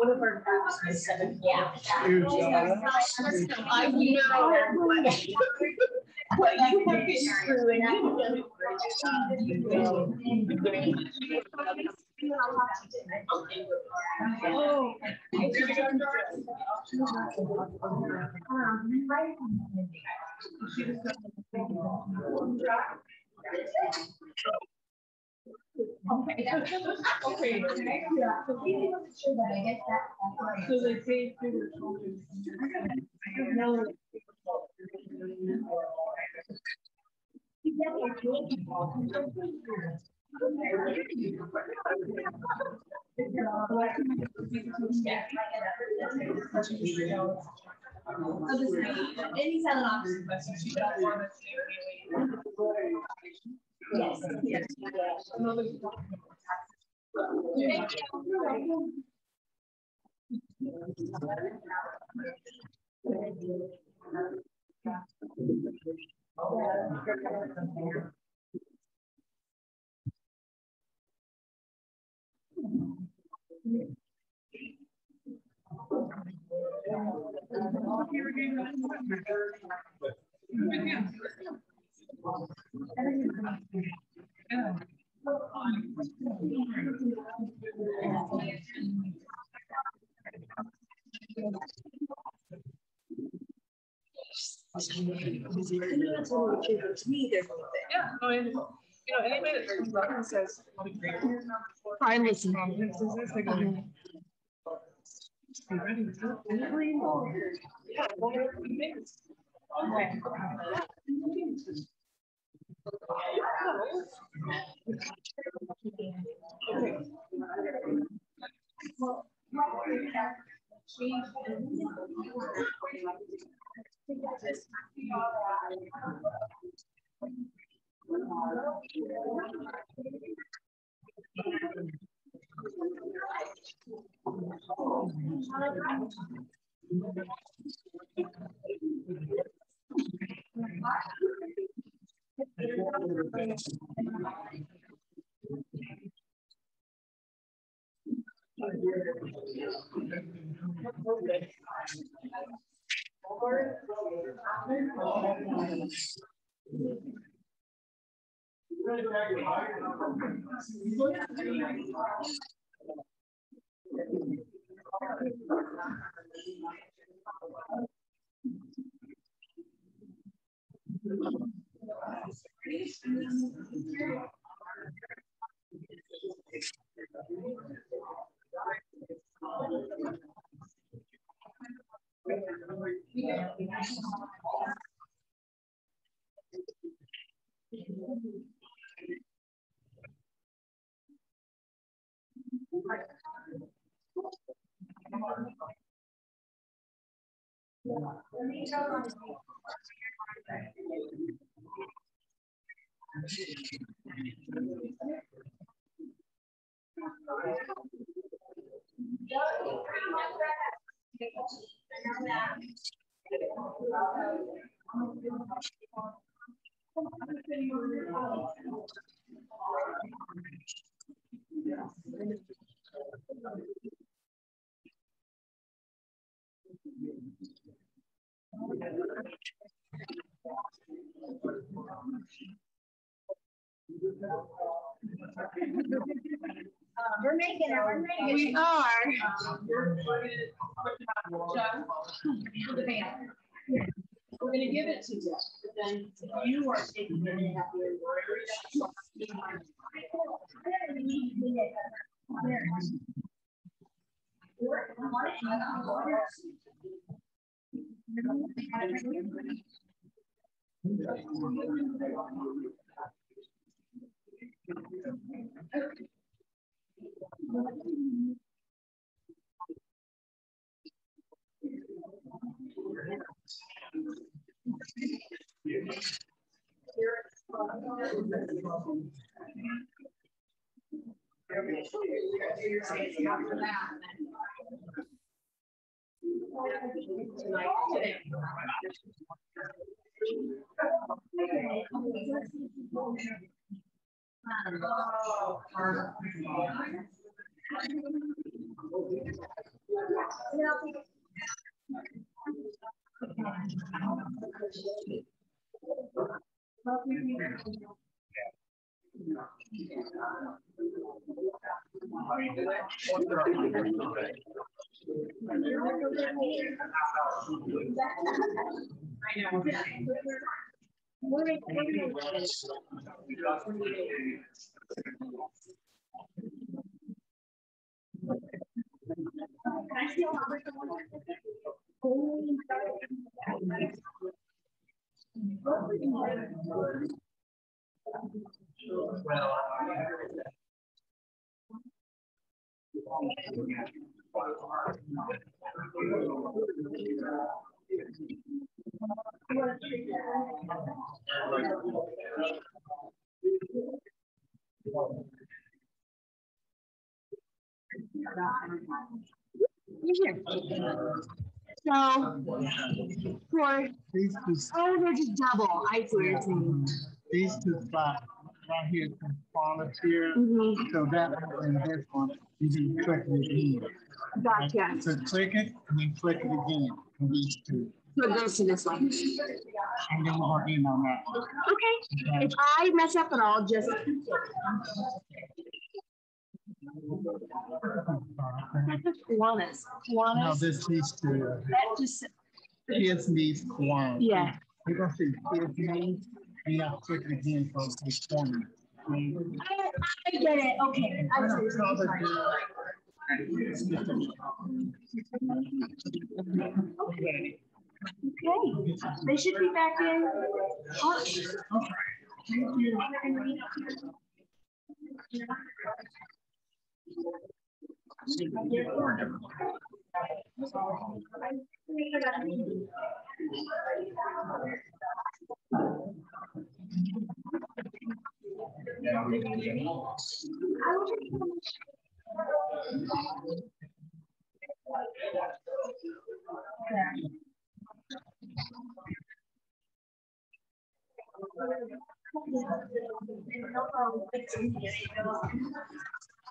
one of our groups is 7. Yeah. I know. But you have been screwing you. Okay. Okay. Yeah. So he wasn't sure that I get that. So they paid for their children. Any silent option questions you don't want us to. Yes. Yes. Thank you. Yeah, no, and, anybody that turns around and says, I listen. They go, "You ready to go?" Yeah, well, We're making it. We're making it. We are. We're gonna give it to you, but then you are taking it in. So for they're just double. I see what you're saying. These two spots right here can fall up here. So that one and this one, you can click it again. Gotcha. So click it and then click it again for these two. So it goes to this one. And then we'll end on that one. Okay. If I mess up at all, just that's just Kiwanis. No, these two. That just Kids needs Kiwanis. yeah. You're gonna see kids needs, and you have to click it again for the corner. I get it. Okay. I see what you're saying. Okay. They should be back in.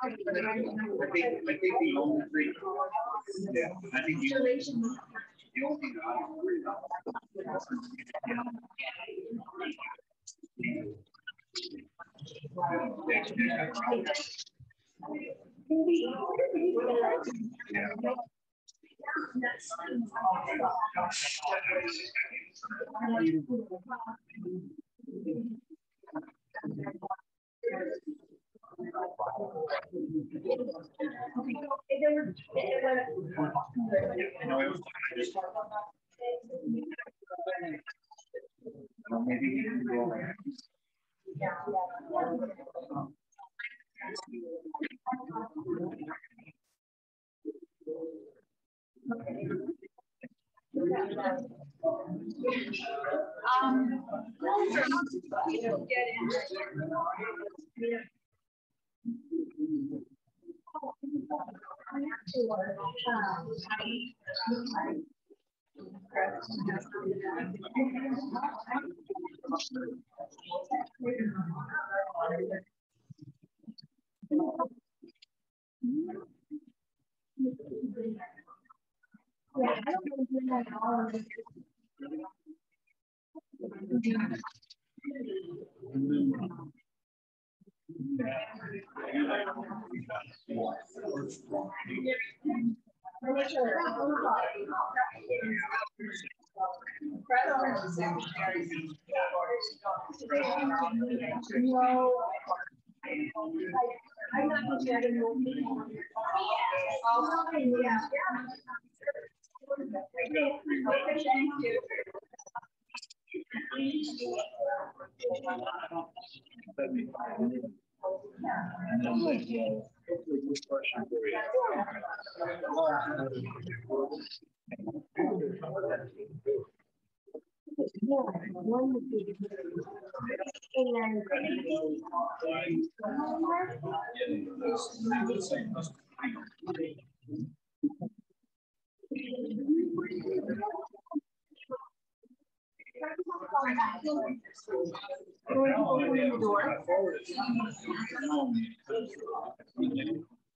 I think the only thing, yeah, I think the only thing I agree about.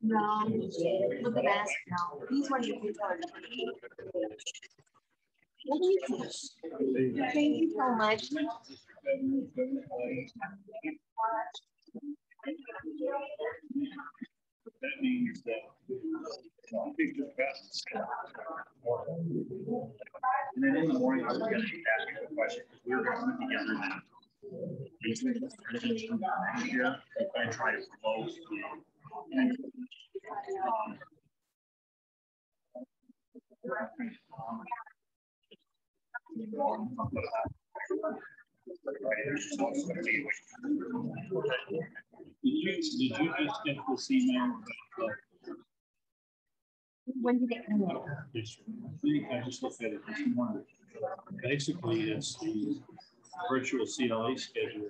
No, with the mask now. These ones you can tell. Thank you so much. That means that and then in the morning, I was going to ask you a question because we were going to put together that. Yeah, I try to promote. Did you just get this email? When did it come in? I just looked at it this morning. Basically, it's the virtual CLA schedule.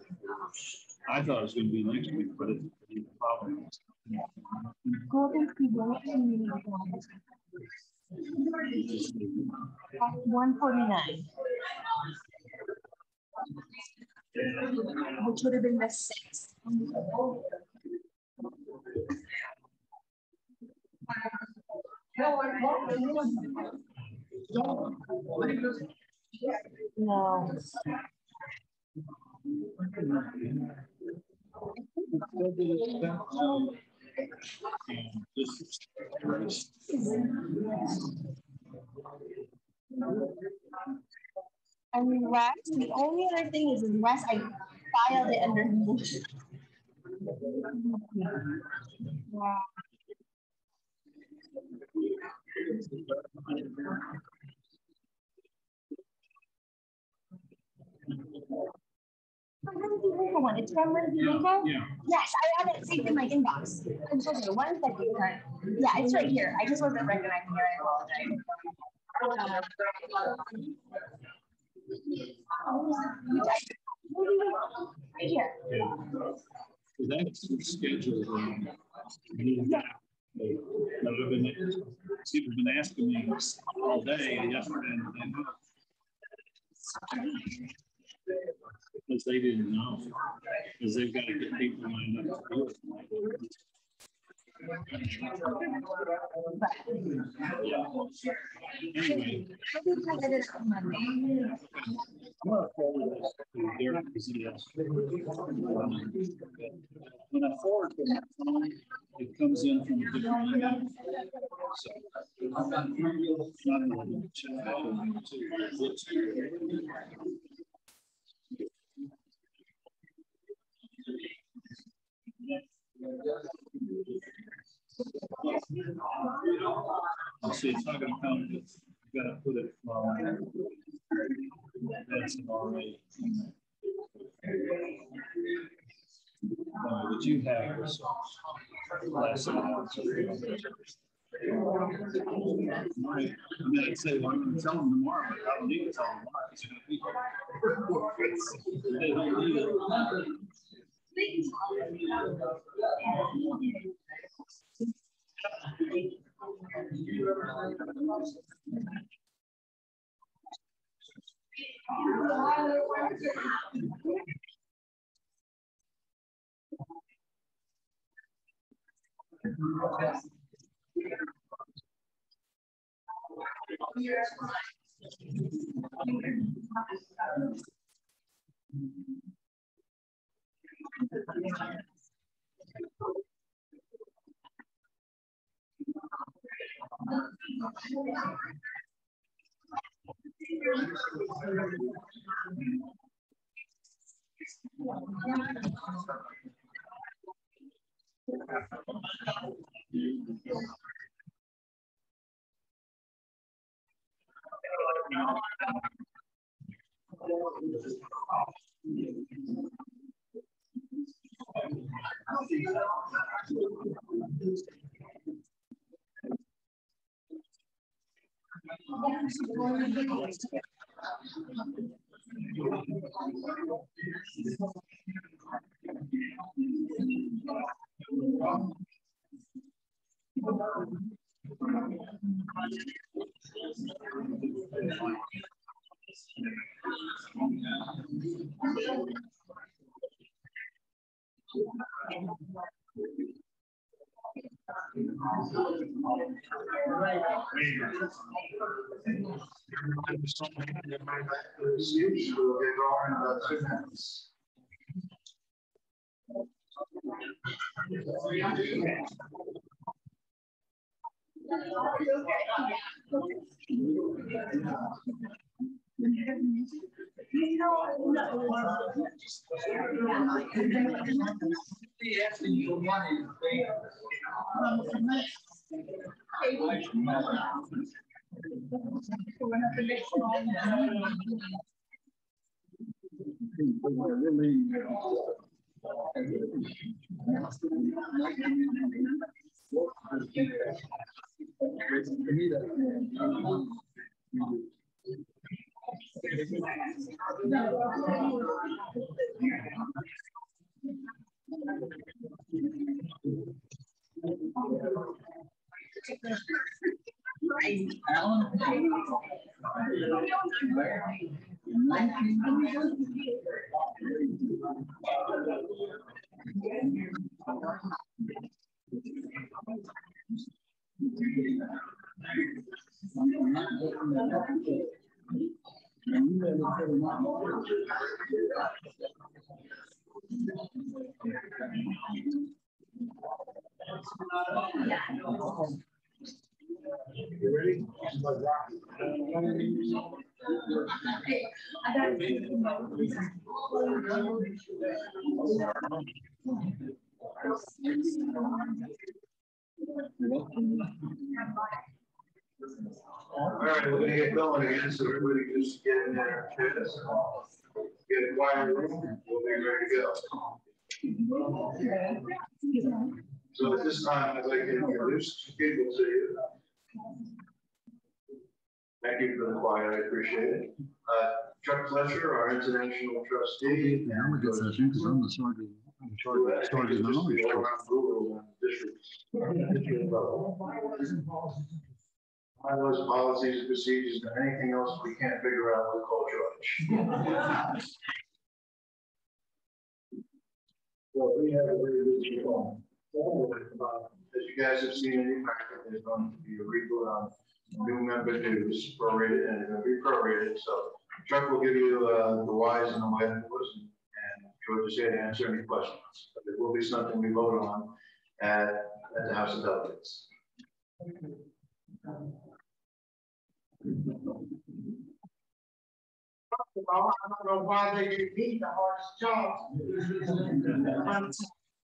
I thought it was going to be next week, but it's the following. Golden People. 149. Which would have been the 6th. No. Unless the only other thing is unless I filed it under wow. One. It's from Lincoln? Yeah. Yes, I have it saved in my inbox. I'm so sorry. One second. Yeah, it's right here. I just wasn't recognizing it. I apologize. Right here. That's scheduled. People have been asking me all day and yesterday and because they didn't know. Because they've got to get people lined up to do it. Anyway, when I forward to that phone, it comes in from a different email. So I'm not going to check out see, it's not going to come. You got to put it that's an already. that you have was less than that. I mean, I'd say, well, I'm going to tell them tomorrow, but I don't need to tell them tomorrow. It's going to be they don't need it. You ready? All right, we're gonna get going again, so everybody just get in there, get a quiet room, we'll be ready to go. So at this time, I'd like to introduce people to you. Thank you for the quiet, I appreciate it. Chuck Fletcher, our international trustee. Yeah, I'm a good session because I'm the sergeant. I'm charged as bylaws, policies, and procedures, and anything else we can't figure out, we'll call George. Well, we have a very good one. As you guys have seen in your packet, there's going to be a report on new member dues prorated, and it's going to be prorated. So Chuck will give you the whys and the wherefores, and George is here to answer any questions. But there will be something we vote on at the House of Delegates. I don't know why they give me the hardest job.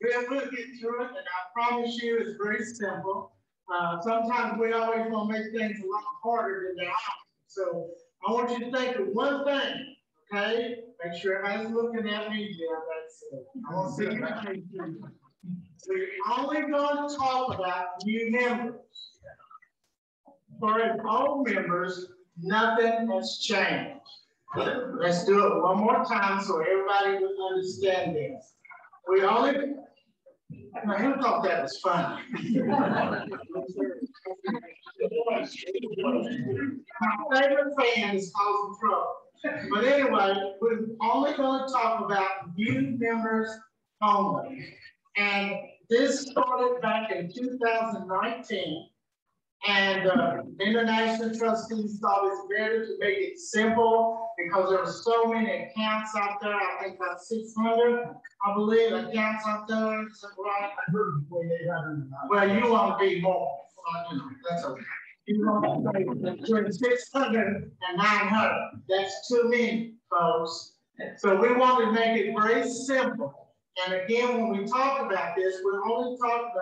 We'll get through it, and I promise you it's very simple. Sometimes we always want to make things a lot harder than they are. So I want you to think of one thing, okay? Make sure everybody's looking at me, Jim. That's it. I want to see you. We're only going to talk about new members. For old members, nothing has changed. Let's do it one more time so everybody will understand this. We only, now who thought that was funny? My favorite fan is causing trouble. But anyway, we're only going to talk about new members only. And this started back in 2019. And international trustees thought it's better to make it simple because there were so many accounts out there. I think about 600, I believe, accounts out there. Is that right? I heard between 800. Well, you want to be more. That's okay. You want to say between 600 and 900. That's too many, folks. So we want to make it very simple. And again, when we talk about this, we're only talking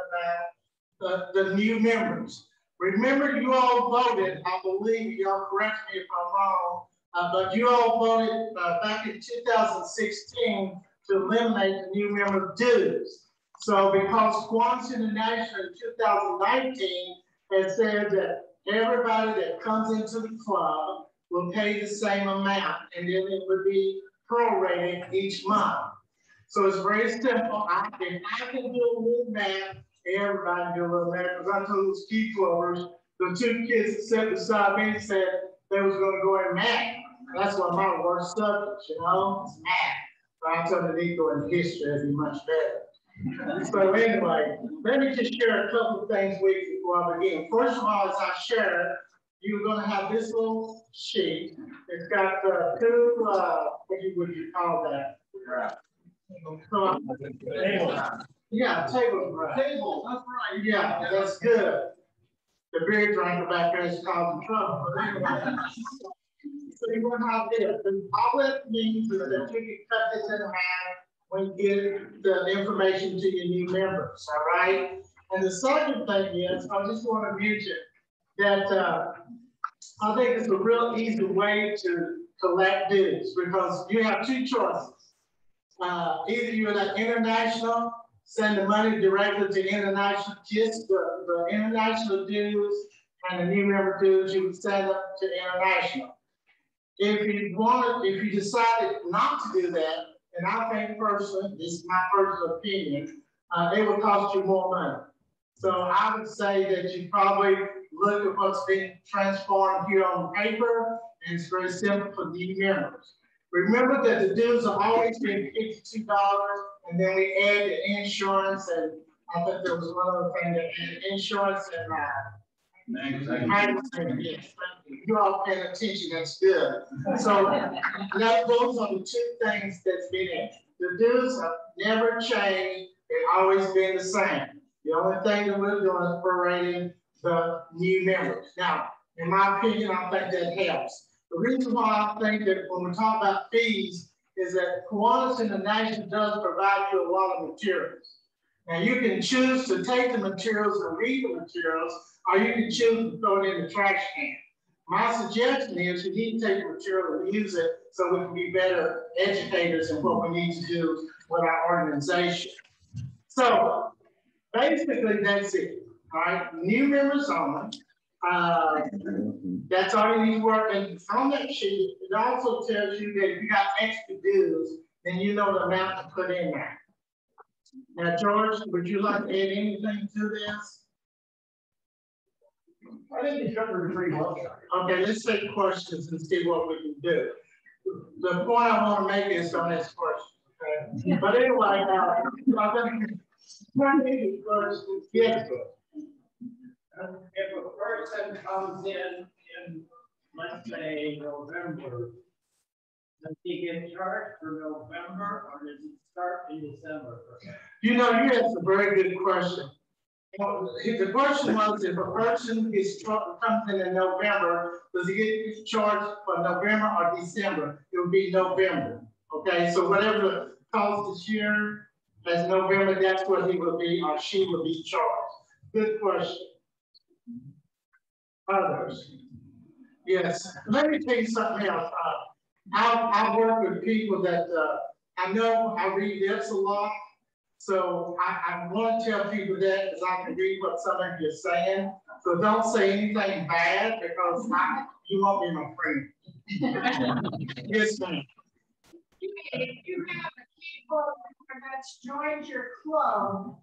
about the new members. Remember, you all voted, I believe, y'all correct me if I'm wrong, but you all voted back in 2016 to eliminate the new member dues. So because Kiwanis International in 2019 has said that everybody that comes into the club will pay the same amount, and then it would be prorated each month. So it's very simple. I can do a little math. Everybody do a little math, because I told those key clovers, the two kids that sat beside me said they was going to go in math. That's one of my worst subjects, you know, it's math. But I told them they need to go in history, it'd be much better. So anyway, let me just share a couple of things with you before I begin. First of all, as I share, you're going to have this little sheet. It's got two, what would you call that? So, yeah, table. Table, that's right. Yeah, that's good. The beer drinker back there is causing trouble. But anyway, so you're going to have this. And all that means is that you can cut this in half when you get the information to your new members, all right? And the second thing is, I just want to mention that I think it's a real easy way to collect dues because you have two choices. Either you're an international, send the money directly to international, just the international dues and the new member dues, you would send up to international. If you decided not to do that, and I think personally, this is my personal opinion, it would cost you more money. So I would say that you probably look at what's being transformed here on paper, and it's very simple for new members. Remember that the dues have always been $52, and then we add the insurance, and I think there was one other thing that added insurance and magazine. Yes, you all paying attention, that's good. So those are the two things that's been in. The dues have never changed, they've always been the same. The only thing that we're doing is prorating the new members. Now, in my opinion, I think that helps. The reason why I think that when we talk about fees is that Kiwanis International does provide you a lot of materials. Now you can choose to take the materials and read the materials, or you can choose to throw it in the trash can. My suggestion is you need to take the material and use it so we can be better educators in what we need to do with our organization. So basically that's it, all right? New members only. That's all you need to work. And on that sheet, it also tells you that if you got extra dues, then you know the amount to put in there. Now, George, would you like to add anything to this? I think you covered it pretty well. Okay, let's take questions and see what we can do. The point I want to make is on this question. Okay? But anyway, I'm going to first. Yes. If a person comes in, let's say, November, does he get charged for November or does it start in December? You know, you asked a very good question. The question was, if a person comes in November, does he get charged for November or December? It would be November. Okay, so whatever the cost this year as November, that's what he will be or she will be charged. Good question. Others. Yes. Let me tell you something else. I've worked with people that, I know I read this a lot. So I want to tell people that because I can read what some of you are saying. So don't say anything bad because you won't be my friend. Yes, ma'am. If you have a people that's joined your club,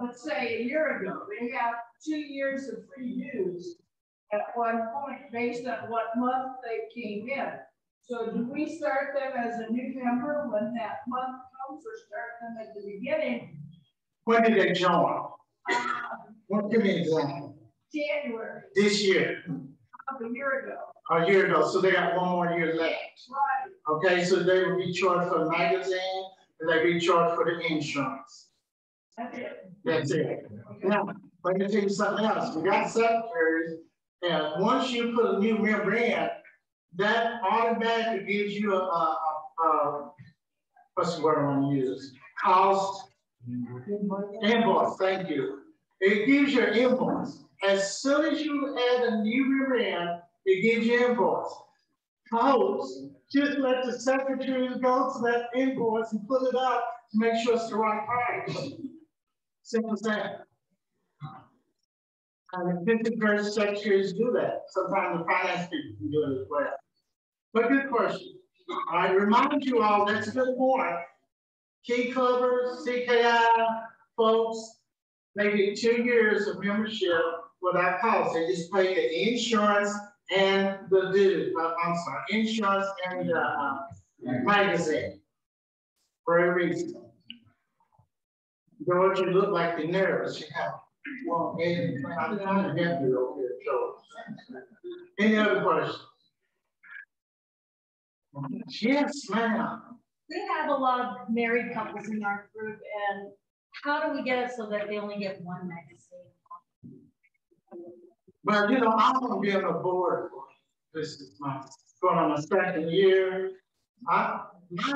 let's say a year ago, they have 2 years of free use at one point based on what month they came in. So do we start them as a new member when that month comes, or start them at the beginning? When did they join? What give me an example? January. This year. A year ago. A year ago, so they got 1 more year left. Right. Okay, so they will be charged for the magazine, and they be charged for the insurance. That's it. That's it. Now, let me tell you something else. We got secretaries, and once you put a new member in, that automatically gives you a what's the word I want to use? Cost invoice. Thank you. It gives you an invoice. As soon as you add a new member in, it gives you invoice. Folks, just let the secretary go to that invoice and put it up to make sure it's the right price. Simple as that. And the 51st secretaries do that. Sometimes the finance people can do it as well. But good question. I remind you all, that's a good point. Key clubbers, CKI folks, they get 2 years of membership without cost. They just pay the insurance and the due. I'm sorry, insurance and the magazine for a reason. George, you look like you're nervous. You have one head. I'm trying to help you over here, George. Any other questions? Yes, ma'am. We have a lot of married couples in our group, and how do we get it so that they only get one magazine? Well, you know, I'm going to be on the board. This is going on my 2nd year. My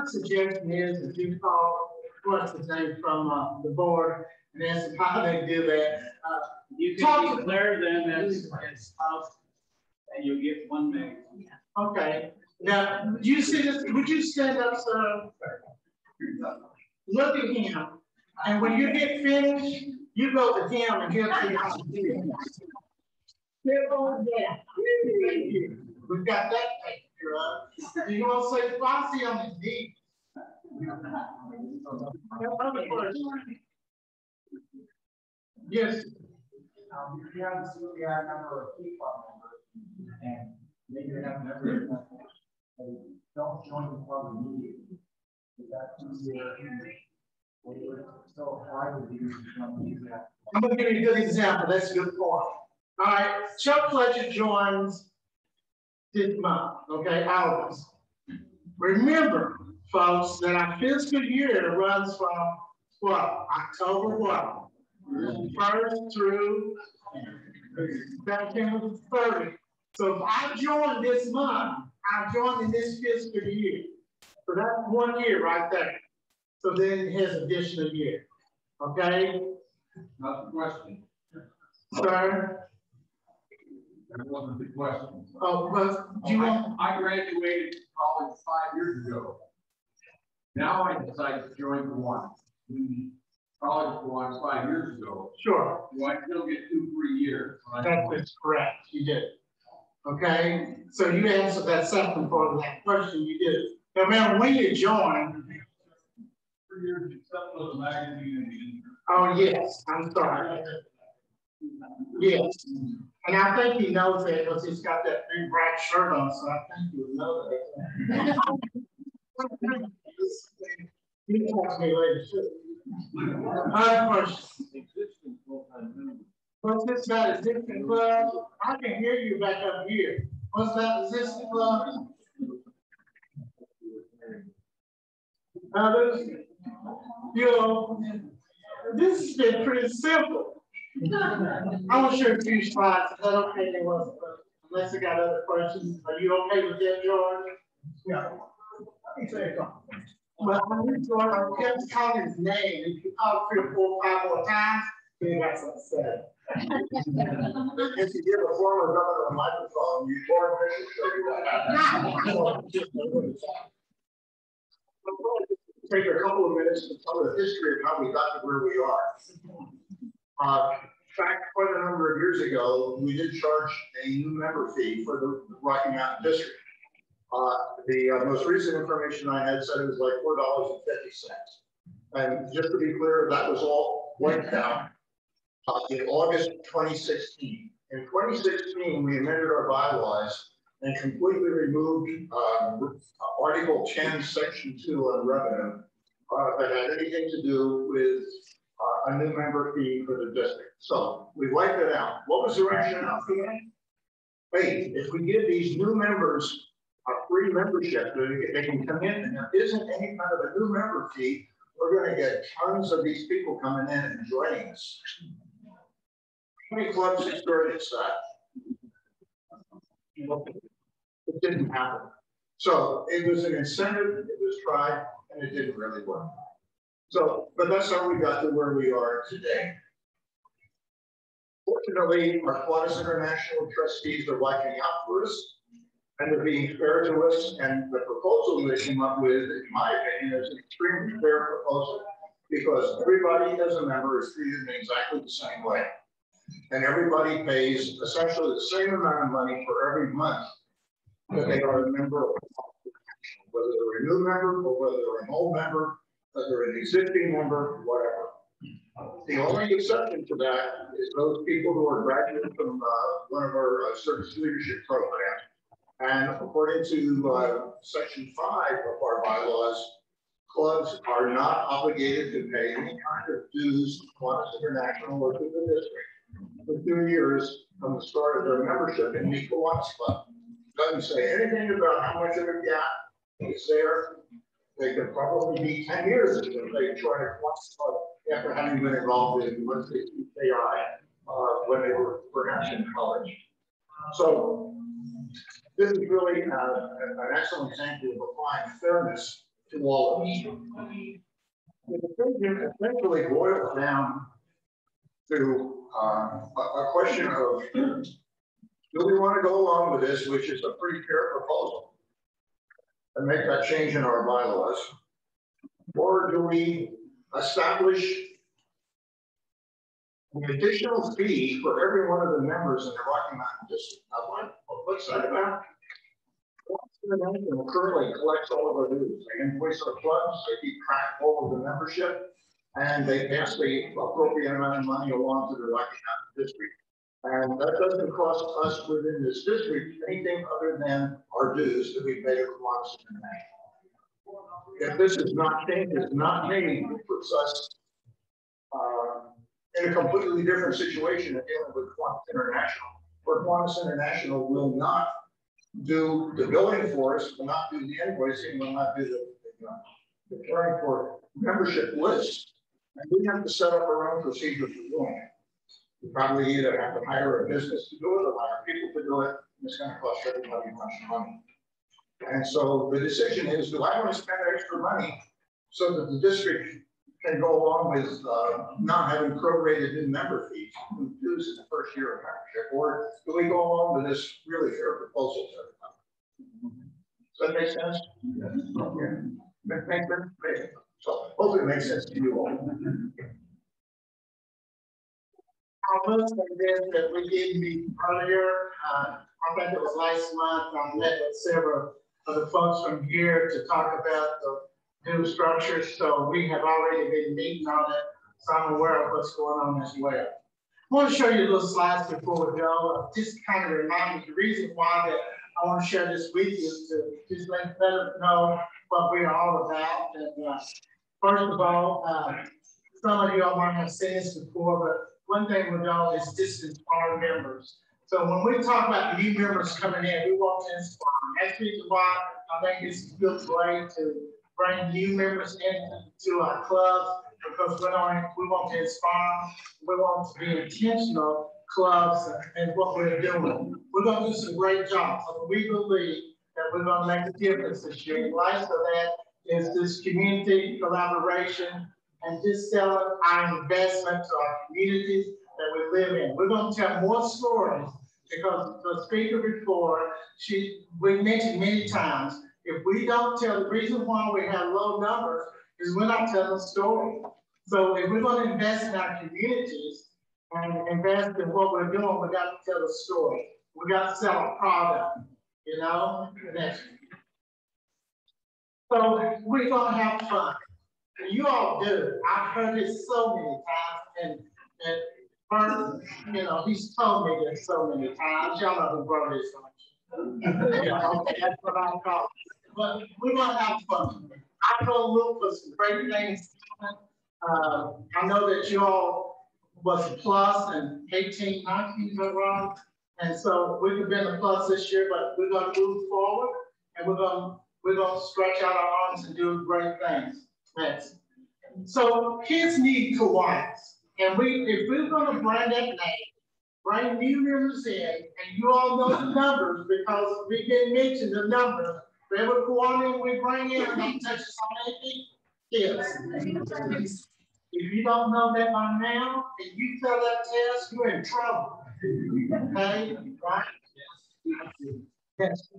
suggestion is that you call, what's his name, from the board and ask them how they do that. You can declare them as spouse, and you get one magazine. Okay. Now, do you see this? Would you stand up, sir? Look at him. And when you get finished, you go to him and he'll tell you how to do it. We've got that taken care of. You want to say bossy on his knee? Yes. If you have a CPI number or a key club member, and maybe you have never don't join the club immediately. So why would you use that? I'm going to give you a good example. That's a good point. All right, Chuck Fletcher joins this month, okay, August. Remember, folks, that our fiscal year runs from what? October what? 1st through September 30th. So if I join this month, I joined in this fiscal year. So that's 1 year right there. So then it has additional year. Okay? Not the question. Sir? That wasn't the question. Oh, but do you want? I graduated college 5 years ago. Now I decided to join the one. College one 5 years ago. Sure. Do I still get 2 free years? That is correct. You did. Okay. So you answered that second part of that question. You did. Now, remember when you join. 3 years, except for the magazine. Oh yes. I'm sorry. Yes. And I think he knows that because he's got that big bright shirt on, so I think he would know that. You can talk to me later, too. Other questions? What's this about existing club? I can hear you back up here. What's that existing club? Others? You know, this has been pretty simple. I want to share a few slides. Is that okay? Unless you got other questions. Are you okay with that, George? Yeah. Well, I kept calling his name. If you call 3 or 4 or 5 more times, then that's what I said. If you give a former governor a microphone, you more take a couple of minutes to tell the history of how we got to where we are. In fact, quite a number of years ago, we did charge a new member fee for the Rocky Mountain District. The most recent information I had said it was like $4.50. And just to be clear, that was all wiped out in August 2016. In 2016, we amended our bylaws and completely removed Article 10, Section 2 on revenue that had anything to do with a new member fee for the district. So we wiped it out. What was the rationale for that? Hey, if we give these new members a free membership, they can come in and there isn't any kind of a new member fee, we're going to get tons of these people coming in and joining us. How many clubs experienced that? It didn't happen. So it was an incentive, it was tried, and it didn't really work. So, but that's how we got to where we are today. Fortunately, our Quantas International trustees are watching out for us, and they're being fair to us. And the proposal they came up with, in my opinion, is an extremely fair proposal because everybody as a member is treated in exactly the same way. And everybody pays essentially the same amount of money for every month that they are a member of, whether they're a new member or whether they're an old member, whether they're an existing member, whatever. The only exception to that is those people who are graduating from one of our service leadership programs. And according to Section 5 of our bylaws, clubs are not obligated to pay any kind of dues to Quantas International or to the district for 2 years from the start of their membership in the Kiwanis Club. Doesn't say anything about how much of a gap is there. They could probably be 10 years if they join a Kiwanis Club after having been involved in, let's say, AI when they were perhaps in college. So this is really an excellent example of applying fairness to all of us. The decision essentially boils down to a question of, do we want to go along with this, which is a pretty fair proposal, and make that change in our bylaws? Or do we establish an additional fee for every one of the members in the Rocky Mountain District? What's that about? International currently collects all of our dues. They invoice our clubs, they keep track of all of the membership, and they pass the appropriate amount of money along to the Rocky Mountain District. And that doesn't cost us within this district anything other than our dues that we pay to Quantas International. If this is not changed, it's not made, it puts us in a completely different situation than dealing with Quantas International, where Quantas International will not do the billing for us, will not do the invoicing, will not do the caring for membership lists. And we have to set up our own procedure for doing it. We probably either have to hire a business to do it or hire people to do it. And it's going to cost everybody much money. And so the decision is, do I want to spend extra money so that the district can go along with not having prorated new member fees who dues in the first year of membership, or do we go along with this really fair proposal to everybody? Does that make sense? Yes. Okay. Make sense? So hopefully it makes sense to you all. I'll move to this that we did meet earlier. I think it was last month. I met with several of the folks from here to talk about the new structure. So we have already been meeting on it. So I'm aware of what's going on as well. I want to show you a little slides before we go. Just kind of remind you the reason why that I want to share this with you to just let them know what we're all about. And first of all, some of you all might have seen this before, but one thing we know is this is our members. So when we talk about the new members coming in, we want to inspire. That's the reason why I think it's a good way to bring new members into our clubs, because we want to inspire, we want to be intentional clubs and what we're doing. We're going to do some great jobs. So we believe that we're going to make a difference this year. The life of that is this community collaboration and just selling our investment to our communities that we live in. We're going to tell more stories because the speaker before, we mentioned many times, if we don't tell, the reason why we have low numbers is we're not telling a story. So if we're going to invest in our communities and invest in what we're doing, we got to tell a story. We got to sell a product, you know? So we're going to have fun. You all do. I've heard it so many times, and Bert, you know, he's told me this so many times. Y'all know who brought this on. That's what I call it. But we're going to have fun. I'm going to look for some great things. I know that you all was a plus in 18, 19, is that wrong? And so we could be in a plus this year, but we're going to move forward, and we're going to stretch out our arms and do great things. Next. So kids need Kiwanis. And if we're going to brand that name, bring new members in, and you all know the numbers because we didn't mention the numbers. For every Kiwanis we bring in, they touch us on anything, kids. If you don't know that by now, and you fail that test, you're in trouble. Okay, right? Yes.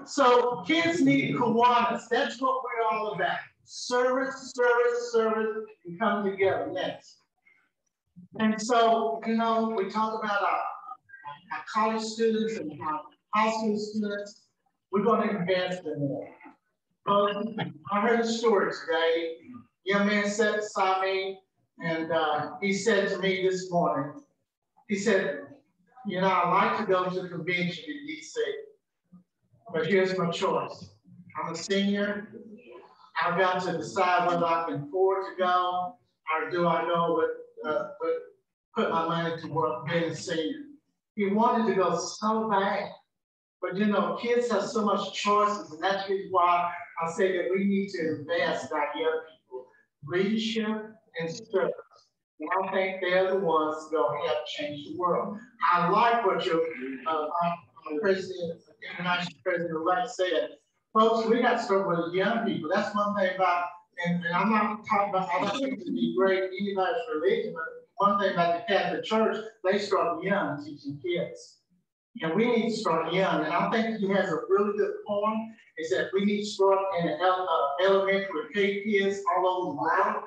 So kids need Kiwanis. That's what we're all about. Service, service, service, and come together. Next. And so, you know, we talk about our college students and our high school students. We're going to invest in them. I heard a story today. A young man sat beside me, and he said to me this morning, he said, you know, I like to go to the convention in DC, but here's my choice. I'm a senior. I've got to decide whether I can afford to go, or do I go with put my money to work being a senior. He wanted to go so bad, but you know, kids have so much choices, and that's why I say that we need to invest in our young people, leadership and service. And I think they're the ones that will help change the world. I like what your president, international president-elect said. Folks, we got to start with young people. That's one thing about, and I'm not talking about, I don't think to be great anybody's religion, but one thing about the Catholic Church, they start young teaching kids. And we need to start young. And I think he has a really good point, is that we need to start in the elementary with K kids all over the world.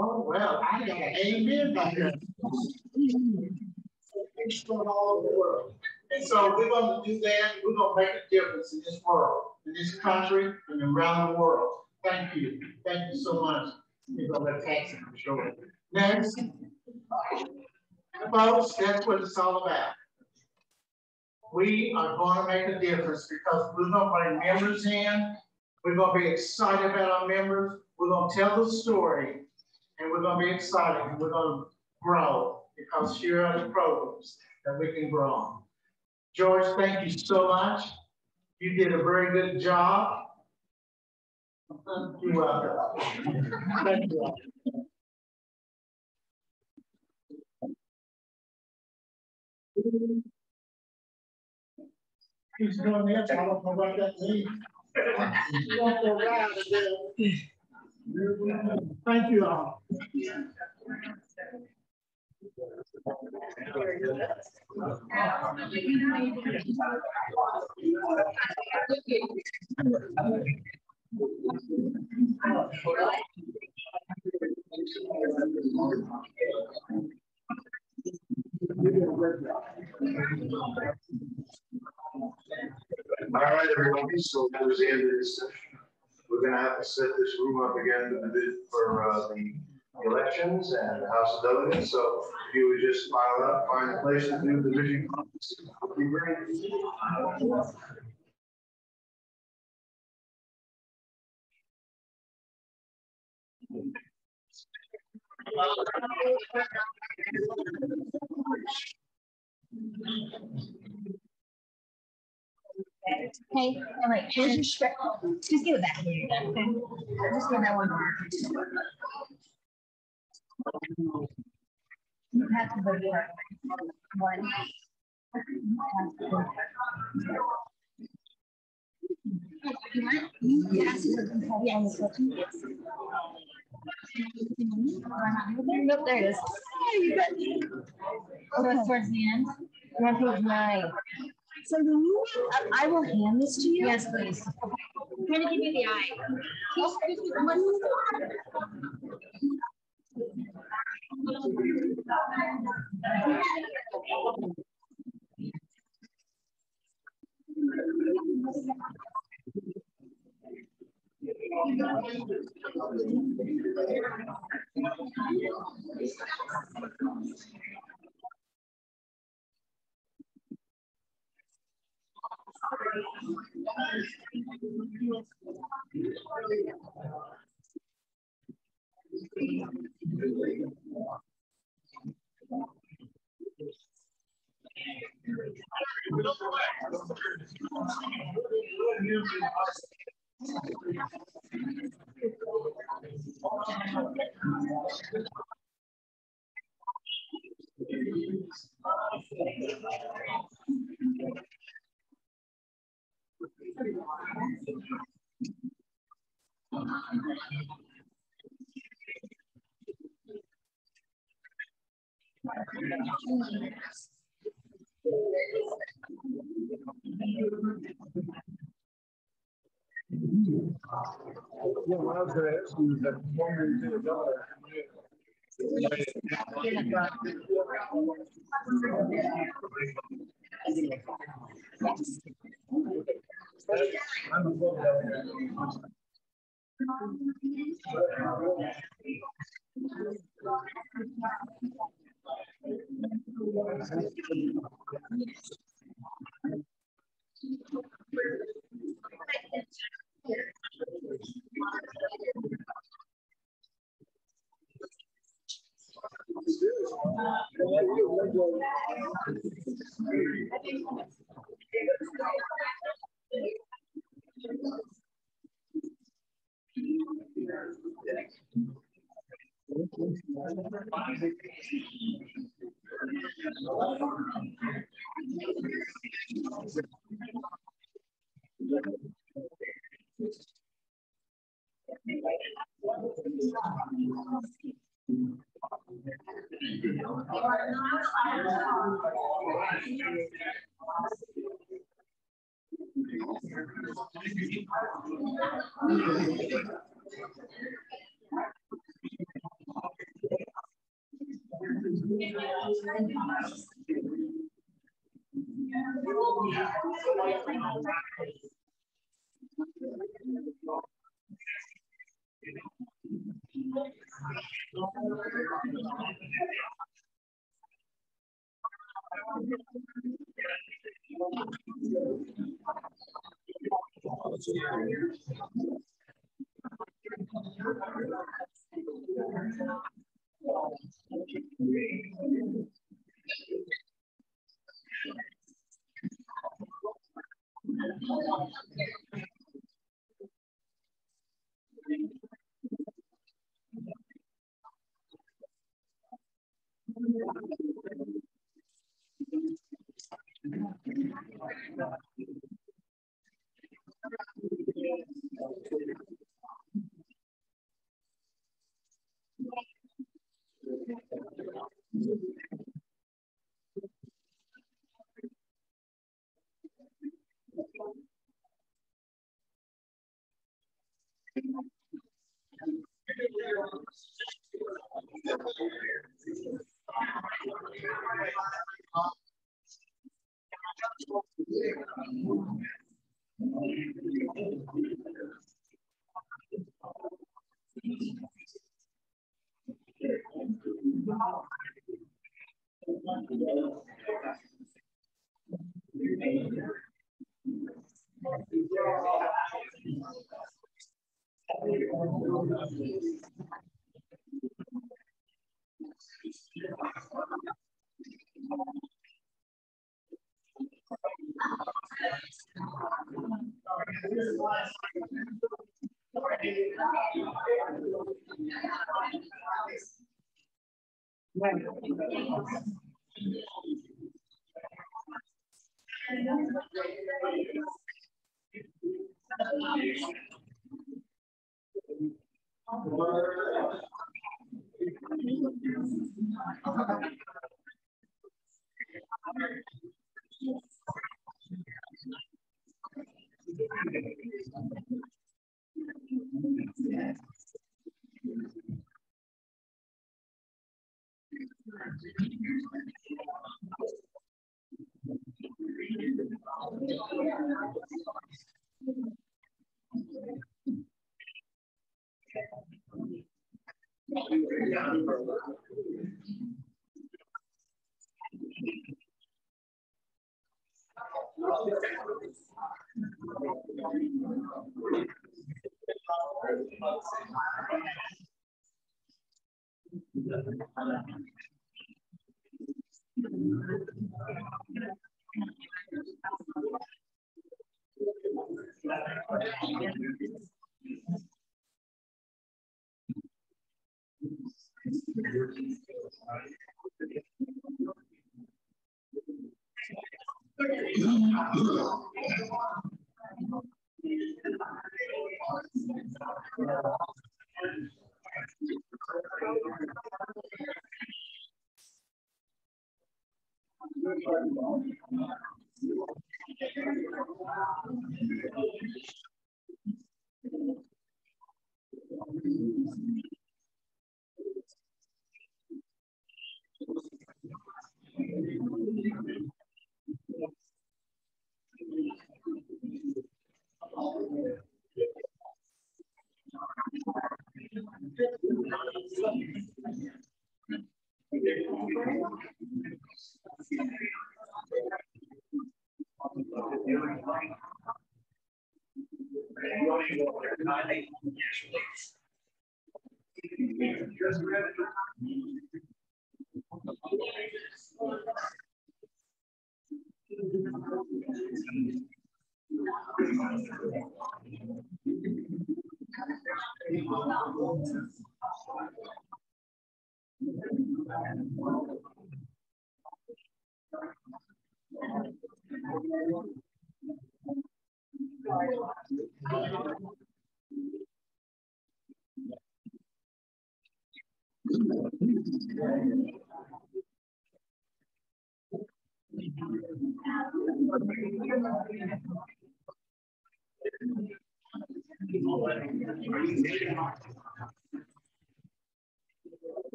Oh, well, I got an amen back there. All over the world. And so we're going to do that. We're going to make a difference in this world, in this country, and around the world. Thank you. Thank you so much. We're going to tax it for sure. Next. Folks, that's what it's all about. We are going to make a difference because we're going to bring members in. We're going to be excited about our members. We're going to tell the story, and we're going to be excited, and we're going to grow because here are the programs that we can grow on. George, thank you so much. You did a very good job. You're welcome. Thank you. He's doing this. I don't know what that means. Thank you all. All right, everybody, so that was the end of this session. We're gonna have to set this room up again a bit for the elections and the House of Delegates. So if you would just file up, find a place to do the division conference, that would be great. Hey, all right, here's your script. Just give it back here. Okay? Just give that one more. You have to go here. One. Yes. Nope, there it is. you got. So it's towards the end. You're on page 9. So when you, I will hand this to you. Yes, please. I'm trying to give you the eye. Yeah, what I was gonna ask you is that woman to the daughter.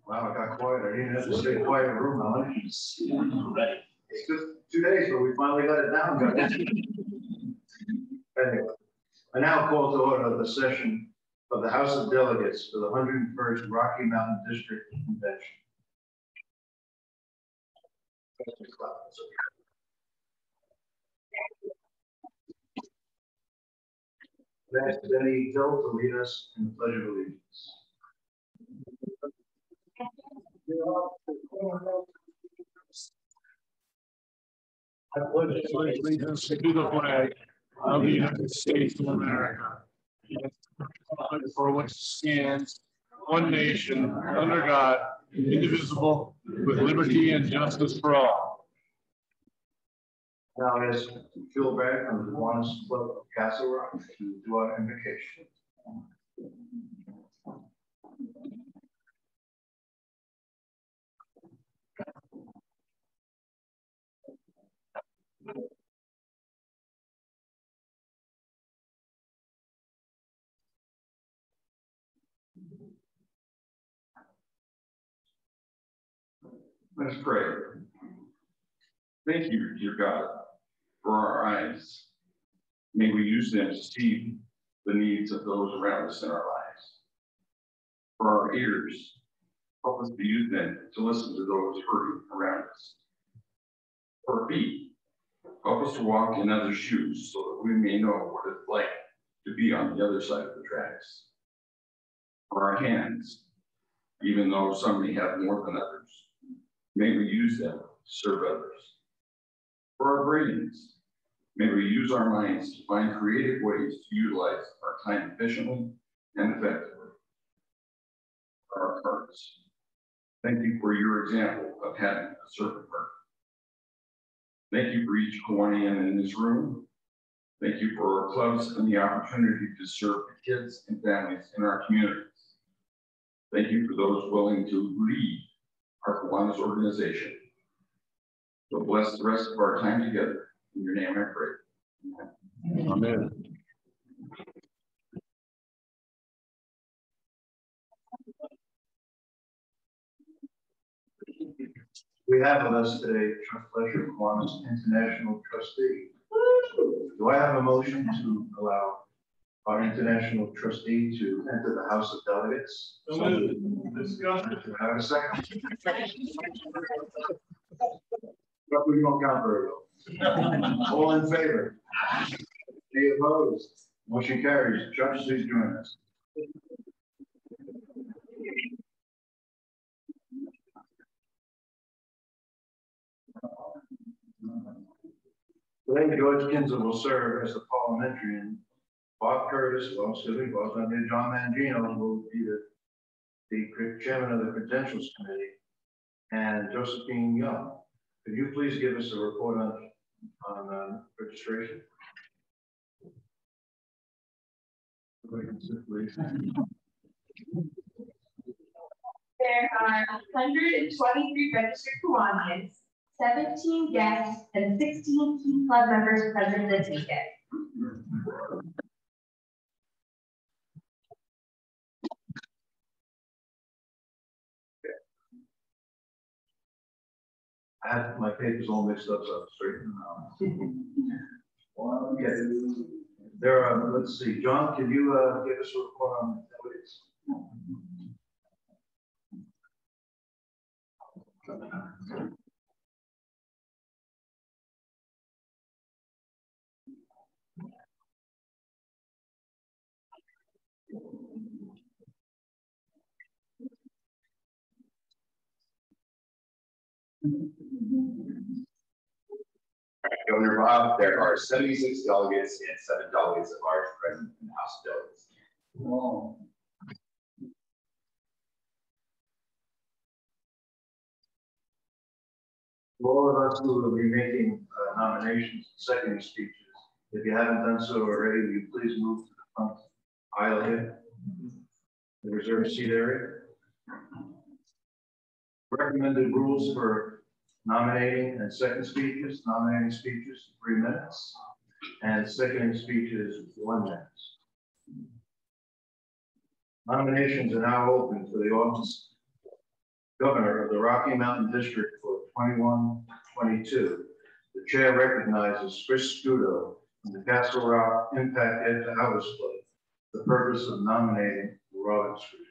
Wow, it got quiet. I didn't have to stay quiet in the room. I like it. It's just 2 days, but we finally got it down, guys. Anyway, I now call to order the session of the House of Delegates for the 101st Rocky Mountain District Convention. I ask Denny Hill to lead us in the Pledge of Allegiance. I pledge pledge allegiance to the flag of the United States of America, for which stands one nation under God, indivisible, with liberty and justice for all. Now, as Phil back from the Kiwanis Club of Castle Rock to do our invocation. Let's pray. Thank you, dear God, for our eyes. May we use them to see the needs of those around us in our lives. For our ears, help us to use them to listen to those hurting around us. For our feet, help us to walk in others' shoes so that we may know what it's like to be on the other side of the tracks. For our hands, even though some may have more than others, may we use them to serve others. For our brains, may we use our minds to find creative ways to utilize our time efficiently and effectively. For our hearts, thank you for your example of having a servant heart. Thank you for each Kiwanian in this room. Thank you for our clubs and the opportunity to serve the kids and families in our communities. Thank you for those willing to lead our Kiwanis organization. So bless the rest of our time together. In your name I pray. Amen. Amen. We have with us today Chuck Fletcher, Kiwanis International Trustee. Do I have a motion to allow our international trustee to enter the House of Delegates? Do I have a second? But we don't count very well. All in favor? Any opposed? Motion carries. Chuck, please join us. Today, George Kinzel will serve as the parliamentarian. Bob Curtis, Bob's not here. John Mangino will be the chairman of the Credentials Committee, and Josephine Young. Could you please give us a report on registration? There are 123 registered Kiwanians, 17 guests, and 16 key club members present this weekend. I had my papers all mixed up, so I'm straightening them out. Okay. There are, let's see, John, can you give us a report on delegates? Governor Bob, there are 76 delegates and 7 delegates at large present in the House of Delegates. Wow. All of us who will be making nominations, second speeches, if you haven't done so already, will you please move to the front aisle here, the reserved seat area. Recommended rules for nominating and second speeches. Nominating speeches, 3 minutes, and seconding speeches, 1 minute. Nominations are now open for the office Governor of the Rocky Mountain District for 21-22. The chair recognizes Chris Scudo from the Castle Rock Impact Ed to Hours Club for the purpose of nominating Robert Street.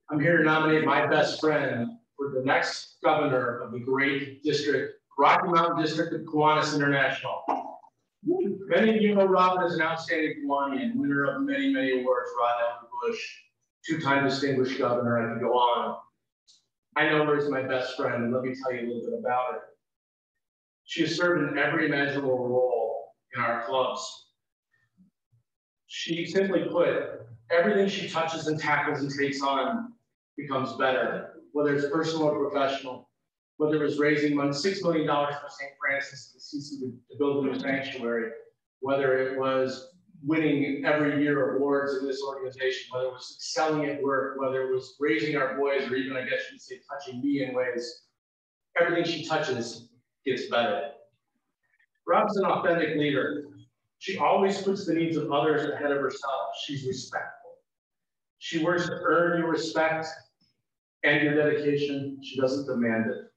I'm here to nominate my best friend for the next governor of the great district, Rocky Mountain District of Kiwanis International. Many of you know Robin is an outstanding Kiwanian, winner of many, many awards, Rod Allen Bush, two-time distinguished governor. I could go on. I know her as my best friend, and let me tell you a little bit about her. She has served in every imaginable role in our clubs. She simply put, everything she touches and tackles and takes on becomes better, whether it's personal or professional, whether it was raising money, $6 million for St. Francis to build a new sanctuary, whether it was winning every year awards in this organization, whether it was excelling at work, whether it was raising our boys, or even, I guess you could say, touching me in ways, everything she touches gets better. Rob's an authentic leader. She always puts the needs of others ahead of herself. She's respectful. She works to earn your respect and your dedication. She doesn't demand it.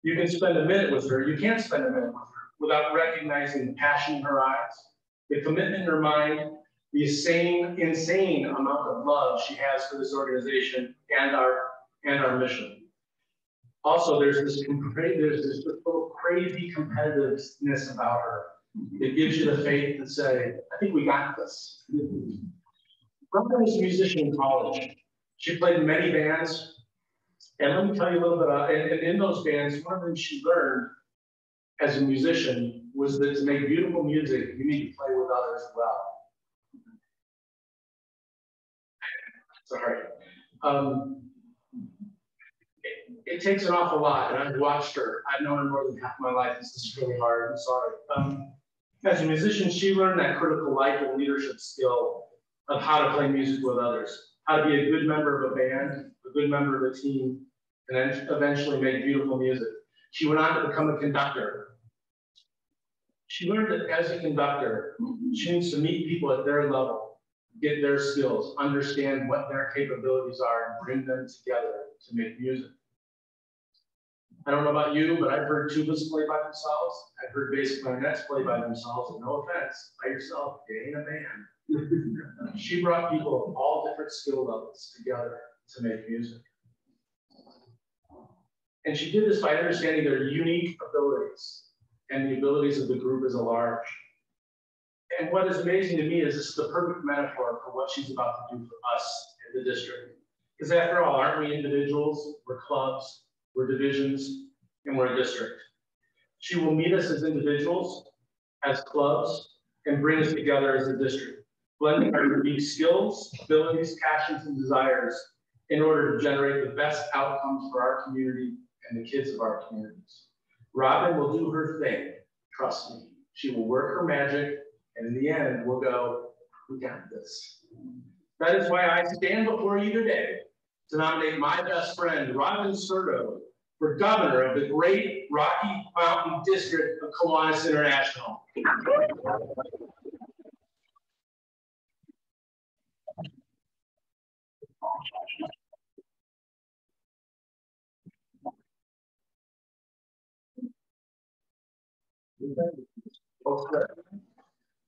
You can spend a minute with her. You can't spend a minute with her without recognizing the passion in her eyes, the commitment in her mind, the insane amount of love she has for this organization and our mission. Also, there's this little crazy competitiveness about her. It gives you the faith to say, I think we got this. Robin was a musician in college. She played in many bands. And let me tell you a little bit about, and in those bands, one of them she learned as a musician was that to make beautiful music, you need to play with others well. Sorry. It takes an awful lot, and I've watched her. I've known her more than half my life. This is really hard. I'm sorry. As a musician, she learned that critical life and leadership skill of how to play music with others, how to be a good member of a band, a good member of a team, and then eventually make beautiful music. She went on to become a conductor. She learned that as a conductor, she needs to meet people at their level, get their skills, understand what their capabilities are, and bring them together to make music. I don't know about you, but I've heard tubas play by themselves. I've heard bass clarinets play by themselves, and no offense, by yourself, you ain't a band. She brought people of all different skill levels together to make music. And she did this by understanding their unique abilities and the abilities of the group as a large. And what is amazing to me is this is the perfect metaphor for what she's about to do for us in the district. Because after all, aren't we individuals? We're clubs, we're divisions, and we're a district. She will meet us as individuals, as clubs, and bring us together as a district, blending our unique skills, abilities, passions, and desires in order to generate the best outcomes for our community and the kids of our communities. Robin will do her thing, trust me. She will work her magic, and in the end, we'll go, we got this. That is why I stand before you today to nominate my best friend, Robin Serto, for governor of the great Rocky Mountain District of Kiwanis International. Okay.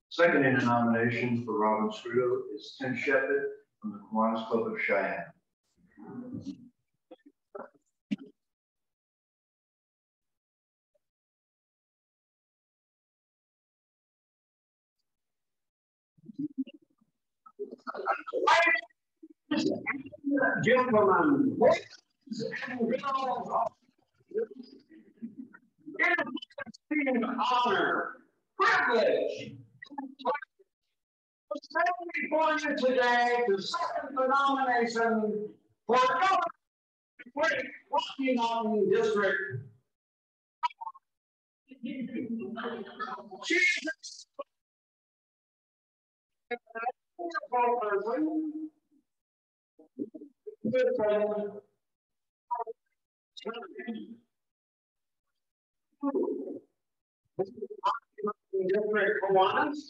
Second in the nomination for Robin Serto is Tim Shepard from the Kiwanis Club of Cheyenne. Gentlemen, it is an honor, privilege, to stand before you today to second the nomination for governor of the great Rocky Mountain District. Jesus. District Kiwanis.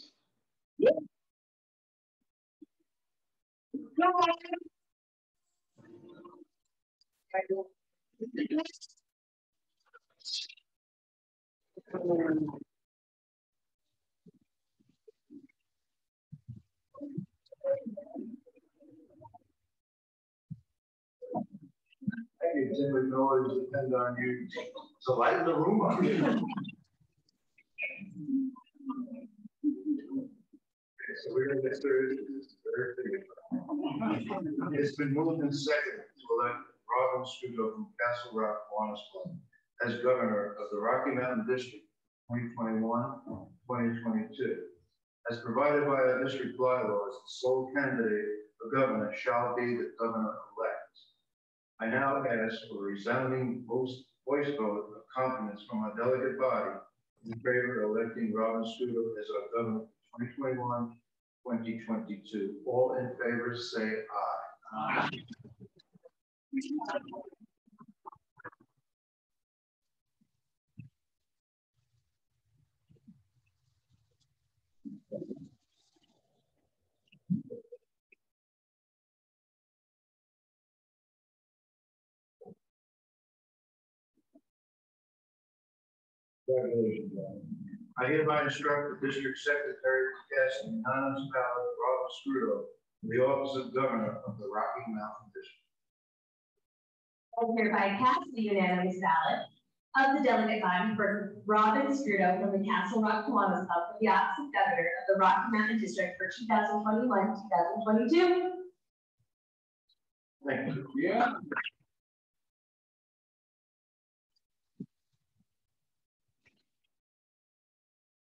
Thank you, Tim. We can always depend on you to lighten the room up. We're going to get started. It's been moved and seconded to elect Robin Scudo from Castle Rock, Wanasco, as governor of the Rocky Mountain District 2021-2022. As provided by our district bylaws, the sole candidate for governor shall be the governor-elect. I now ask for a resounding voice vote of confidence from our delegate body in favor of electing Robin Scudo as our governor for 2021-2022. All in favor say aye. Aye. I hereby instruct the district secretary to cast an unanimous ballot for Robin Scudo for the office of governor of the Rocky Mountain District. I hereby cast the unanimous ballot of the delegate body for Robin Scudo from the Castle Rock Kiwanis Club for the office of governor of the Rocky Mountain District for 2021-2022. Thank you. Yeah.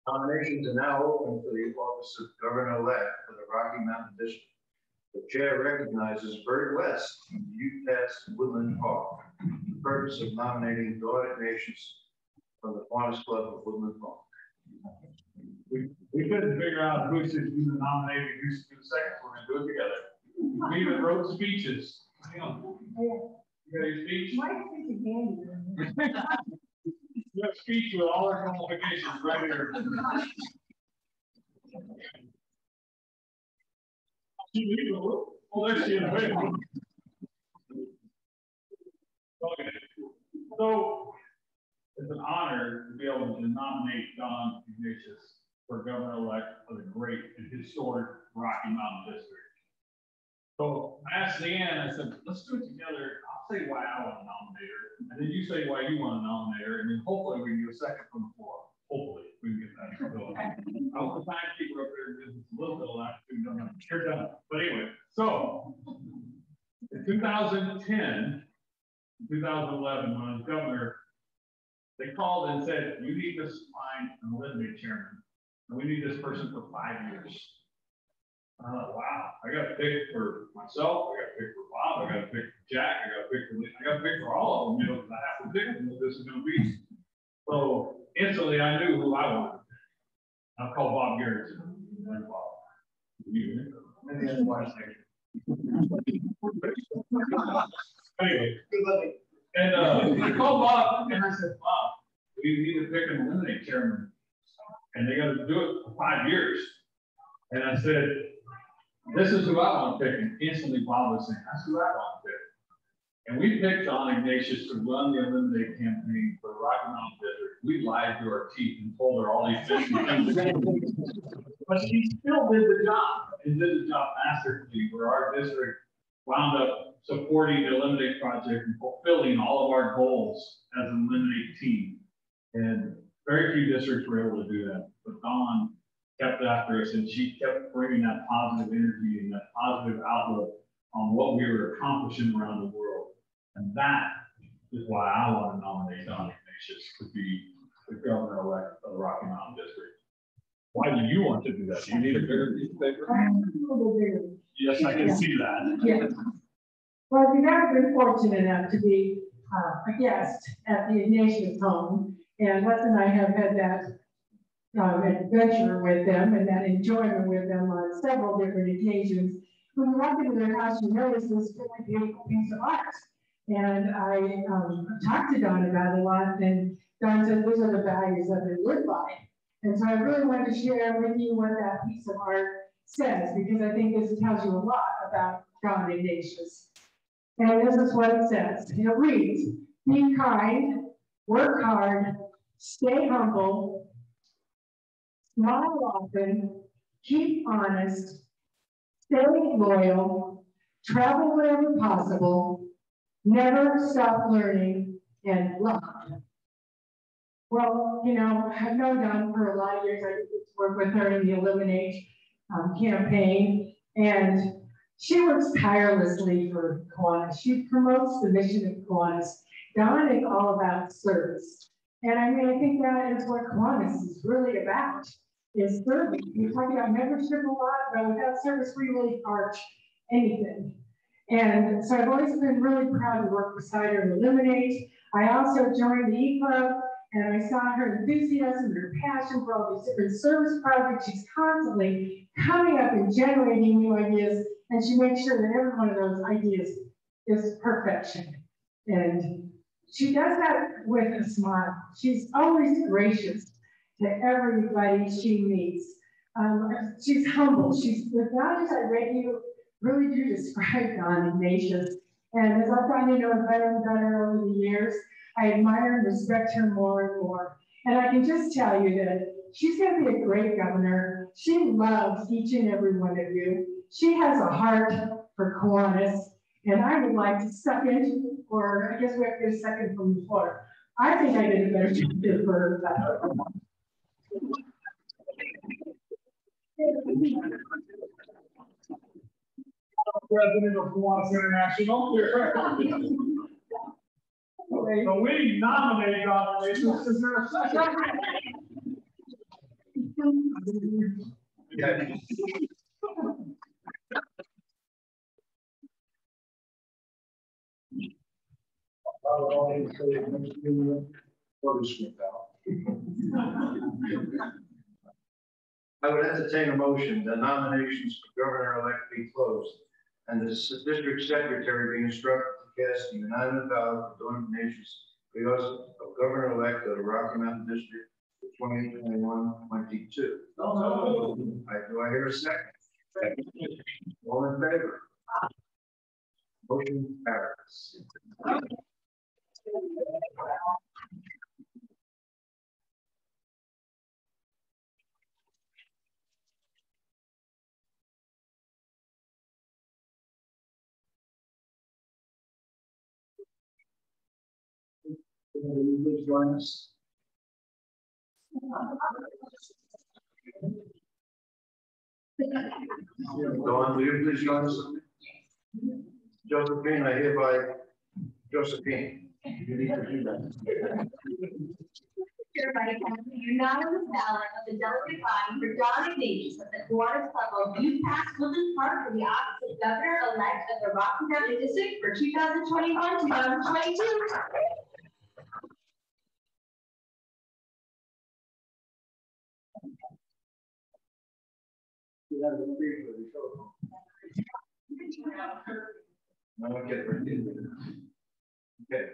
Nominations are now open for the office of governor-elect for the Rocky Mountain District. The chair recognizes Bert West from UTAS Woodland Park for the purpose of nominating Dawn Ignatius from the Kiwanis Club of Woodland Park. We couldn't figure out who should do the nominating, who should do the second. We're going to do it together. We even wrote speeches. Hang on. You got your speech? You have speech with all our qualifications right here. Oh, there she is. Okay. So it's an honor to be able to nominate Dawn Ignatius for governor-elect of the great and historic Rocky Mountain District. So I asked Leanne, I said, let's do it together. I'll say why I want to nominate her. And then you say why you want to nominate her. And then hopefully we can get a second from the floor. Hopefully we can get that. So I want the timekeeper up there because it's a little bit of latitude. You're done. But anyway, so in 2010, 2011, when I was governor, they called and said, you need to find an eliminate chairman. And we need this person for 5 years. Wow, I got to pick for myself, I got to pick for Bob, I got to pick for Jack, I got to pick for Lee, I got to pick for all of them, because I have to pick what this is going to be. So instantly I knew who I wanted to pick. I'll call Bob Garrison. Bob. Anyway, and I called Bob and I said, Bob, we need to pick an eliminate chairman. And they got to do it for 5 years. And I said, this is who I want to pick. And instantly Bob was saying, that's who I want to pick. And we picked Dawn Ignatius to run the Eliminate campaign for the Rocky Mountain District. We lied through our teeth and told her all these things. But she still did the job and did the job masterfully, where our district wound up supporting the Eliminate project and fulfilling all of our goals as an Eliminate team. And very few districts were able to do that. But Dawn kept after us, and she kept bringing that positive energy and that positive outlook on what we were accomplishing around the world. And that is why I want to nominate Dawn Ignatius to be the governor-elect of the Rocky Mountain District. Why do you want to do that? Do you need a bigger piece of paper? Yes, I can see that. Yeah. Well, we have been fortunate enough to be a guest at the Ignatius home, and Les and I have had that adventure with them and that enjoyment with them on several different occasions. When you walk into their house, you notice this really beautiful piece of art. And I talked to Dawn about it a lot, and Dawn said, those are the values that they live by. And so I really wanted to share with you what that piece of art says, because I think this tells you a lot about Dawn Ignatius. And this is what it says. It reads, be kind, work hard, stay humble, smile often, keep honest, stay loyal, travel wherever possible, never stop learning, and love. Well, you know, I've known Dawn for a lot of years. I did work with her in the Eliminate campaign, and she works tirelessly for Kiwanis. She promotes the mission of Kiwanis. Dawn is all about service. And I mean, I think that is what Kiwanis is really about, is service. We talk about membership a lot, but without service, we really aren't anything. And so I've always been really proud to work beside her to Eliminate. I also joined the E-Club, and I saw her enthusiasm, her passion for all these different service projects. She's constantly coming up and generating new ideas, and she makes sure that every one of those ideas is perfection. And she does that with a smile. She's always gracious to everybody she meets. She's humble. The values I read you really do describe Dawn Ignatius. And as I've gotten to know her better and better over the years, I admire and respect her more and more. And I can just tell you that she's going to be a great governor. She loves each and every one of you. She has a heart for Kiwanis. And I would like to second, or I guess we have to get a second from the floor. I think I did a better job for that. President of Kiwanis International. So we nominate Dr. Ignatius. Is there a second? Yeah. I would entertain a motion that nominations for governor-elect be closed and the district secretary be instructed to cast a unanimous ballot for Dawn Ignatius because of governor-elect of the Rocky Mountain District for 2021-22. Do I hear a second? All in favor? Motion carries. Please join us. Dawn, will you please join us? Josephine, I hereby, Josephine, you need to do that. Everybody comes to your unanimous ballot of the delegate body for Dawn Ignatius of the Kiwanis Club of Utah Woodland Park for the office of governor-elect of the Rocky Mountain District for 2021-2022. Okay,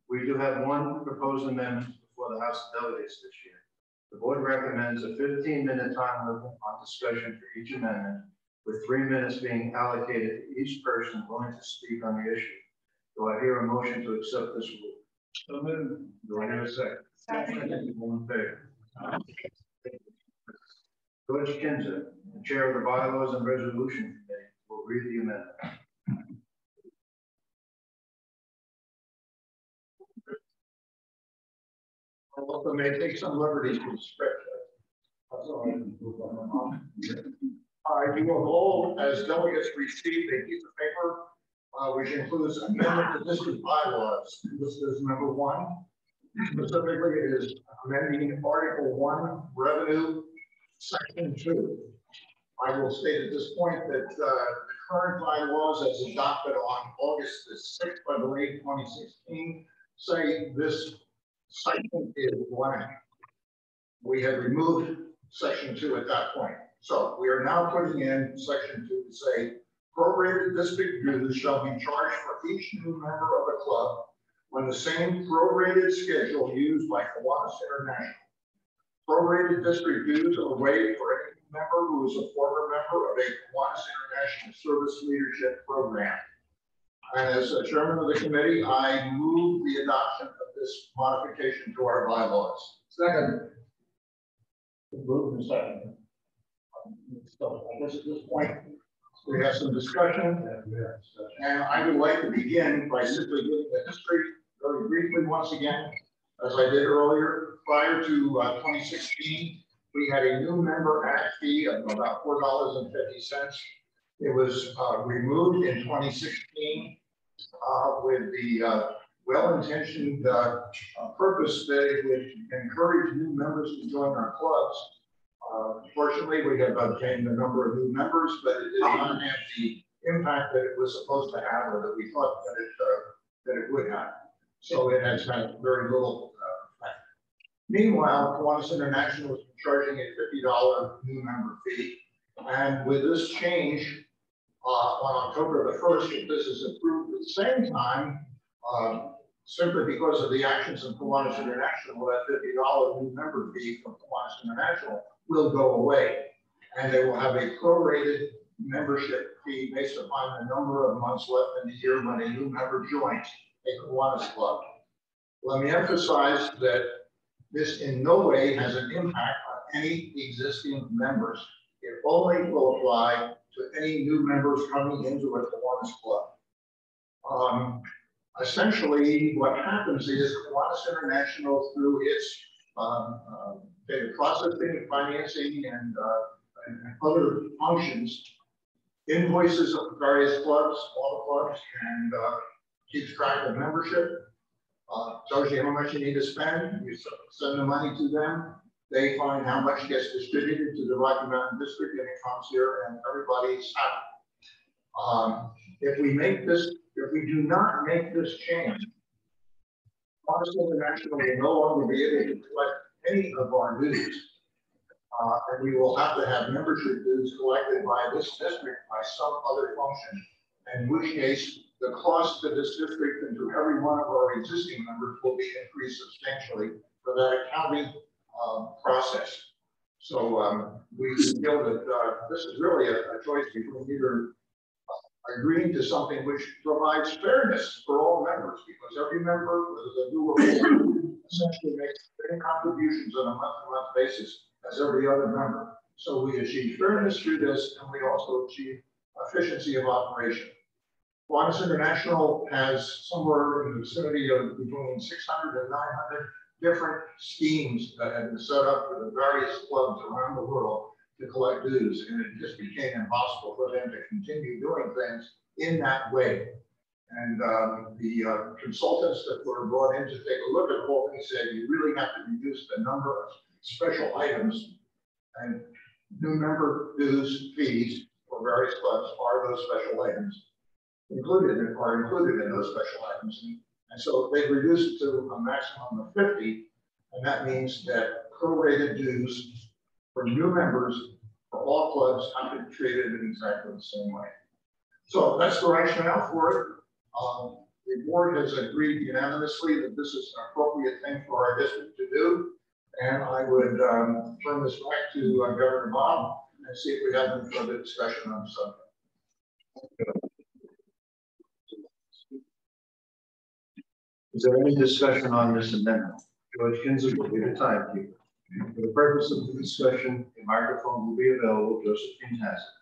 we do have one proposed amendment before the House of Delegates this year. The board recommends a 15-minute time limit on discussion for each amendment, with 3 minutes being allocated to each person willing to speak on the issue. Do I hear a motion to accept this rule? So moved. Do I hear a second? Second. All in favor? George Kinzer, the chair of the Bylaws and Resolution Committee, will read the amendment. I also may take some liberties with script. That's all right. You will all, as delegates, receive a piece of paper which includes amendment to district bylaws. This is number 1. Specifically, it is amending Article 1, Revenue, Section 2. I will state at this point that the current bylaws, as adopted on August the 6th, I believe, 2016, say this section is blank. We have removed Section 2 at that point. So we are now putting in Section 2 to say prorated district dues shall be charged for each new member of a club when the same prorated schedule used by Kiwanis International. Prorated district dues are waived for any member who is a former member of a Kiwanis International Service Leadership Program. And as a chairman of the committee, I move the adoption of this modification to our bylaws. Second. Move and second. So I guess at this point, we have some discussion. And I would like to begin by simply giving the history very briefly once again, as I did earlier. Prior to 2016, we had a new member act fee of about $4.50. It was removed in 2016 with the well-intentioned purpose that it would encourage new members to join our clubs. Fortunately, we have obtained a number of new members, but it did not have the impact that it was supposed to have, or that we thought that it would have. So it has had very little effect. Meanwhile, Kiwanis International is charging a $50 new member fee. And with this change on October the 1st, if this is approved at the same time, simply because of the actions of Kiwanis International, that $50 new member fee from Kiwanis International will go away. And they will have a prorated membership fee based upon the number of months left in the year when a new member joins a Kiwanis club. Let me emphasize that this in no way has an impact on any existing members. It only will apply to any new members coming into a Kiwanis club. Essentially, what happens is Kiwanis International, through its data processing, financing, and other functions, invoices of various clubs, all the clubs, and keeps track of membership. Tells you how much you need to spend. You send the money to them. They find how much gets distributed to the Rocky Mountain District, and it comes here, and everybody's happy. If we do not make this change, Kiwanis International will no longer be able to collect any of our dues. And we will have to have membership dues collected by this district by some other function, in which case the cost to this district and to every one of our existing members will be increased substantially for that accounting process. So we feel that this is really a choice between either agreeing to something which provides fairness for all members, because every member, whether they do or not, essentially makes the same contributions on a month-to-month basis as every other member. So we achieve fairness through this, and we also achieve efficiency of operation. Kiwanis International has somewhere in the vicinity of between 600 and 900 different schemes that have been set up for the various clubs around the world to collect dues, and it just became impossible for them to continue doing things in that way. And the consultants that were brought in to take a look at the whole thing said, you really have to reduce the number of special items, and new member dues fees for various clubs are those special items included in those special items. And so they've reduced it to a maximum of 50, and that means that prorated dues for new members for all clubs have to be treated in exactly the same way. So that's the rationale for it. The board has agreed unanimously that this is an appropriate thing for our district to do. And I would turn this back to Governor Bob and see if we have any further discussion on the subject. Is there any discussion on this amendment? George Kinzer will be the timekeeper. For the purpose of the discussion, a microphone will be available. Josephine has it.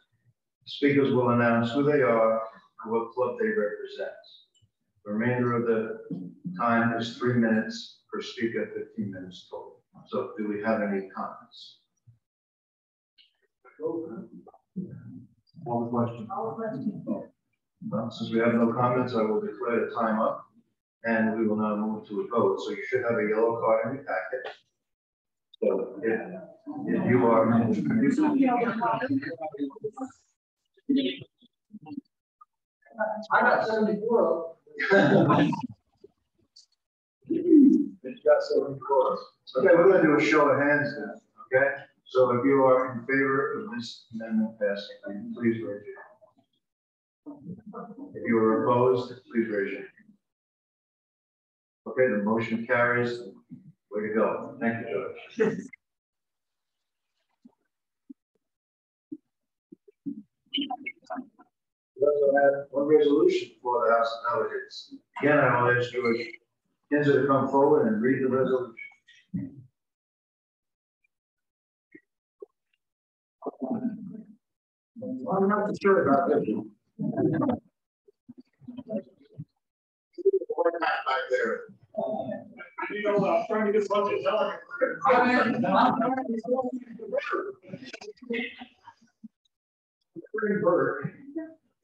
Speakers will announce who they are and what club they represent. The remainder of the time is 3 minutes per speaker, 15 minutes total. So do we have any comments? All the questions. Well, since we have no comments, I will declare the time up, and we will now move to a vote. So you should have a yellow card in your packet. So if you are, I got 74. It's got 74. Okay, we're going to do a show of hands then. Okay, so if you are in favor of this amendment passing, please raise your hand. If you are opposed, please raise your hand. Okay, the motion carries. Way to go. Thank you, George. We also have one resolution for the House of Delegates. Again, I will ask George Kinzer to come forward and read the resolution. I'm not sure about this. Back there. You know, I'm trying to get something done. Burke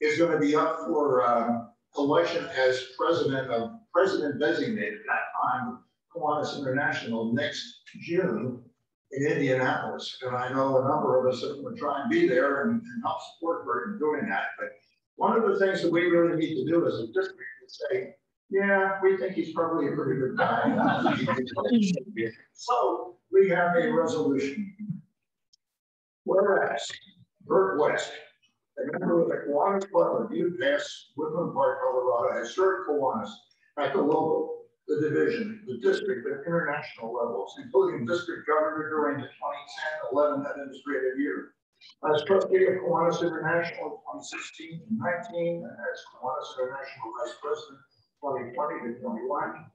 is going to be up for election as president designated at that time, Kiwanis International next June in Indianapolis. And I know a number of us are going to try and be there and help support Burke in doing that. But one of the things that we really need to do as a district is say, yeah, we think he's probably a pretty good guy. So we have a resolution. Whereas Burke West, a member of the Kiwanis Club of Butte Pass, Woodland Park, Colorado, has served Kiwanis at the local, the division, the district, and international levels, including district governor during the 2010-11 administrative year. As trustee of Kiwanis International 2016 to 19, and as Kiwanis International Vice President 2020 to 21.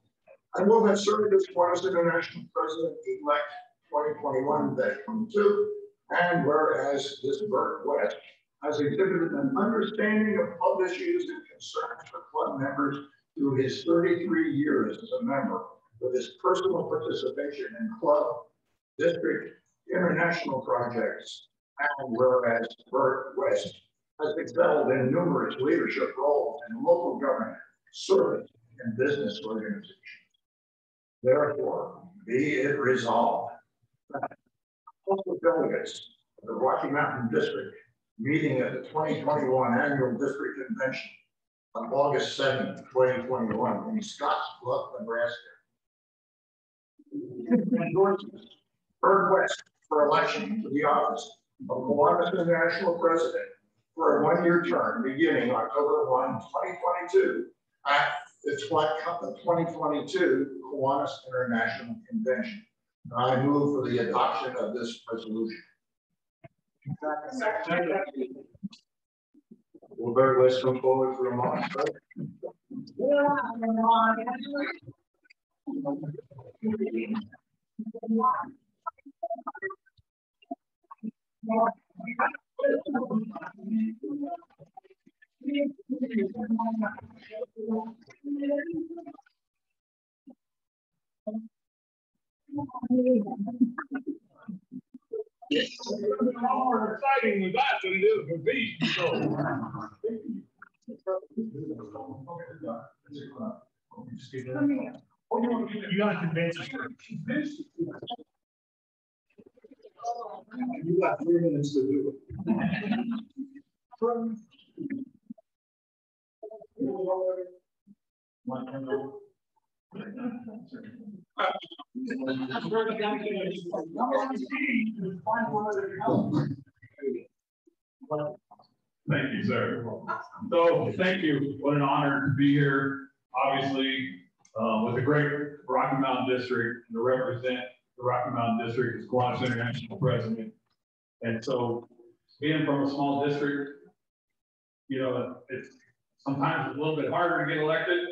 I will have served as Kiwanis International President-elect 2021-22, and whereas this Burke West has exhibited an understanding of club issues and concerns for club members through his 33 years as a member, with his personal participation in club, district, international projects, and whereas Burke West has excelled in numerous leadership roles in local government, service, and business organizations. Therefore, be it resolved that local delegates of the Rocky Mountain District meeting at the 2021 Annual District Convention on August 7, 2021 in Scottsbluff, Nebraska, endorses Burke West for election to the office of Kiwanis International President for a one-year term beginning October 1, 2022 at the 2022 Kiwanis International Convention. I move for the adoption of this resolution. Will Burke West come forward for a moment? It's more exciting with that than it is with me. So. You got to convince us. You got 3 minutes to do it. Thank you, sir. So thank you. What an honor to be here. Obviously, with the great Rocky Mountain District, to represent the Rocky Mountain District as Kiwanis International President. And so being from a small district, you know, it's sometimes a little bit harder to get elected,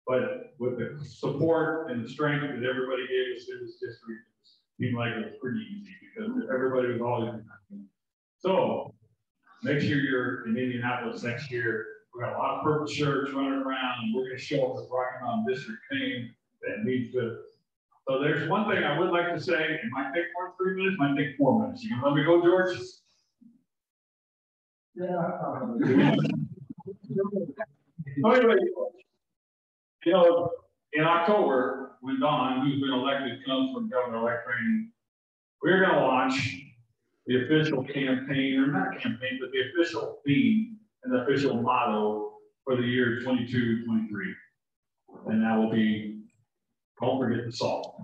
but with the support and the strength that everybody gave us in this district, it seemed like it was pretty easy because everybody was always in. So make sure you're in Indianapolis next year. We got a lot of purple shirts running around, and we're going to show this Rocky Mountain District team that needs to. So there's one thing I would like to say. It might take more than 3 minutes, might take 4 minutes. You can let me go, George? Yeah. So anyway, you know, in October, when Don, who's been elected, comes from governor-elect training, we're going to launch the official campaign, or not campaign, but the official theme and the official motto for the year 22-23. And that will be, don't forget the salt.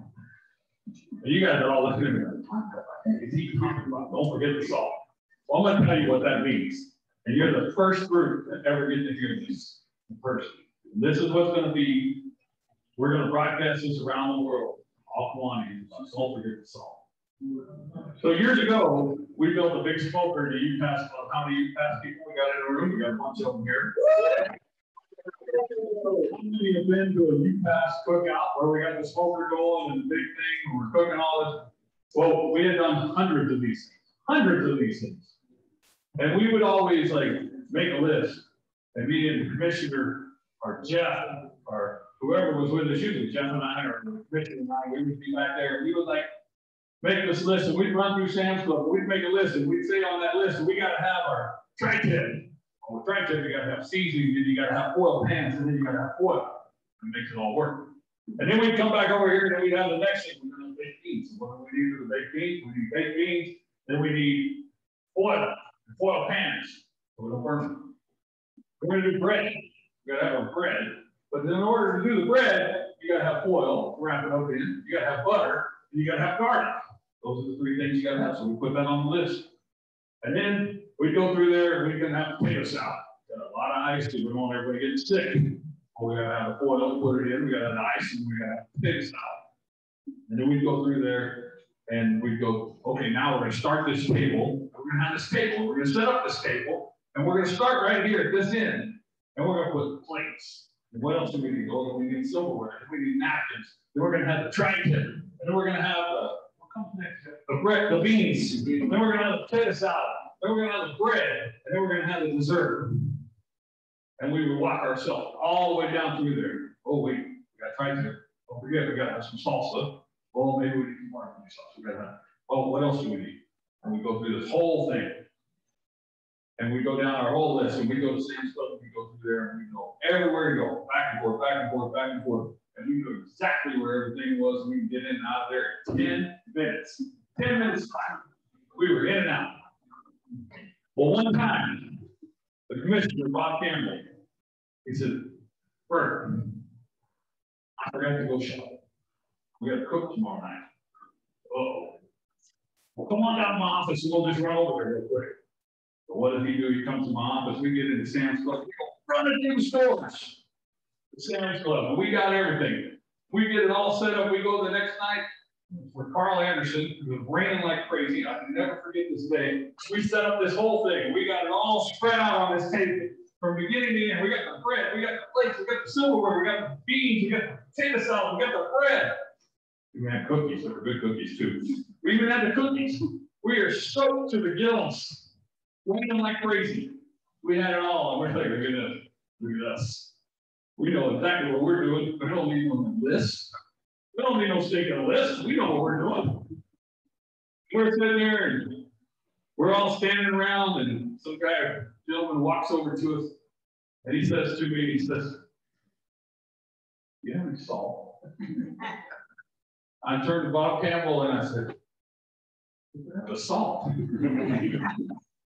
And you guys are all listening to me. Don't forget the salt. Well, I'm going to tell you what that means. And you're the first group that ever get to hear this in person. This is what's going to be, we're going to broadcast this around the world. All Kiwanis, don't forget the salt. So years ago, we built a big smoker to UPass. How many UPass people we got in the room? We got a bunch of them here. How many have been to a UPass cookout where we got the smoker going and the big thing and we're cooking all this? Well, we had done hundreds of these things. And we would always like make a list. And me and the commissioner, or Jeff, or whoever was with us, usually Jeff and I or Richard and I, we would be back there. We would like make this list, and we'd run through Sam's Club. We'd make a list, and we'd say on that list, we got to have our tri-tip. Well, tri-tip, you got to have seasoning, and you got to have foil pans, and then you got to have foil. It makes it all work. And then we'd come back over here, and then we'd have the next thing. We're going to baked beans. So what do we need for the baked beans? We need baked beans. Then we need foil pans. So we don't burn them. We're going to do bread. We got to have our bread. But in order to do the bread, you got to have foil, wrap it up in. You got to have butter, and you got to have garlic. Those are the three things you got to have. So we put that on the list. And then we go through there, and we can have potato salad. Got a lot of ice because we don't want everybody getting sick. We got to have the foil, put it in. We got to have the ice, and we got to have potato salad. And then we go through there, and we go, okay, now we're going to start this table. We're going to have this table. We're going to set up this table, and we're going to start right here at this end. And we're going to put plates. And what else do we need? Oh, we need silverware. We need napkins. Then we're going to have the tri-tip. And then we're going to have the bread, the beans. Then we're going to have the potato salad. Then we're going to have the bread. And then we're going to have the dessert. And we would walk ourselves all the way down through there. Oh, wait, we got tri-tip. Don't forget, we got to have some salsa. Oh, maybe we need some more sauce. We got to have, oh, what else do we need? And we go through this whole thing. And we go down our whole list, and we go to Sam's Club, and we go through there, and we go everywhere we go, back and forth, back and forth, back and forth. And we know exactly where everything was, and we can get in and out of there in 10 minutes. 10 minutes time. We were in and out. Well, one time, the commissioner, Bob Campbell, he said, Bert, I forgot to go shopping. We got to cook tomorrow night. Uh-oh. Well, come on down to my office, and we'll just run over there real quick. But what does he do? He comes to my office. We get into Sam's Club. We go running through the stores. The Sam's Club. And we got everything. We get it all set up. We go the next night with Carl Anderson. It was raining like crazy. I can never forget this day. We set up this whole thing. We got it all spread out on this table. From beginning to end, we got the bread, we got the plates, we got the silverware, we got the beans, we got the potato salad, we got the bread. We had cookies. They were good cookies too. We even had the cookies. We are soaked to the gills. Raining like crazy. We had it all, and we're like, look at us. We know exactly what we're doing. We don't need no list. We don't need no stake in a list. We know what we're doing. We're sitting there, and we're all standing around, and some guy, gentleman, walks over to us, and he says to me, he says, "You have any salt?" I turned to Bob Campbell, and I said, "The salt."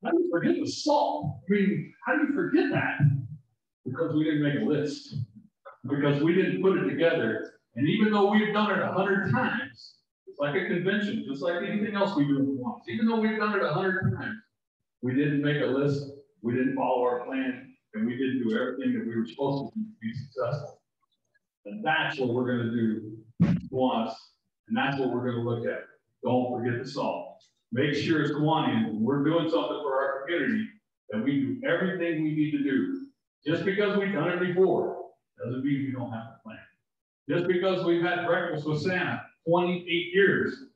How do you forget the salt? I mean, how do you forget that? Because we didn't make a list. Because we didn't put it together. And even though we've done it 100 times, it's like a convention, just like anything else we do once. Even though we've done it 100 times, we didn't make a list, we didn't follow our plan, and we didn't do everything that we were supposed to do to be successful. And that's what we're going to do once, and that's what we're going to look at. Don't forget the salt. Make sure it's Kiwanian. When we're doing something for our community, that we do everything we need to do. Just because we've done it before doesn't mean we don't have a plan. Just because we've had breakfast with Santa 28 years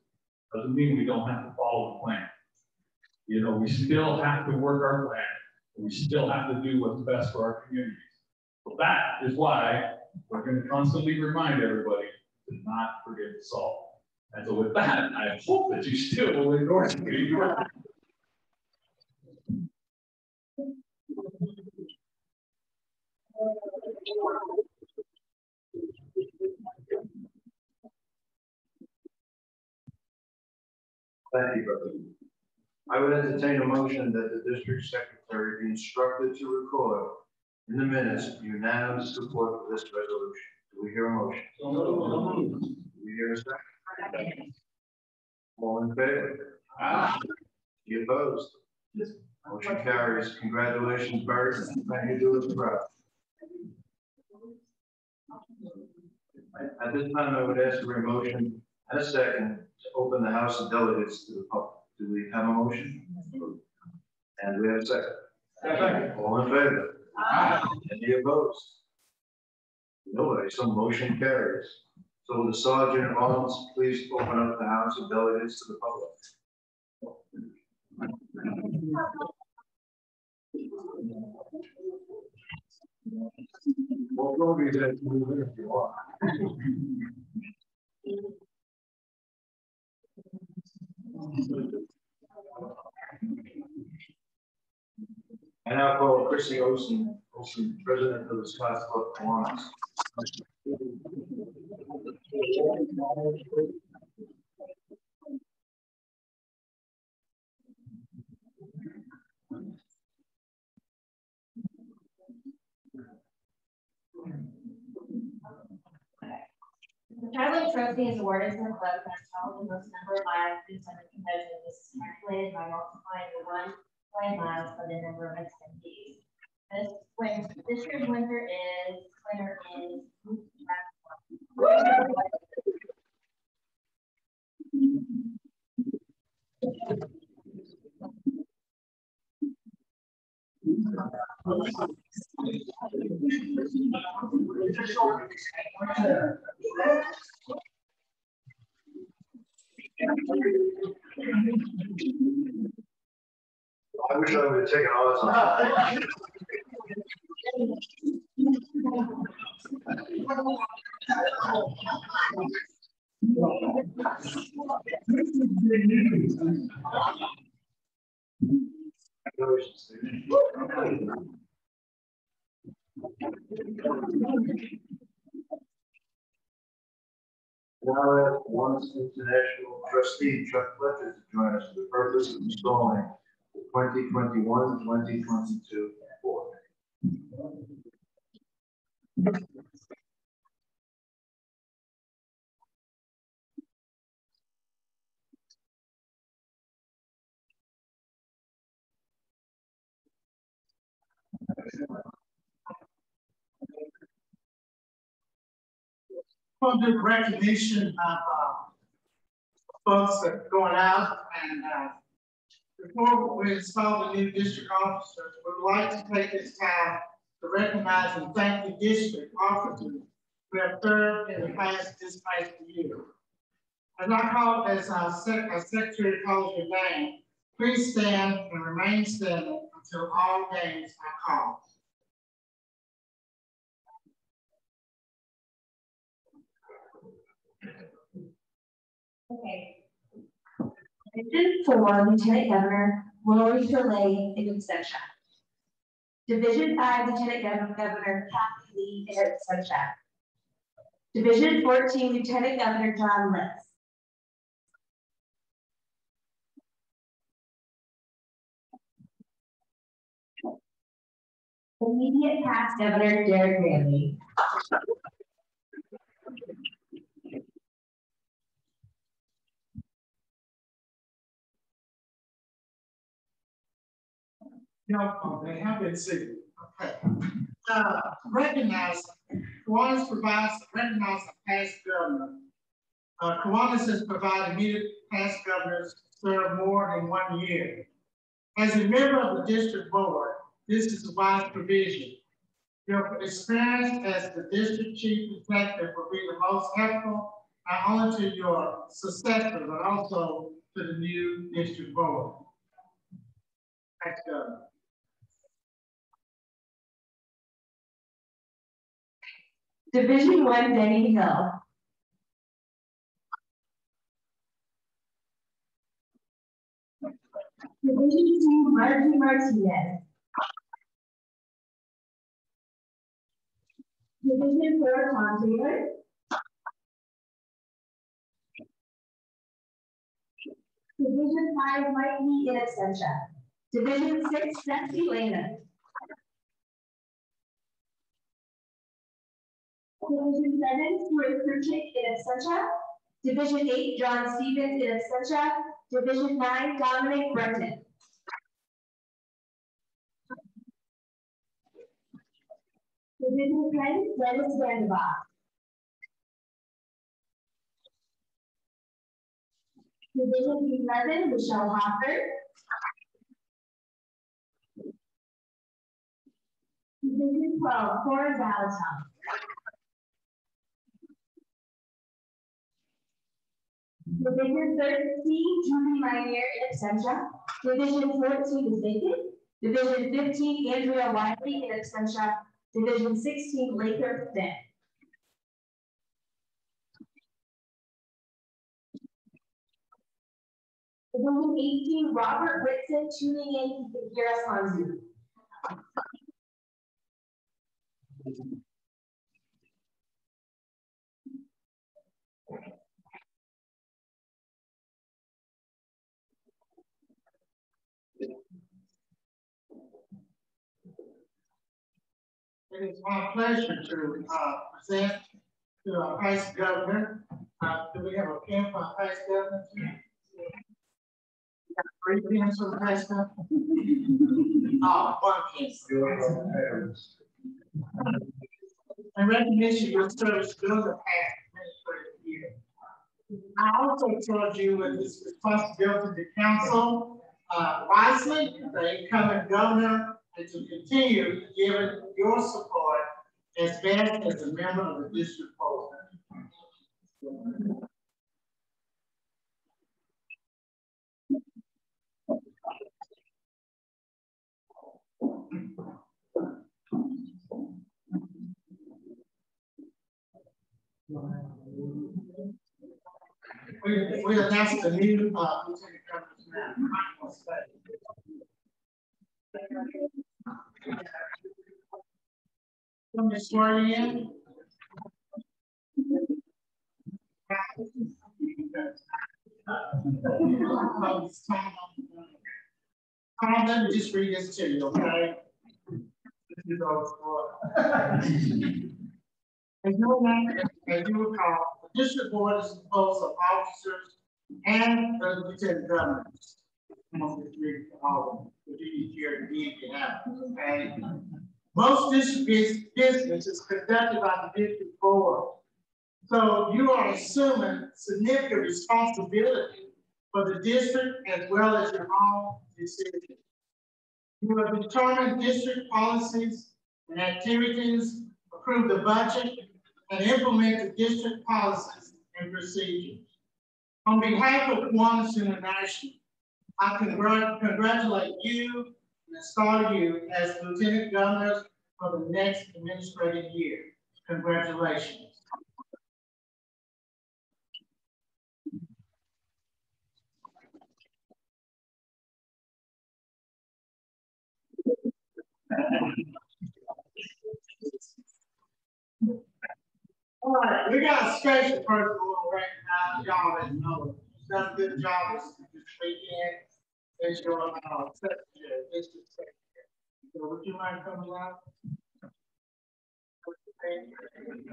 doesn't mean we don't have to follow the plan. You know, we still have to work our plan. And we still have to do what's best for our communities. So that is why we're going to constantly remind everybody to not forget the salt. And so with that, I hope that you still will endorse me. Thank you, brother. I would entertain a motion that the district secretary be instructed to record in the minutes unanimous support for this resolution. Do we hear a motion? Do we hear a second? All in favor? You opposed? Motion carries. Congratulations, Bert. Thank you, do it proud. At this time, I would ask for a motion and a second to open the House of Delegates to the public. Do we have a motion? And we have a second. Second. All in favor? Any opposed? Nobody. So motion carries. So will the Sergeant at Arms please open up the House of Delegates to the public? Well, don't be that if you want. And now call Chrissy Olson, president of the Scotts Club Kiwanis. The traveling trophy is awarded to the club that has traveled the most number of miles through summer competition. This is calculated by multiplying the play miles by the number of attendees. This year's winner is I wish I would have taken all this. Now I have Kiwanis International trustee Chuck Fletcher to join us for the purpose of installing the 2021-2022 board. Well, the recognition of folks that are going out, and before we install the new district officers, we'd like to take this time to recognize and thank the district officers who have served in the this past year. As our secretary calls your name, please stand and remain standing until all names are called. okay. Division 4, Lieutenant Governor Lori Chalet in absentia. Division 5, Lieutenant Governor Kathy Lee in absentia. Division 14, Lieutenant Governor John Litz. Immediate past Governor Derek Randy. No, they have been seated. Okay. Recognize, Kiwanis provides to recognize the past governor. Kiwanis has provided immediate past governors to serve more than 1 year. As a member of the district board, this is a wise provision. Your experience as the district chief executive will be the most helpful, not only to your successor, but also to the new district board. Thanks, Governor. Division 1, Denny Hill. Division 2, Margie Martinez. Division 4, Tom Taylor. Division 5, Mike Lee in absentia. Division 6, Betsy Lana. Division 7, Stuart Kerchick in absentia. Division 8, John Stevens in absentia. Division 9, Dominic Brenton. Division 10, Dennis Vanderbaugh. Division 11, Michelle Hopper. Division 12, Cora Valentine. Division 13, Julie Minier in absentia. Division 14 is vacant. Division 15, Andrea Wiley in absentia. Division 16, Lathrop Finn. Division 18, Robert Whitson, tuning in, you can hear us on Zoom. It is my pleasure to present to our Vice Governor. Do we have a pen for our Vice Governor? We got 3 pens for the Vice Governor? Oh, 1 pen. In recognition of your service during the past administrative year. I also told you with this responsibility to counsel wisely, the incoming governor, and to continue giving your support as best as a member of the district board. We announced the new lieutenant governor's now. Let me swear you in. Let me just read this to you, okay? This is all for. As you recall, the district board is composed of officers and the lieutenant governors. Okay. Most district business is conducted by the district board. So you are assuming significant responsibility for the district as well as your own decisions. You will determine district policies and activities, approve the budget, and implement the district policies and procedures. On behalf of Kiwanis International, I congratulate you and install you as Lieutenant Governors for the next administrative year. Congratulations. All right, we got a special person who will recognize y'all that know he's done a good job this weekend. It's your secretary, district secretary. So would you mind coming around?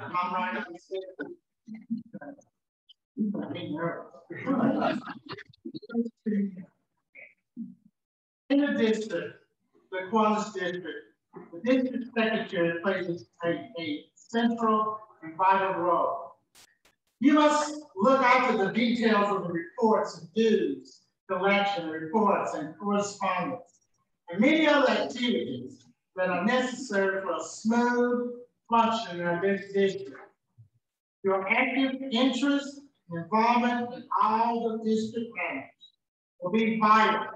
I'm right up the stairs. In the district, the Kiwanis district, the district secretary plays a central and vital role. You must look out for the details of the reports and dues, collection reports and correspondence, and many other activities that are necessary for a smooth functioning of this district. Your active interest and involvement in all the district matters will be vital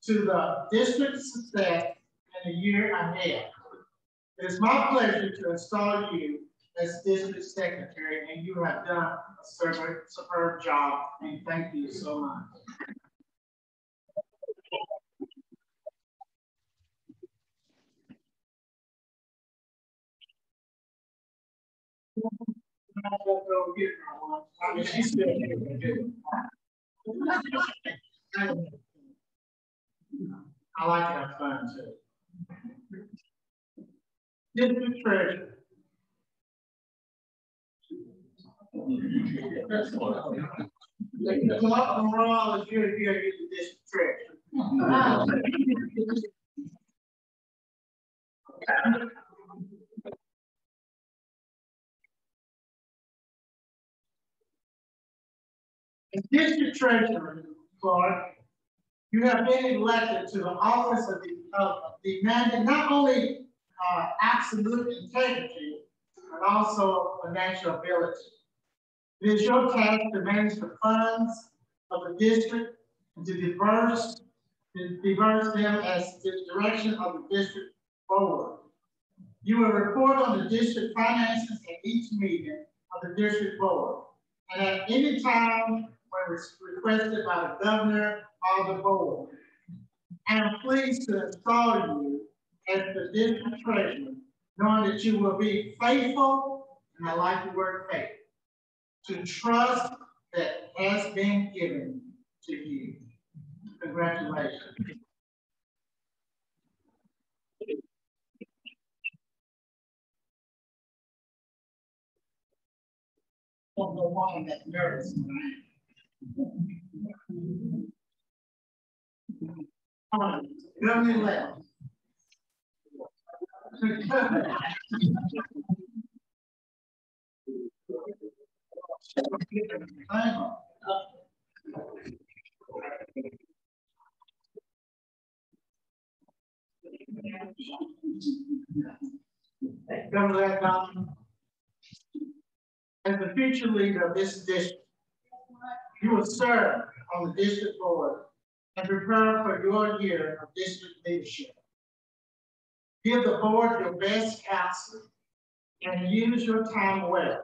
to the district's success in the year ahead. It is my pleasure to install you as district secretary, and you have done a superb job, and thank you so much. I like to have fun too. District treasurer. Come up and roll if you're here to the district treasurer. As district treasurer, Clark, you have been elected to the office of demanding not only absolute integrity, but also financial ability. It is your task to manage the funds of the district and to diverse them as the direction of the district forward. You will report on the district finances at each meeting of the district board, and at any time when requested by the governor or the board. I am pleased to install you as the district treasurer, knowing that you will be faithful, and I like the word faith, to trust that has been given to you. Congratulations. Don't go on that nervous. Governor left. Governor Dcon, as the future leader of this district, you will serve on the district board and prepare for your year of district leadership. Give the board your best counsel and use your time well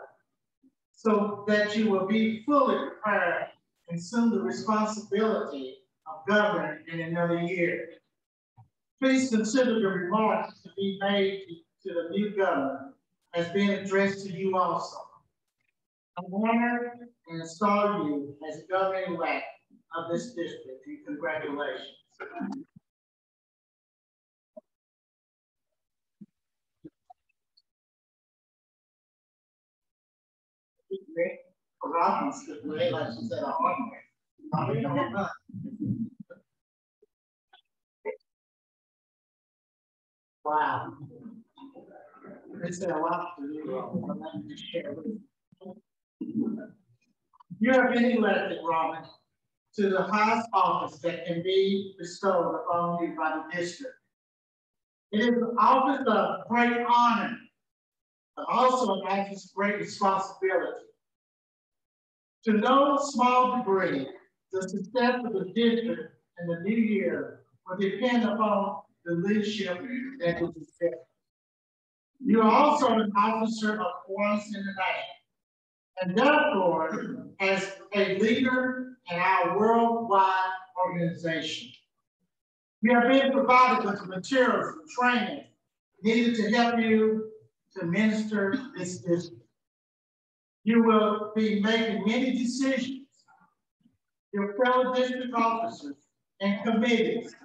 so that you will be fully prepared and assume the responsibility of governing in another year. Please consider the remarks to be made to the new governor as being addressed to you also. I'm honored and install you as governor-elect of this district, and congratulations. Wow. It's a lot to do. Let me just share with you. You have been elected, Robin, to the highest office that can be bestowed upon you by the district. It is an office of great honor, but also an office of great responsibility. To no small degree, the success of the district in the new year will depend upon the leadership that is expected. You are also an officer of Kiwanis International, and therefore, as a leader in our worldwide organization, you are being provided with the materials and training needed to help you to minister this district. You will be making many decisions. Your fellow district officers and committees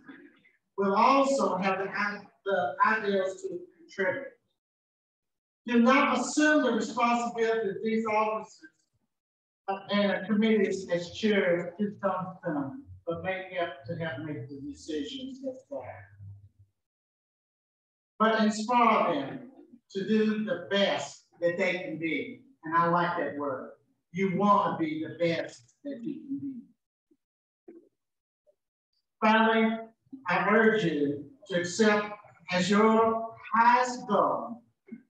will also have the ideas to contribute. Do not assume the responsibility of these officers and committees as chairs just on them, but make up to have to make the decisions that's there. But inspire them to do the best that they can be. And I like that word. You want to be the best that you can be. Finally, I urge you to accept as your highest goal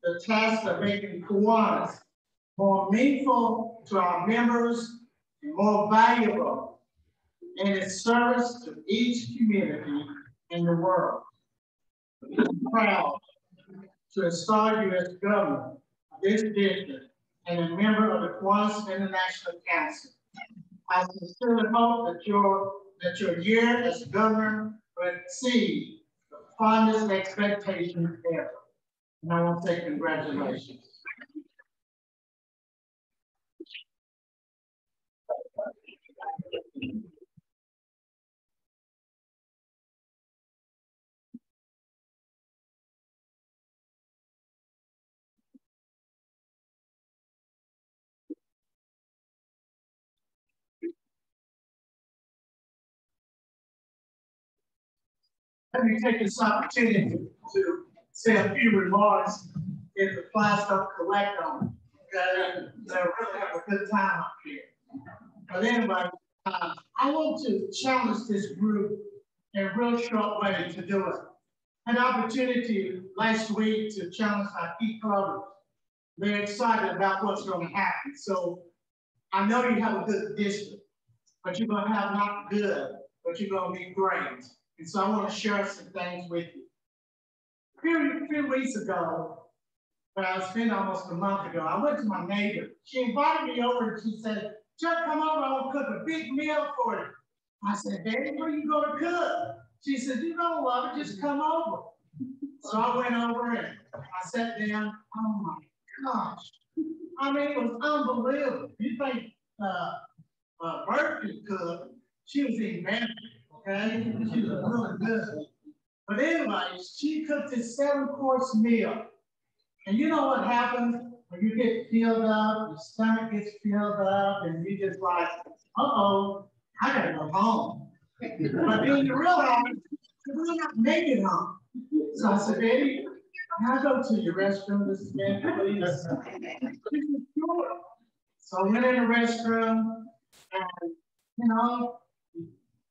the task of making Kiwanis more meaningful to our members and more valuable in its service to each community in the world. I'm proud to install you as governor of this district and a member of the Kiwanis International Council. I sincerely hope that your year as governor will exceed the fondest expectations ever. And I want to say congratulations. Let me take this opportunity to say a few remarks if the flies don't collect on them. Okay? They'll really have a good time up here. But anyway, I want to challenge this group in a real short way to do it. I had an opportunity last week to challenge our key clubbers. They're excited about what's going to happen. So I know you have a good district, but you're going to have not good, but you're going to be great. And so I want to share some things with you. few weeks ago, well, it's been almost a month ago, I went to my neighbor. She invited me over and she said, "Chuck, come over, I want to cook a big meal for you." I said, "Baby, what are you going to cook?" She said, "You know what, just come over." So I went over and I sat down. Oh my gosh. I mean, it was unbelievable. You think Bert could cook, she was even better, okay? She was really good. But anyway, she cooked this 7-course meal. And you know what happens when you get filled up, your stomach gets filled up, and you just like, uh-oh, I gotta go home. But then you realize you really not make it home. So I said, "Baby, can I go to your restroom this minute, please?" Sure. So I went in the restroom, and you know,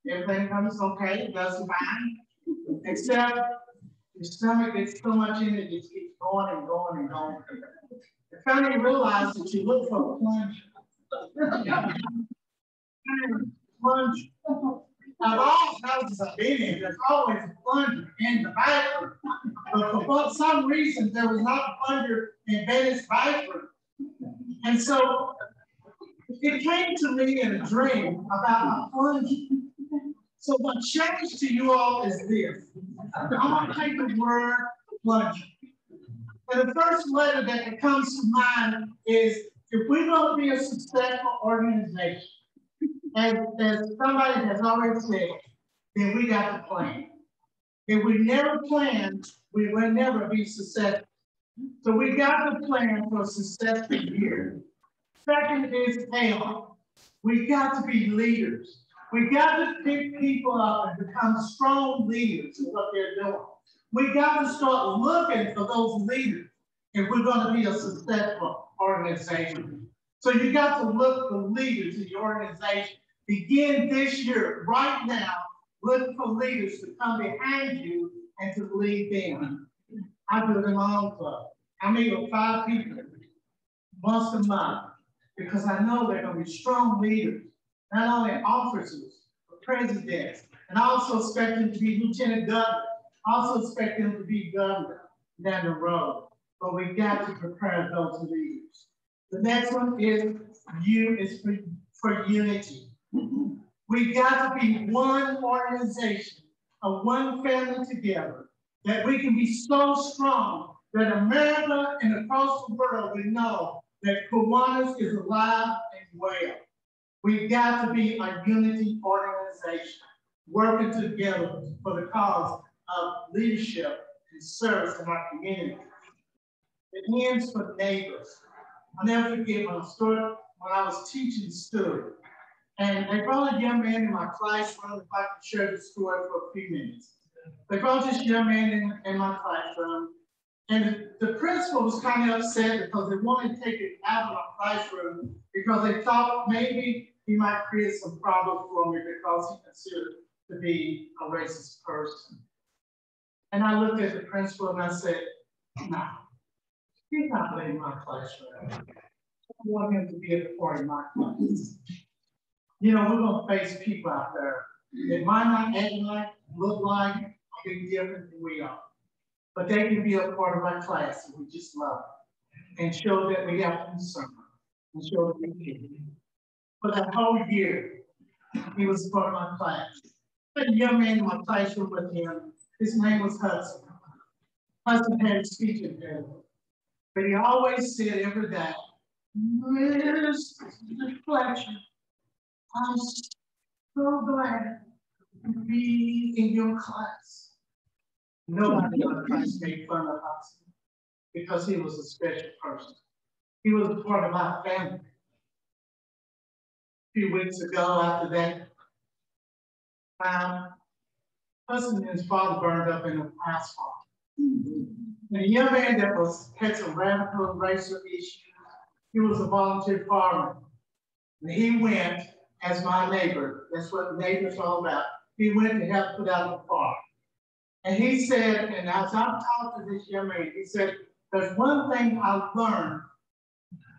everything comes okay, it does fine, except your stomach gets so much in it, it just keeps going and going and going. I finally realized that you look for a plunge. Plunge. Of all houses I've been in, there's always a plunger in the bathroom. But for some reason, there was not a plunger in Bennett's bathroom. And so it came to me in a dream about a plunger. So my challenge to you all is this. I want to take the word plunger. And the first letter that comes to mind is, if we're going to be a successful organization, as somebody has already said, then we got to plan. If we never plan, we will never be successful. So we got to plan for a successful year. Second is talent. We got to be leaders. We got to pick people up and become strong leaders in what they're doing. We got to start looking for those leaders if we're going to be a successful organization. So you got to look for leaders in your organization. Begin this year, right now, look for leaders to come behind you and to lead them. I do it in my own club. I meet with 5 people once a month because I know they're going to be strong leaders, not only officers, but presidents, and I also expect them to be lieutenant governor. I also expect them to be governor down the road. But we got to prepare those leaders. The next one is for unity. We got to be one organization, a one family together, that we can be so strong that America and across the world will know that Kiwanis is alive and well. We got to be a unity organization, working together for the cause of leadership and service in our community. It ends for neighbors. I'll never forget when I was teaching students. And they brought a young man in my classroom, if I could share the story for a few minutes. They brought this young man in my classroom, and the principal was kind of upset because they wanted to take it out of my classroom because they thought maybe he might create some problems for me because he considered to be a racist person. And I looked at the principal and I said, "No, he's not leaving my classroom. I want him to be a part of my class." You know, we're going to face people out there. They might not act like, look like, or be different than we are. But they can be a part of our class and we just love them. And show that we have concern. And show that we care. For that whole year, he was part of my class. I had a young man in my classroom with him. His name was Hudson. Hudson had a speech impediment. But he always said every day, "Where's the reflection? I'm so glad to be in your class." Nobody in our class made fun of us because he was a special person. He was a part of my family. A few weeks ago, after that, Hudson and his father burned up in a house fire. And a young man that had some radical racial issues, he was a volunteer fireman. And he went as my neighbor. That's what neighbors are all about. He went to help put out the fire. And he said, and as I talked to this young man, he said, "There's one thing I learned,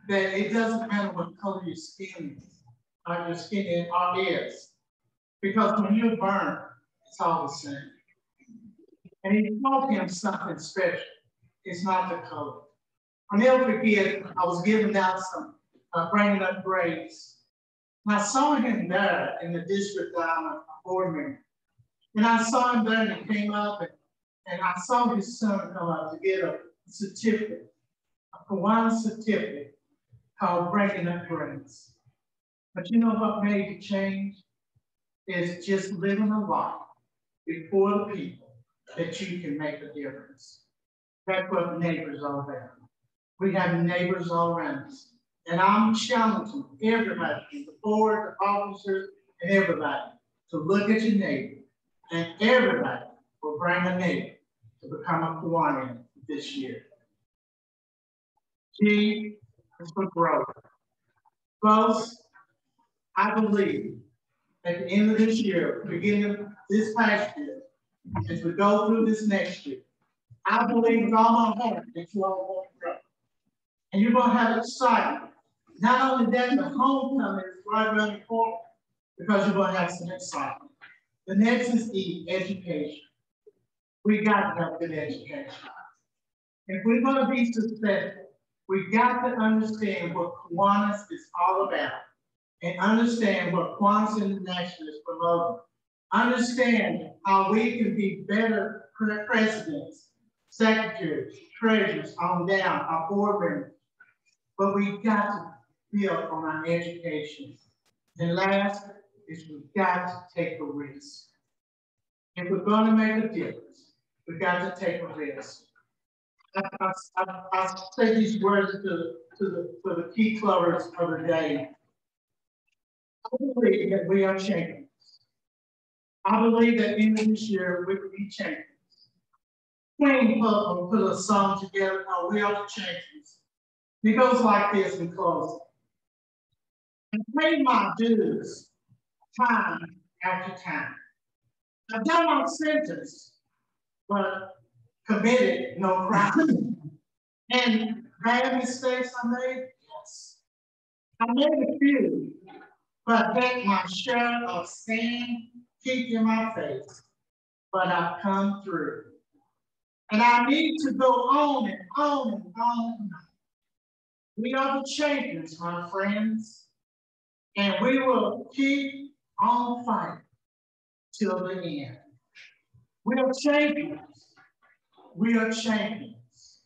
that it doesn't matter what color your skin is, or your skin is, because when you burn, it's all the same." And he told him something special. It's not the color. I'll never forget, I was giving out some, bringing up grades. And I saw him there in the district that I'm a board member. And I saw him there and he came up and I saw his son come up to get a certificate, a Kiwanis certificate called Breaking Up Grades. But you know what made the change? Is just living a life before the people that you can make a difference. That's what neighbors are about. We have neighbors all around us. And I'm challenging everybody, the board, the officers, and everybody to look at your neighbor. And everybody will bring a neighbor to become a Kiwanis this year. G is for growth. Folks, I believe at the end of this year, beginning of this past year, as we go through this next year, I believe with all my heart that you all will grow. And you're going to have excitement. Not only that, the homecoming is right around the corner because you're going to have some excitement. The next is E, education. We got to have good education. If we're going to be successful, we got to understand what Kiwanis is all about and understand what Kiwanis International is promoting. Understand how we can be better presidents, secretaries, treasurers, on down, our board members. But we got to build on our education. And last is we got to take a risk. If we're going to make a difference, we got to take a risk. I say these words to the key clubbers of the day. I believe that we are champions. I believe that in this year we will be champions. Queen put a song together called We Are the Champions. It goes like this in closing. I paid my dues time after time. I've done my sentence, but committed no crime. And bad mistakes I made? Yes. I made a few, but had my share of sand kicked in my face. But I've come through. And I need to go on and on and on. We are the champions, my friends. And we will keep on fighting till the end. We are champions. We are champions.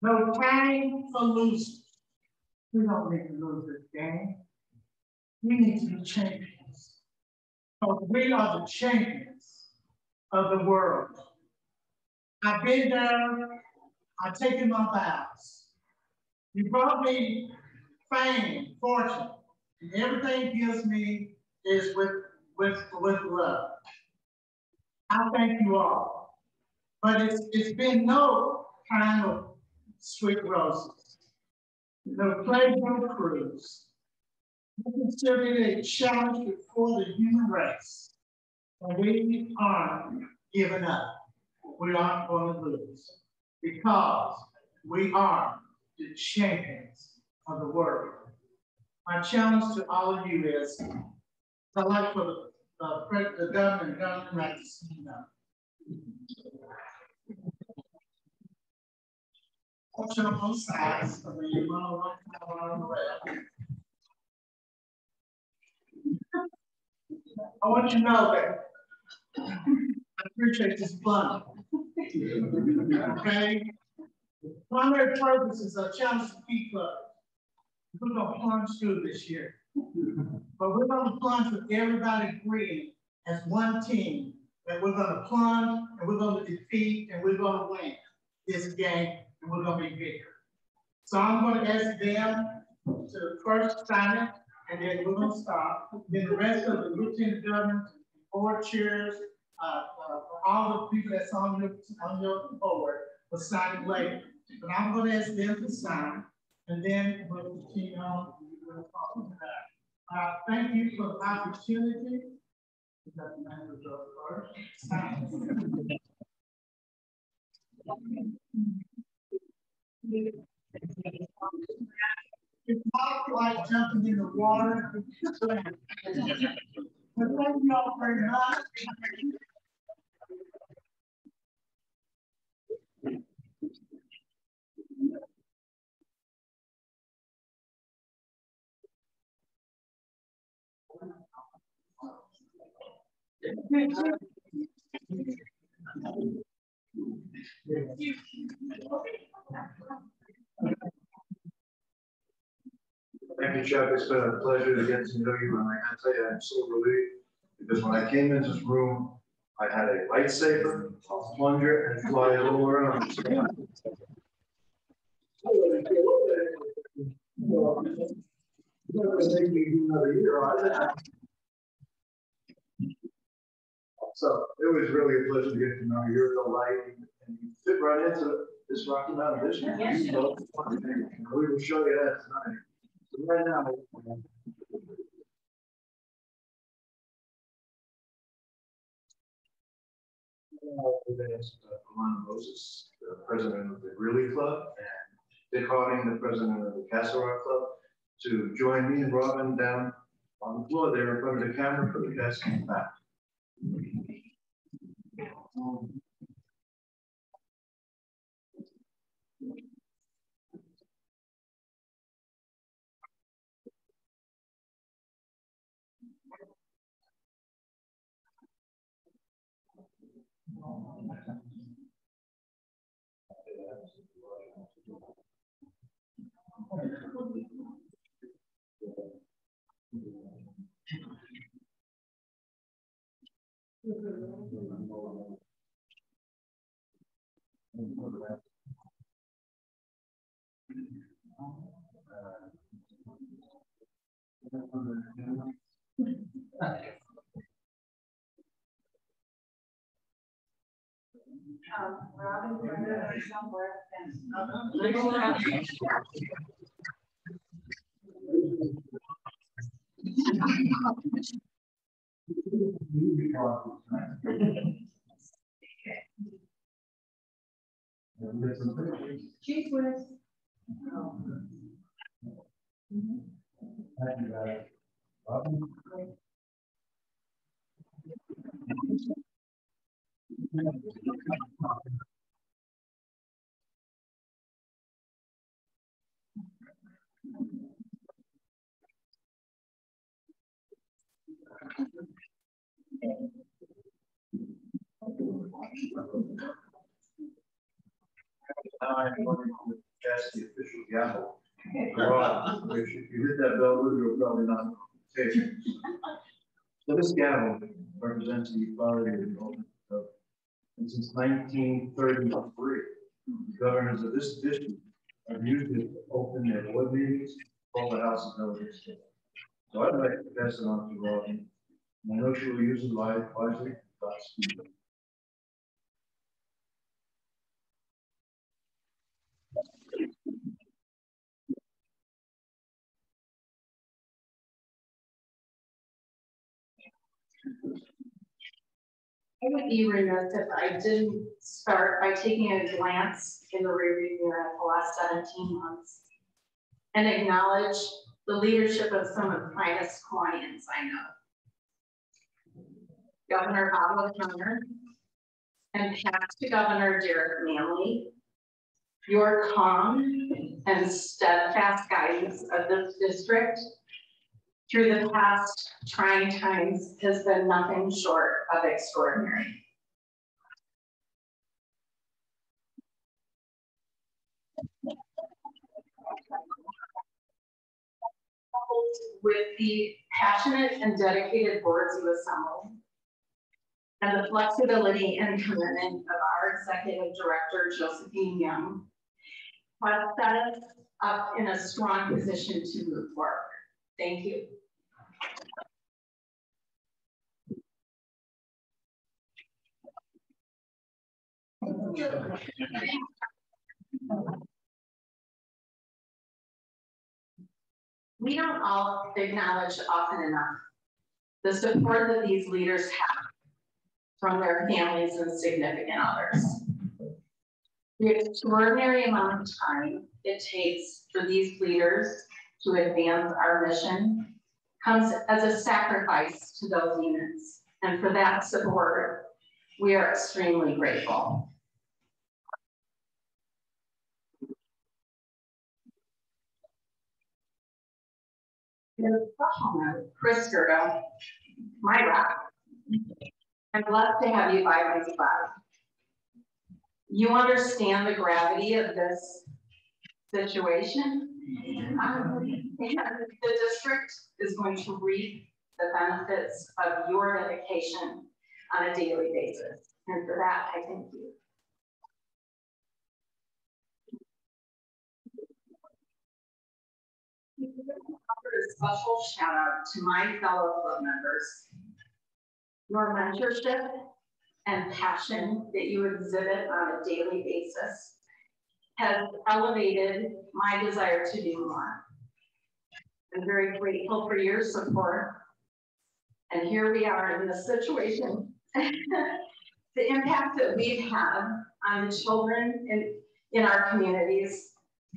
No time for losers. We don't need to lose this game. We need to be champions. Because we are the champions of the world. I've been there. I've taken my vows. You brought me fame, fortune, and everything he gives me is with love. I thank you all. But it's been no kind of sweet roses. No playground cruise. I consider it a challenge before the human race. And we aren't giving up. We aren't going to lose. Because we are the champions of the world. My challenge to all of you is, I'd like for the governor and governor to see them. Watch on both sides, so when you run on the left. I want you to know that I appreciate this fun. Okay? Primary purpose is a challenge to keep up. We're going to plunge through this year. But we're going to plunge with everybody agreeing as one team that we're going to plunge and we're going to defeat and we're going to win this game and we're going to be bigger. So I'm going to ask them to first sign it and then we're going to stop. Then the rest of the lieutenant governors, board chairs, all the people that's on your board will sign it later. But I'm going to ask them to sign and then we'll continue on. We'll talk about that. Thank you for the opportunity. It's not like jumping in the water. But thank you all very much. Thank you, Chuck. It's been a pleasure to get to know you, and I gotta tell you, I'm so relieved, because when I came in this room, I had a lightsaber, a plunger, and flies all around. So it was really a pleasure to get to know you. You're the light, and you fit right into this Rocky Mountain district. Yes. We will show you that tonight. So right now. Alana Moses, the president of the Greeley Club, and Dick Harding, the president of the Castle Rock Club, to join me and Robin down on the floor there in front of the camera for the best impact. Robin, somewhere. Cheese whiz. Thank you, guys. Robin? Now I'm going to cast the official gavel. If you hit that bell, you'll probably not take it. So this gavel represents the authority of the open of, and since 1933, governors of this district have used it to open their board meetings, called the House of Delegates. So I'd like to pass it on to Robin. I know she will use it wisely. I would be remiss if I didn't start by taking a glance in the rearview mirror at the last 17 months and acknowledge the leadership of some of the finest Hawaiians I know. Governor Abba Turner and past Governor Derek Manley, your calm and steadfast guidance of this district through the past trying times has been nothing short of extraordinary. With the passionate and dedicated boards you assembled, and the flexibility and commitment of our Executive Director, Josephine Young, has set us up in a strong position to move forward. Thank you. We don't all acknowledge often enough the support that these leaders have from their families and significant others. The extraordinary amount of time it takes for these leaders to advance our mission comes as a sacrifice to those units. And for that support, we are extremely grateful. Chris Gerdo, my rock, I'm blessed to have you by my side. You understand the gravity of this situation. And the district is going to reap the benefits of your dedication on a daily basis. And for that, I thank you. Offer a special shout out to my fellow club members. Your mentorship and passion that you exhibit on a daily basis has elevated my desire to do more. I'm very grateful for your support. And here we are in this situation. The impact that we've had on the children in our communities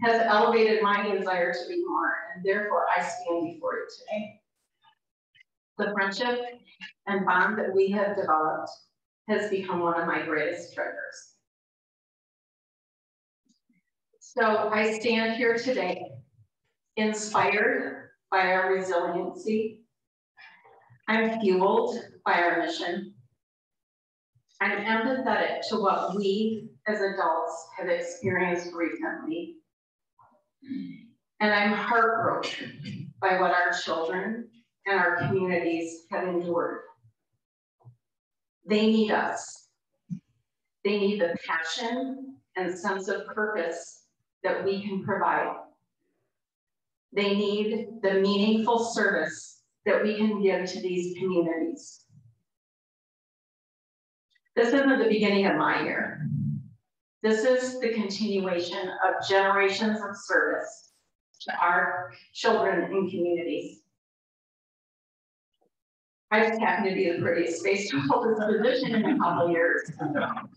has elevated my desire to be more, and therefore I stand before you today. The friendship and bond that we have developed has become one of my greatest treasures. So I stand here today, inspired by our resiliency. I'm fueled by our mission. I'm empathetic to what we as adults have experienced recently. And I'm heartbroken by what our children and our communities have endured. They need us. They need the passion and sense of purpose that we can provide. They need the meaningful service that we can give to these communities. This isn't the beginning of my year. This is the continuation of generations of service to our children and communities. I just happen to be the prettiest face to hold this position in a couple of years. Now,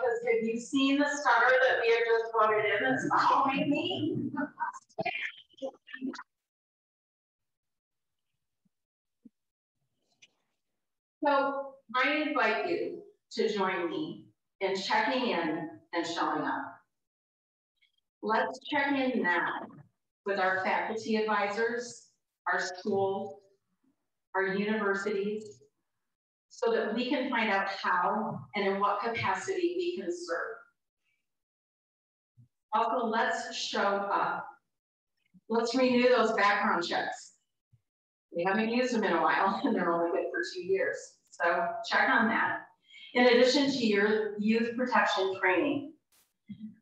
because have you seen the stunner that we have just voted in that's following me? So I invite you to join me in checking in and showing up. Let's check in now with our faculty advisors, our schools, our universities, so that we can find out how and in what capacity we can serve. Also, let's show up. Let's renew those background checks. We haven't used them in a while, and they're only good for 2 years. So check on that. In addition to your youth protection training,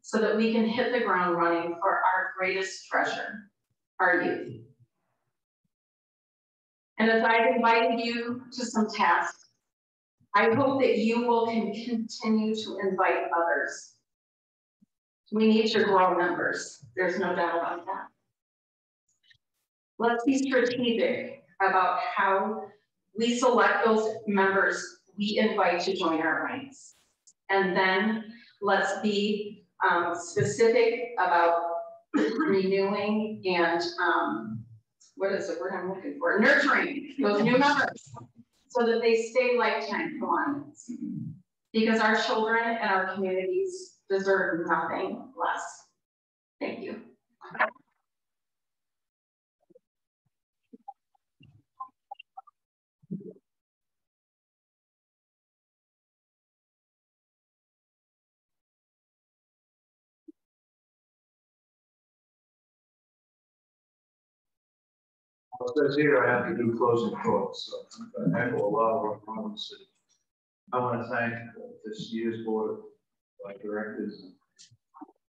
so that we can hit the ground running for our greatest treasure, our youth. And as I've invited you to some tasks, I hope that you will continue to invite others. We need to grow numbers. There's no doubt about that. Let's be strategic about how we select those members we invite to join our ranks. And then let's be specific about renewing and what is the word I'm looking for? Nurturing those new members so that they stay lifetime clients. Because our children and our communities deserve nothing less. Thank you. Well, it says here I have to do closing quotes, so I echo a lot of what Ron said. I want to thank this year's board of directors.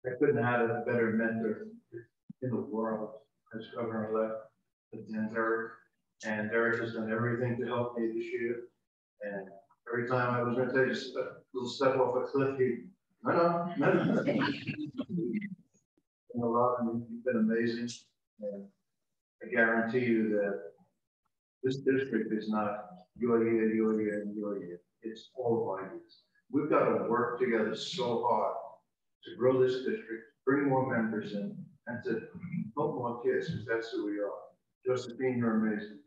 I couldn't have had a better mentor in the world as governor-elect than Derek. And Derek has done everything to help me this year. And every time I was going to take a little step off a cliff, no. And Robin, you've been amazing. And I guarantee you that this district is not your year, and your year. It's all of our years. We've got to work together so hard to grow this district, bring more members in, and to help more kids, because that's who we are. Josephine, you're amazing.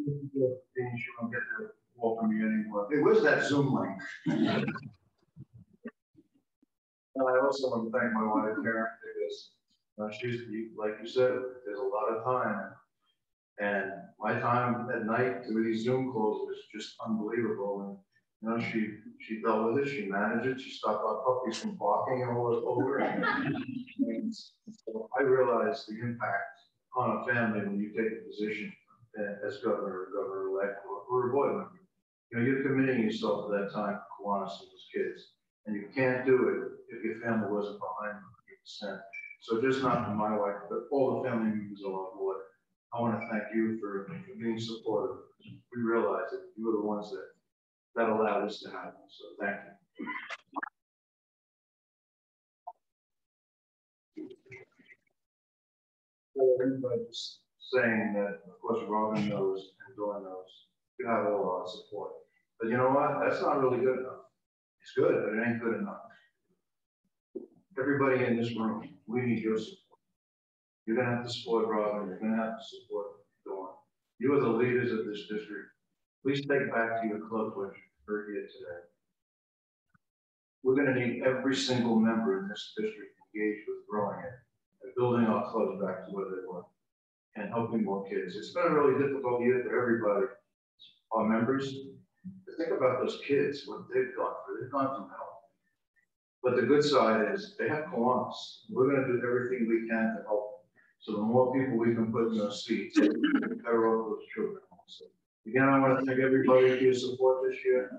She won't get to welcome you anymore. Hey, where's that Zoom link? And I also want to thank my wife, Karen, because she's, like you said, there's a lot of time. And my time at night with these Zoom calls was just unbelievable. And she dealt with it, she managed it, she stopped our puppies from barking all over. And so I realized the impact on a family when you take a position as governor or governor-elect or a board member. You're committing yourself to that time for Kiwanis and those kids. And you can't do it if your family wasn't behind you 100%. So just not for my wife, but all the family members are on board. I want to thank you for being supportive. We realize that you were the ones that allowed this to happen. So thank you. Everybody just saying that, of course, Robin knows and Dawn knows you have all our support. But you know what? That's not really good enough. It's good, but it ain't good enough. Everybody in this room, we need your support. You're going to have to support Robin. You're going to have to support Dawn. You are the leaders of this district. Please take back to your club what you heard here today. We're going to need every single member in this district engaged with growing it and building our clubs back to where they were and helping more kids. It's been a really difficult year for everybody, our members. But think about those kids, what they've gone through. They've gone through hell. But the good side is they have Kiwanis. We're going to do everything we can to help. So the more people we can put in those seats, the better off those children. So again, I want to thank everybody for your support this year.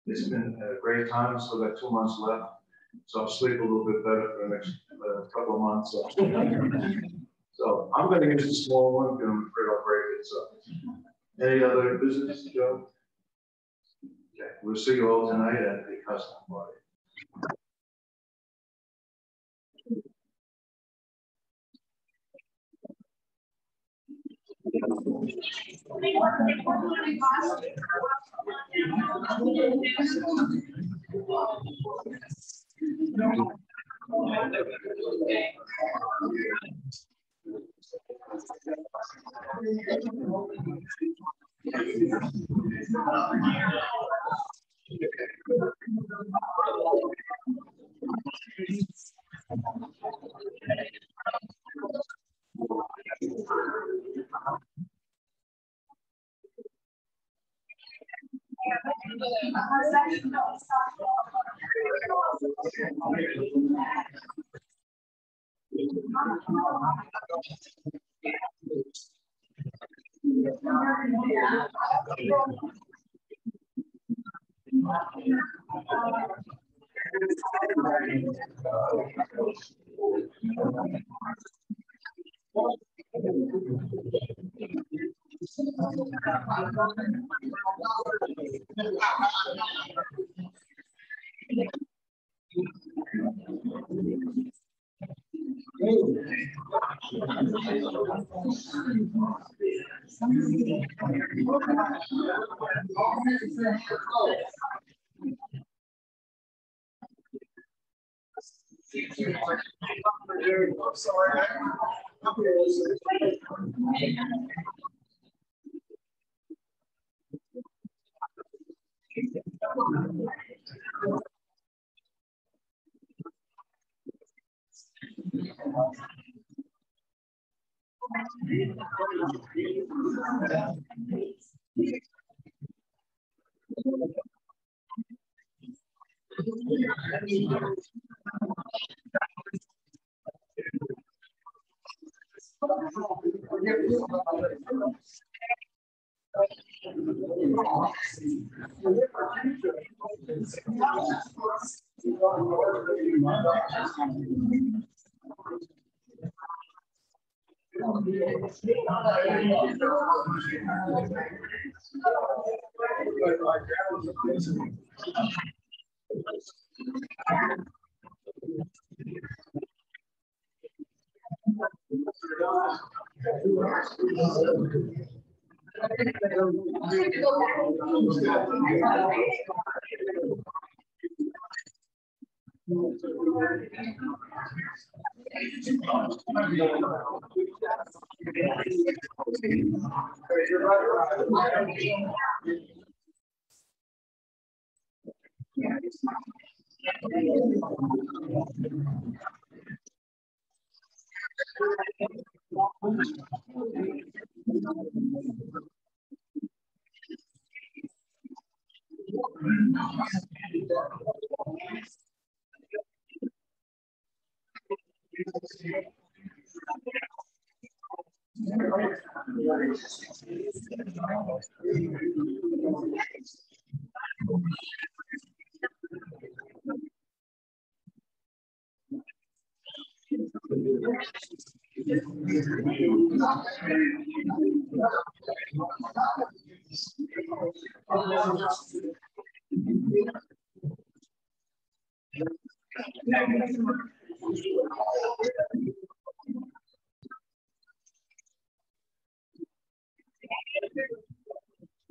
It's been a great time. Still got 2 months left. So I'll sleep a little bit better for the next couple of months. So I'm going to use the small one because I'm afraid I'll break it. So any other business, Joe? Okay, we'll see you all tonight at the custom party.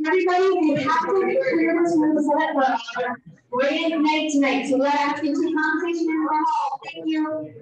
Everybody, you have to clear this room so that we're ready to make tonight. So we're asking to conversation in the hall. Thank you.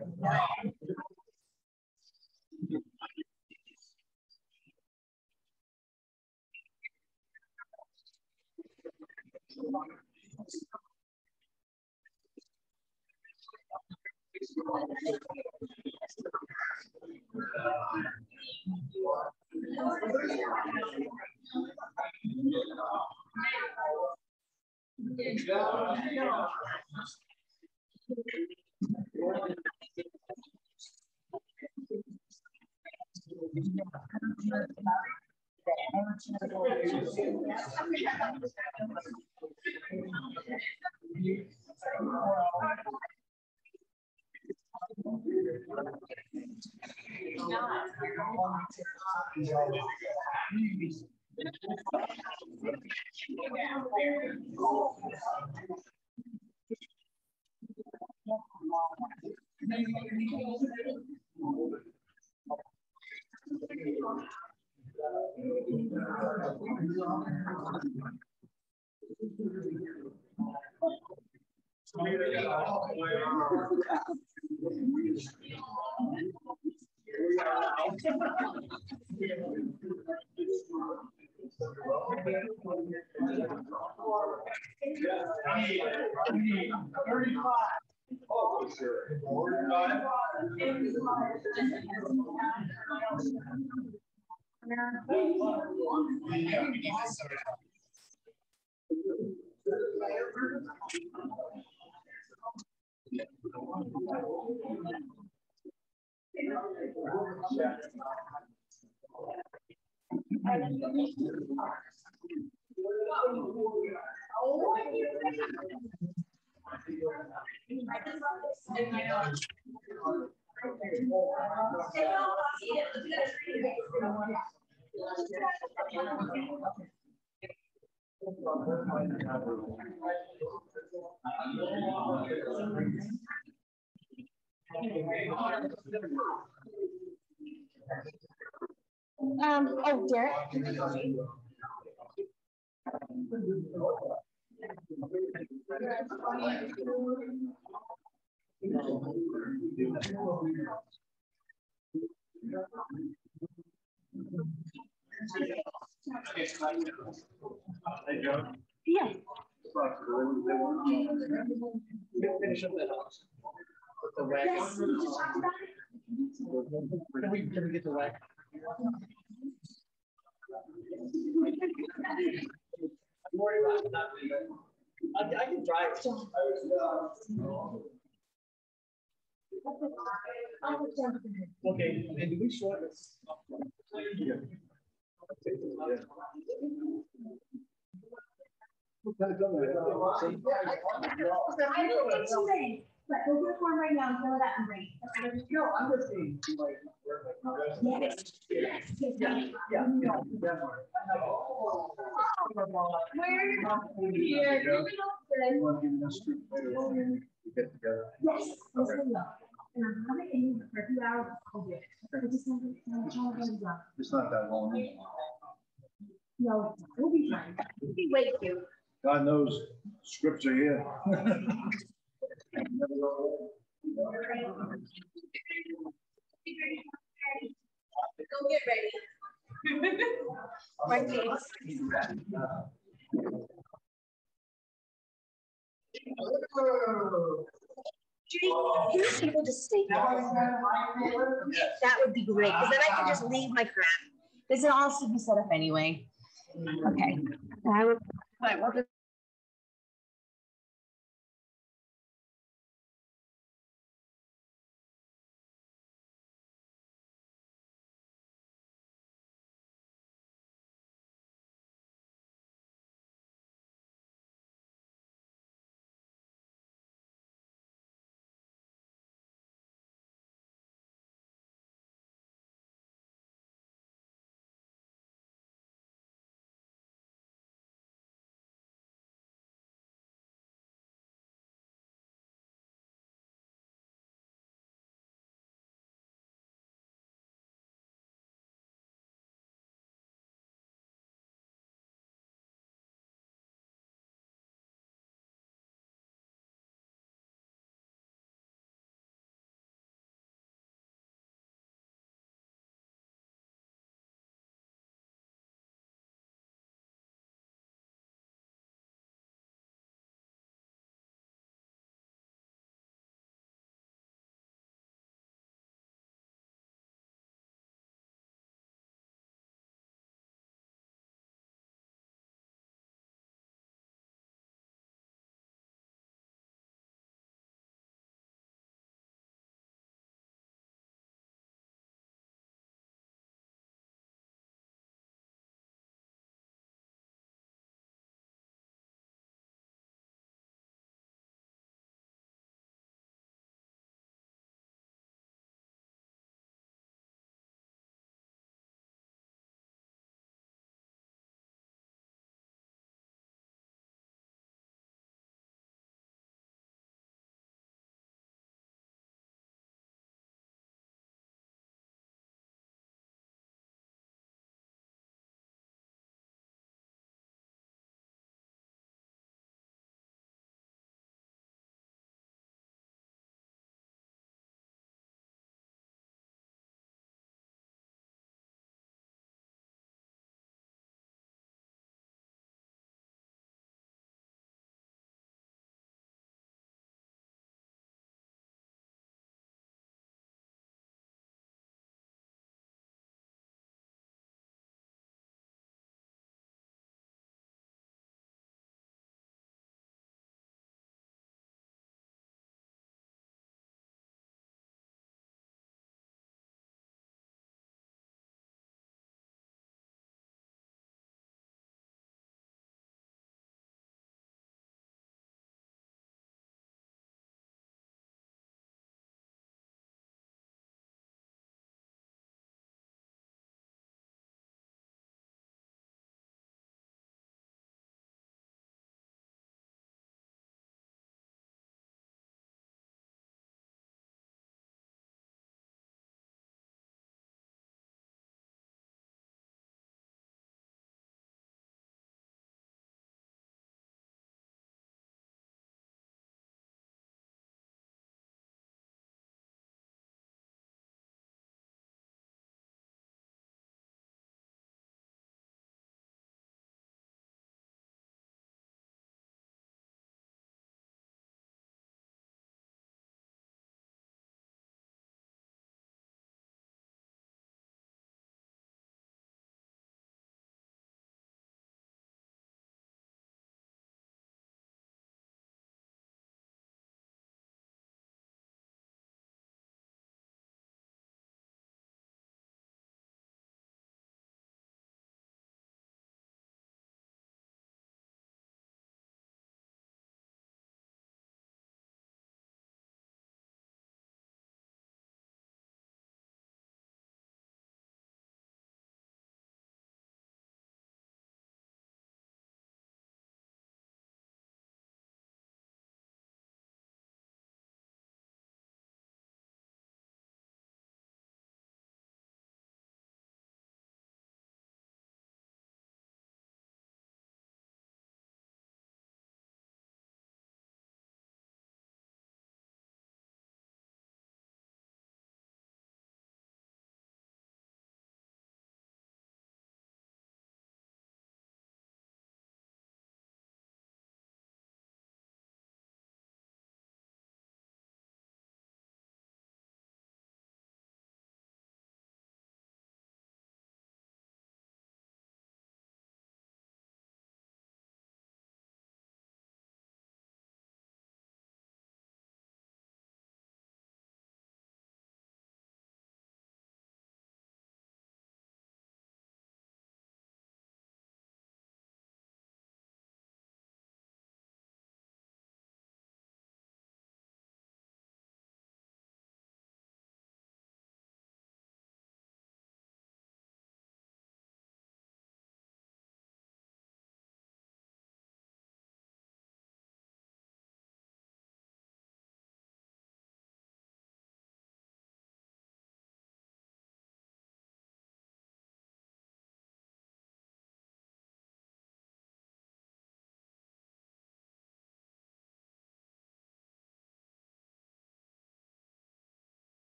Oh, Derek. Yeah. Finish up that house. With the rack. Yes, we just talked about it. Can we get the rack? I'm worried about it. I can drive. Okay, and do we short this? Yeah. I don't think so. But we'll get one right now and fill it out and bring it. No, I'm just saying, like, Yes. Yes. yeah. Yes. And I'm coming in for a few hours. It's not that long. No, we'll be fine. We wait you. God knows scripture here. Go get ready. My face. Judy, if you able to stay here, that would be great, because then I can just leave my crap. This will all be set up anyway. Okay. I will.